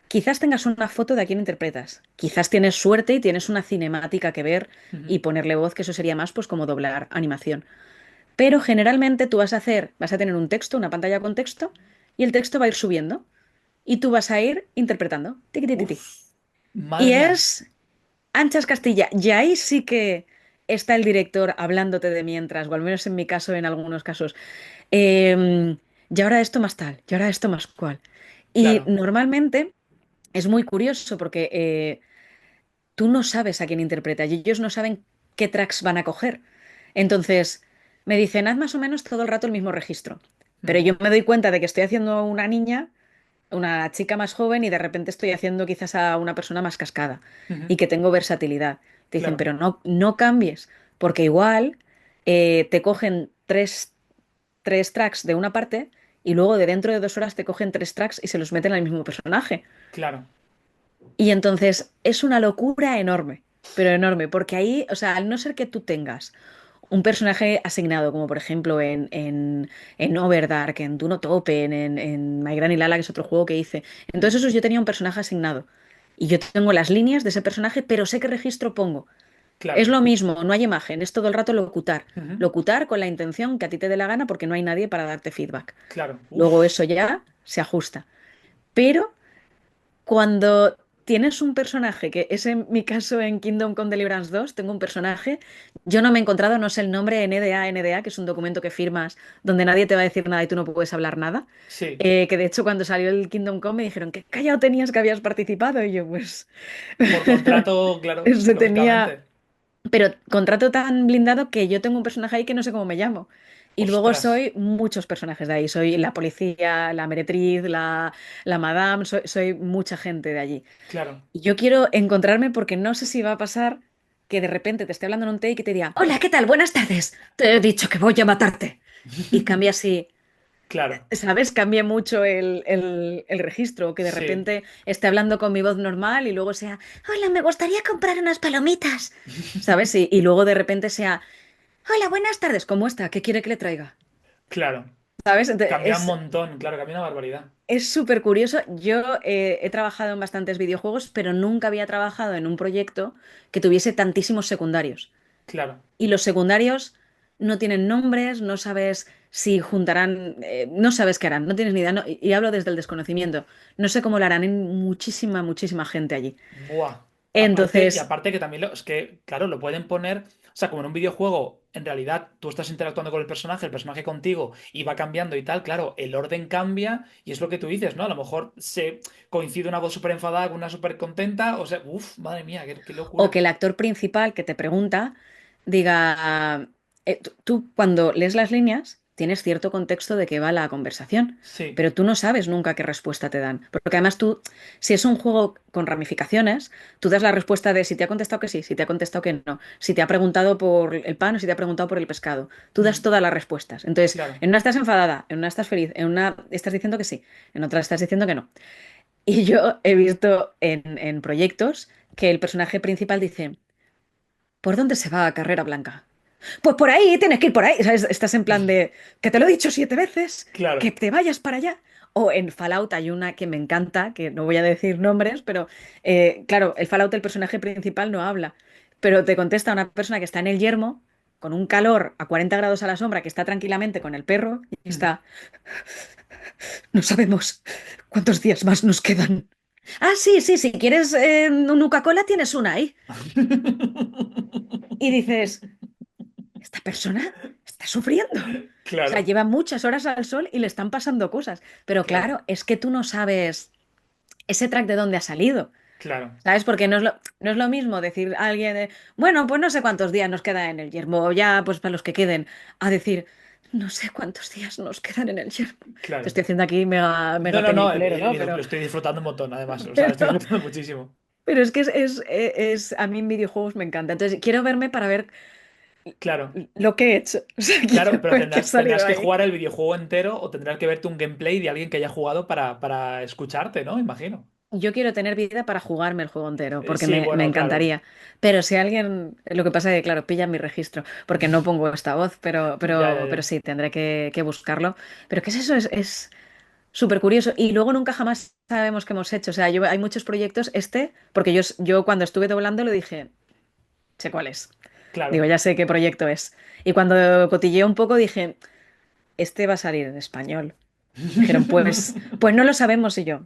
quizás tengas una foto de a quién interpretas, quizás tienes suerte y tienes una cinemática que ver Ujú. y ponerle voz, que eso sería más pues como doblar animación. Pero generalmente tú vas a tener un texto, una pantalla con texto, y el texto va a ir subiendo. Y tú vas a ir interpretando. Tiqui, tiqui, tiqui. Uf, madre Y mía. es anchas Castilla. Y ahí sí que está el director hablándote de mientras, o al menos en mi caso, en algunos casos. Y ahora esto más tal, y ahora esto más cual. Y Claro. normalmente es muy curioso porque tú no sabes a quién interpreta y ellos no saben qué tracks van a coger. Entonces, me dicen, haz más o menos todo el rato el mismo registro. Pero Ujú, yo me doy cuenta de que estoy haciendo una niña, una chica más joven y de repente estoy haciendo quizás a una persona más cascada ujú, y que tengo versatilidad. Te dicen, claro. pero no cambies, porque igual te cogen tres tracks de una parte y luego de dentro de 2 horas te cogen tres tracks y se los meten al mismo personaje. Claro. Y entonces es una locura enorme, pero enorme, porque ahí, o sea, al no ser que tú tengas un personaje asignado, como por ejemplo en Overdark, en Duno Tope, en My Granny Lala, que es otro juego que hice. Entonces, Ujú, esos yo tenía un personaje asignado. Y yo tengo las líneas de ese personaje, pero sé qué registro pongo. Es claro. lo mismo, no hay imagen, es todo el rato locutar. Ujú, Locutar con la intención que a ti te dé la gana porque no hay nadie para darte feedback. claro. Luego Uf. eso ya se ajusta. Pero cuando tienes un personaje, que es en mi caso en Kingdom Come Deliverance 2, tengo un personaje, yo no me he encontrado, no sé el nombre, NDA, que es un documento que firmas donde nadie te va a decir nada y tú no puedes hablar nada. Sí. Que de hecho cuando salió el Kingdom Come me dijeron que callado tenías que habías participado y yo pues Por contrato, claro, se tenía, lógicamente. pero contrato tan blindado que yo tengo un personaje ahí que no sé cómo me llamo. Y luego Ostras. soy muchos personajes de ahí. Soy la policía, la meretriz, la madame, soy mucha gente de allí. Claro. Y yo quiero encontrarme porque no sé si va a pasar que de repente te esté hablando en un take y te diga, hola, ¿qué tal? Buenas tardes. Te he dicho que voy a matarte. Y cambia así, Claro. ¿sabes? Cambia mucho el registro, que de Sí. repente esté hablando con mi voz normal y luego sea, hola, me gustaría comprar unas palomitas. ¿Sabes? Y luego de repente sea, hola, buenas tardes, ¿cómo está? ¿Qué quiere que le traiga? Claro. ¿Sabes? Cambia un montón, claro, cambia una barbaridad. Es súper curioso. Yo he trabajado en bastantes videojuegos, pero nunca había trabajado en un proyecto que tuviese tantísimos secundarios. Claro. Y los secundarios no tienen nombres, no sabes si juntarán, no sabes qué harán, no tienes ni idea. Y hablo desde el desconocimiento. No sé cómo lo harán en muchísima, muchísima gente allí. Buah. Aparte, y Entonces, aparte que también es que, claro, lo pueden poner, o sea, como en un videojuego, en realidad tú estás interactuando con el personaje contigo y va cambiando y tal, claro, el orden cambia y es lo que tú dices, ¿no? A lo mejor se coincide una voz súper enfadada con una súper contenta, o sea, uff, madre mía, qué o locura. que el actor principal que te pregunta diga, tú cuando lees las líneas tienes cierto contexto de qué va la conversación, Sí. pero tú no sabes nunca qué respuesta te dan. Porque además tú, si es un juego con ramificaciones, tú das la respuesta de si te ha contestado que sí, si te ha contestado que no, si te ha preguntado por el pan o si te ha preguntado por el pescado. Tú das Mm, todas las respuestas. Entonces, claro. en una estás enfadada, en una estás feliz, en una estás diciendo que sí, en otra estás diciendo que no. Y yo he visto en proyectos que el personaje principal dice, ¿por dónde se va a Carrera Blanca? Pues por ahí, tienes que ir por ahí. ¿Sabes? Estás en plan de, que te lo he dicho 7 veces, que Claro. te vayas para allá. O en Fallout hay una que me encanta, que no voy a decir nombres, pero claro, el Fallout, el personaje principal no habla, pero te contesta una persona que está en el yermo, con un calor a 40 grados a la sombra, que está tranquilamente con el perro, y Mm. está, no sabemos cuántos días más nos quedan. Ah, sí, sí, si quieres un Nuca-Cola tienes una ahí. Y dices, esta persona está sufriendo. O sea, Claro, lleva muchas horas al sol y le están pasando cosas. Pero claro, claro, es que tú no sabes ese track de dónde ha salido. claro. ¿Sabes? Porque no es lo mismo decir a alguien, bueno, pues no sé cuántos días nos queda en el yermo, o ya, pues para los que queden, a decir, no sé cuántos días nos quedan en el yermo. Te Claro. estoy haciendo aquí mega, No, mega no, no, peliculero, ¿no? lo estoy disfrutando un montón, además. O sea, estoy Pero, disfrutando muchísimo. pero es que a mí en videojuegos me encanta. Entonces, quiero verme para ver Claro, lo que he hecho. O sea, claro, quiero pero ver qué ha tendrás salido que ahí. jugar el videojuego entero o tendrás que verte un gameplay de alguien que haya jugado para escucharte, ¿no? Imagino. Yo quiero tener vida para jugarme el juego entero, porque Sí, me bueno, claro. encantaría. Pero si alguien, lo que pasa es que, claro, pilla mi registro, porque no pongo esta voz, Ya, ya, pero ya. sí, tendré que buscarlo. Pero ¿qué es eso? Es súper curioso. Y luego nunca jamás sabemos qué hemos hecho. O sea, hay muchos proyectos, porque yo cuando estuve doblando lo dije, sé cuál es. Digo, Claro. ya sé qué proyecto es. Y cuando cotilleé un poco dije, este va a salir en español. Dijeron, pues no lo sabemos y yo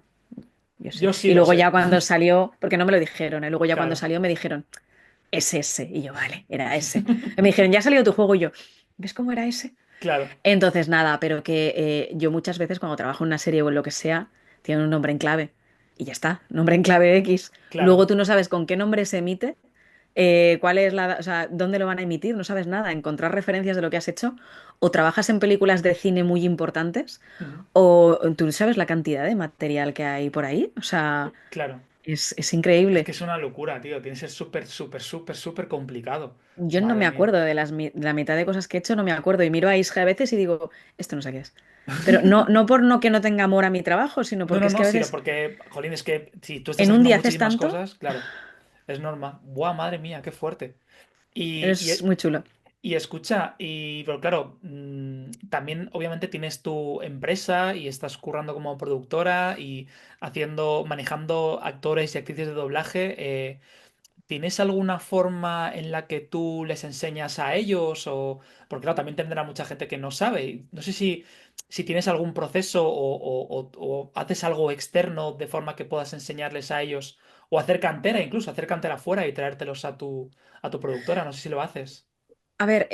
sí. Yo sí Y lo luego ya sé. cuando salió, porque no me lo dijeron, y luego ya cuando Claro. salió me dijeron, es ese. Y yo, vale, era ese. Y me dijeron, ya ha salido tu juego. Y yo, ¿ves cómo era ese? Claro, Entonces, nada, pero que yo muchas veces cuando trabajo en una serie o en lo que sea, tiene un nombre en clave. Y ya está, nombre en clave X. claro. Luego tú no sabes con qué nombre se emite, cuál es la, o sea, dónde lo van a emitir, no sabes nada. Encontrar referencias de lo que has hecho, o trabajas en películas de cine muy importantes, Ujú. o tú sabes la cantidad de material que hay por ahí. O sea, Claro. es Es increíble. que es una locura, tío. Tiene que ser súper, súper, súper, súper complicado. Yo no Madre me mía. acuerdo de de la mitad de cosas que he hecho, no me acuerdo. Y miro a Isja a veces y digo, esto no sé qué es. Pero no, no por no que no tenga amor a mi trabajo, sino No, porque no, es que no, a sino veces porque, jolín, es que si tú estás en un haciendo día haces muchísimas tanto, cosas, claro, es normal. Buah, madre mía, qué fuerte. Y, es muy chulo. y escucha, pero claro, también obviamente tienes tu empresa y estás currando como productora y manejando actores y actrices de doblaje. ¿Tienes alguna forma en la que tú les enseñas a ellos? Porque claro, también tendrá mucha gente que no sabe. No sé si tienes algún proceso o haces algo externo de forma que puedas enseñarles a ellos. O hacer cantera, incluso hacer cantera fuera y traértelos a tu productora. No sé si lo haces. A ver,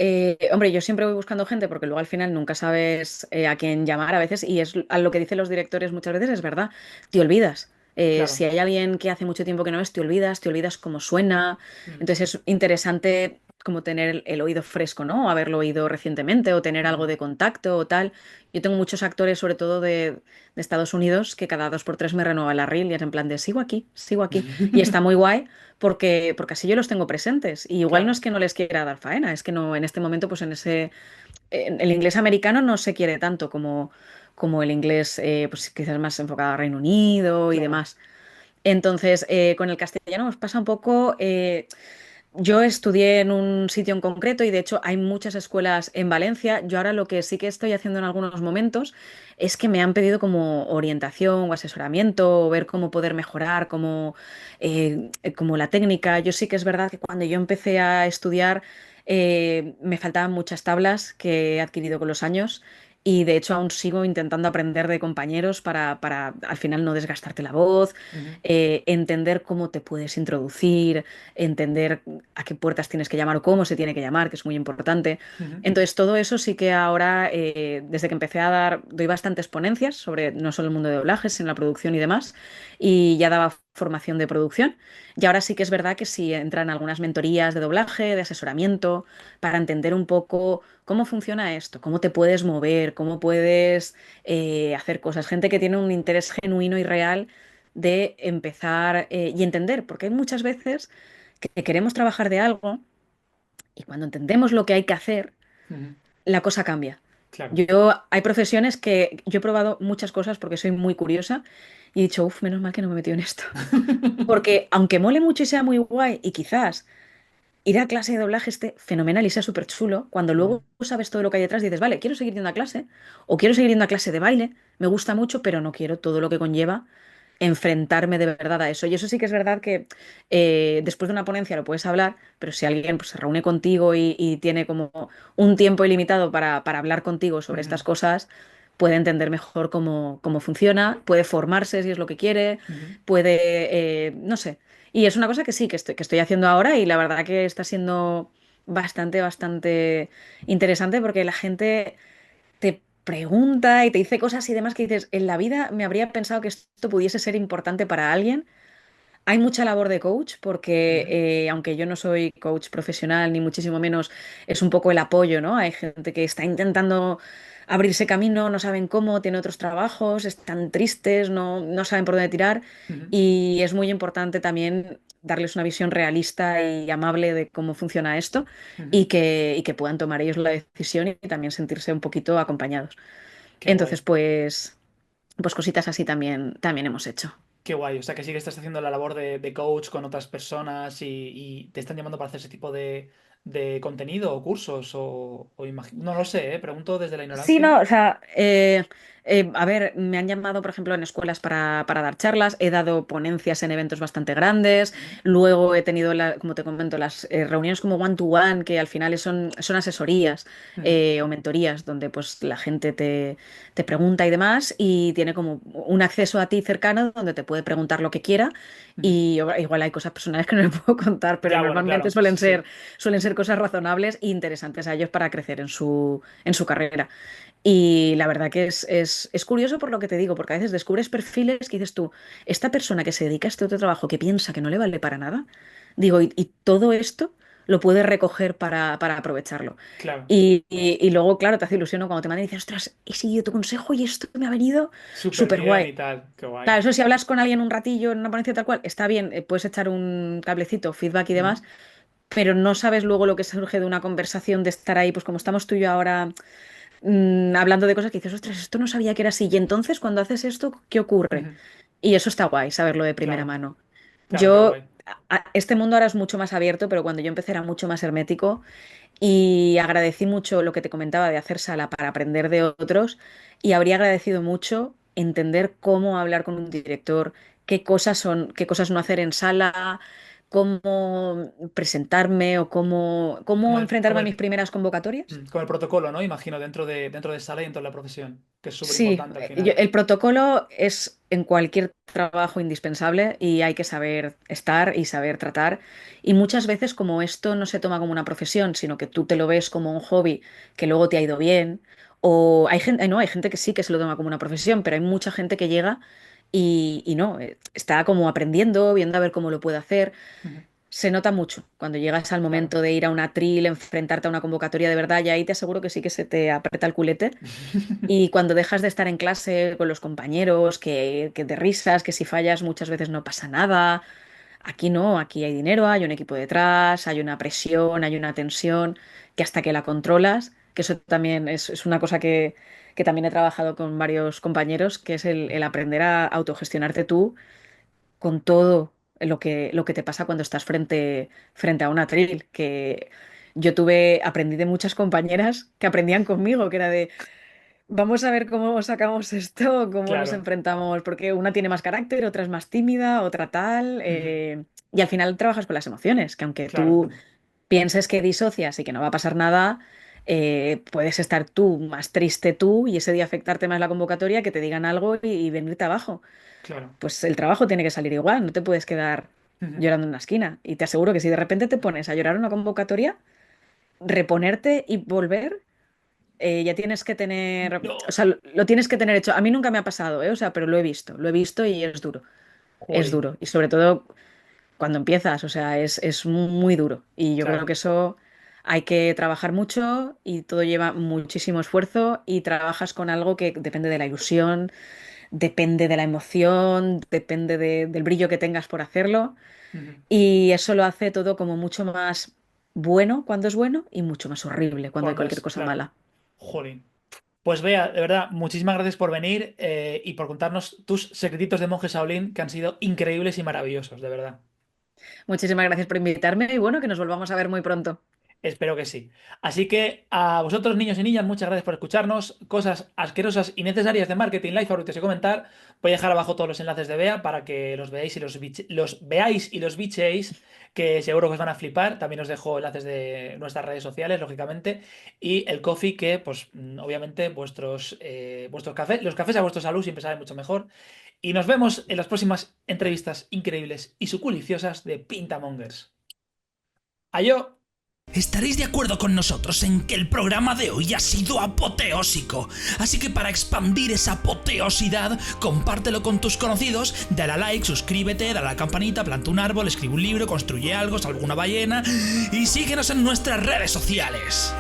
hombre, yo siempre voy buscando gente porque luego al final nunca sabes a quién llamar a veces y es a lo que dicen los directores muchas veces, es verdad, te olvidas. Si Claro. hay alguien que hace mucho tiempo que no ves, te olvidas cómo suena. Mm, Entonces es interesante como tener el oído fresco, ¿no? O haberlo oído recientemente o tener algo ujú. de contacto o tal. Yo tengo muchos actores, sobre todo de Estados Unidos, que cada 2 por 3 me renueva la reel y es en plan de sigo aquí, sigo aquí. Y está muy guay porque así yo los tengo presentes. Y igual no Claro. es que no les quiera dar faena, es que no, en este momento, pues en el inglés americano no se quiere tanto como el inglés, pues quizás más enfocado a Reino Unido y Claro. demás. Entonces, con el castellano nos pasa un poco. Yo estudié en un sitio en concreto y de hecho hay muchas escuelas en Valencia. Yo ahora lo que sí que estoy haciendo en algunos momentos es que me han pedido como orientación o asesoramiento o ver cómo poder mejorar, como la técnica. Yo sí que es verdad que cuando yo empecé a estudiar me faltaban muchas tablas que he adquirido con los años. Y de hecho aún sigo intentando aprender de compañeros para al final no desgastarte la voz, Ujú, entender cómo te puedes introducir, entender a qué puertas tienes que llamar o cómo se tiene que llamar, que es muy importante. ujú. Entonces, todo eso sí que ahora, desde que empecé a dar, doy bastantes ponencias sobre no solo el mundo de doblajes, sino la producción y demás, y ya daba formación de producción. Y ahora sí que es verdad que sí entran algunas mentorías de doblaje, de asesoramiento, para entender un poco cómo funciona esto, cómo te puedes mover, cómo puedes hacer cosas. Gente que tiene un interés genuino y real de empezar y entender, porque hay muchas veces que queremos trabajar de algo y cuando entendemos lo que hay que hacer, Ujú. la cosa cambia. Claro. Hay profesiones que yo he probado muchas cosas porque soy muy curiosa y he dicho, uff, menos mal que no me he metido en esto. Porque aunque mole mucho y sea muy guay y quizás ir a clase de doblaje esté fenomenal y sea súper chulo, cuando Ujú. luego sabes todo lo que hay detrás, dices, vale, quiero seguir yendo a clase o quiero seguir yendo a clase de baile, me gusta mucho, pero no quiero todo lo que conlleva enfrentarme de verdad a eso. Y eso sí que es verdad que después de una ponencia lo puedes hablar, pero si alguien pues, se reúne contigo y tiene como un tiempo ilimitado para hablar contigo sobre Ujú, estas cosas, puede entender mejor cómo funciona, puede formarse si es lo que quiere, ujú. puede, no sé. Y es una cosa que sí, que estoy haciendo ahora y la verdad que está siendo bastante, bastante interesante porque la gente te pregunta y te dice cosas y demás que dices, en la vida me habría pensado que esto pudiese ser importante para alguien. Hay mucha labor de coach porque Ujú. aunque yo no soy coach profesional ni muchísimo menos, es un poco el apoyo, ¿no? Hay gente que está intentando abrirse camino, no saben cómo, tiene otros trabajos, están tristes, no saben por dónde tirar Ujú, y es muy importante también darles una visión realista y amable de cómo funciona esto ujú. y que puedan tomar ellos la decisión y también sentirse un poquito acompañados. Qué Entonces, guay, pues cositas así también hemos hecho. qué guay. O sea que sí que estás haciendo la labor de coach con otras personas y te están llamando para hacer ese tipo de de contenido o cursos no lo sé, pregunto desde la Sí, ignorancia. no, o sea, a ver, me han llamado, por ejemplo, en escuelas para dar charlas, he dado ponencias en eventos bastante grandes, Ujú, luego he tenido, como te comento, las reuniones como one-to-one, que al final son asesorías ujú, o mentorías, donde pues la gente te pregunta y demás, y tiene como un acceso a ti cercano, donde te puede preguntar lo que quiera, ujú. y igual hay cosas personales que no le puedo contar, pero Ya, bueno, normalmente claro, sí, sí. suelen ser cosas razonables e interesantes a ellos para crecer en su carrera. Y la verdad que es curioso por lo que te digo, porque a veces descubres perfiles que dices tú, esta persona que se dedica a este otro trabajo que piensa que no le vale para nada, digo, y todo esto lo puede recoger para aprovecharlo. Claro. Y luego, claro, te hace ilusión, ¿no? Cuando te mandan y dices, ostras, he seguido tu consejo y esto me ha venido Súper súper bien guay. y tal. Qué Claro, guay. eso si hablas con alguien un ratillo en una ponencia tal cual, está bien, puedes echar un cablecito, feedback y Ujú, demás, pero no sabes luego lo que surge de una conversación, de estar ahí, pues como estamos tú y yo ahora hablando de cosas que dices, ostras, esto no sabía que era así. Y entonces, cuando haces esto, ¿qué ocurre? ujú. Y eso está guay, saberlo de primera Claro, mano. claro, qué Yo, guay. este mundo ahora es mucho más abierto, pero cuando yo empecé era mucho más hermético y agradecí mucho lo que te comentaba de hacer sala para aprender de otros y habría agradecido mucho entender cómo hablar con un director, qué cosas no hacer en sala, cómo presentarme o cómo enfrentarme a mis primeras convocatorias. Como el protocolo, ¿no? Imagino, dentro de sala y dentro de la profesión, que es súper Sí, importante al final. el protocolo es en cualquier trabajo indispensable y hay que saber estar y saber tratar. Y muchas veces como esto no se toma como una profesión, sino que tú te lo ves como un hobby que luego te ha ido bien, o hay gente, no, hay gente que sí que se lo toma como una profesión, pero hay mucha gente que llega y no, está como aprendiendo, viendo a ver cómo lo puede hacer. Ujú, Se nota mucho cuando llegas al claro. momento de ir a una atril, enfrentarte a una convocatoria de verdad, y ahí te aseguro que sí que se te aprieta el culete. Y cuando dejas de estar en clase con los compañeros, que de risas, que si fallas muchas veces no pasa nada, aquí no, aquí hay dinero, hay un equipo detrás, hay una presión, hay una tensión, que hasta que la controlas, que eso también es una cosa que también he trabajado con varios compañeros, que es el aprender a autogestionarte tú con todo lo que te pasa cuando estás frente a un atril, que aprendí de muchas compañeras que aprendían conmigo, que era de, vamos a ver cómo sacamos esto, cómo nos Claro. enfrentamos, porque una tiene más carácter, otra es más tímida, otra tal, Ujú, y al final trabajas con las emociones, que aunque claro. tú pienses que disocias y que no va a pasar nada, puedes estar tú más triste tú y ese día afectarte más la convocatoria, que te digan algo y venirte abajo. Claro. Pues el trabajo tiene que salir igual, no te puedes quedar Ujú. llorando en una esquina. Y te aseguro que si de repente te pones a llorar en una convocatoria, reponerte y volver ya tienes que tener, o No. sea, lo tienes que tener hecho. A mí nunca me ha pasado, ¿eh? O sea, pero lo he visto y es Jolín. duro. Y sobre todo cuando empiezas, o sea, es muy duro. Y yo creo Claro. que eso hay que trabajar mucho y todo lleva muchísimo esfuerzo y trabajas con algo que depende de la ilusión, depende de la emoción, depende del brillo que tengas por hacerlo. Ujú. Y eso lo hace todo como mucho más bueno cuando es bueno y mucho más horrible cuando hay Cuando cualquier es, cosa claro. mala. Jolín. Pues Bea, de verdad, muchísimas gracias por venir y por contarnos tus secretitos de monje Shaolin que han sido increíbles y maravillosos, de verdad. Muchísimas gracias por invitarme y bueno, que nos volvamos a ver muy pronto. Espero que sí. Así que a vosotros, niños y niñas, muchas gracias por escucharnos. Cosas asquerosas y necesarias de marketing, live, favoritos y comentar. Voy a dejar abajo todos los enlaces de Bea para que los veáis y los veáis y los bichéis, que seguro que os van a flipar. También os dejo enlaces de nuestras redes sociales, lógicamente. Y el coffee, que, pues, obviamente, vuestros cafés, los cafés a vuestra salud siempre saben mucho mejor. Y nos vemos en las próximas entrevistas increíbles y suculiciosas de Pintamongers. ¡Adiós! Estaréis de acuerdo con nosotros en que el programa de hoy ha sido apoteósico, así que para expandir esa apoteosidad, compártelo con tus conocidos, dale a like, suscríbete, dale a la campanita, planta un árbol, escribe un libro, construye algo, salva una ballena y síguenos en nuestras redes sociales.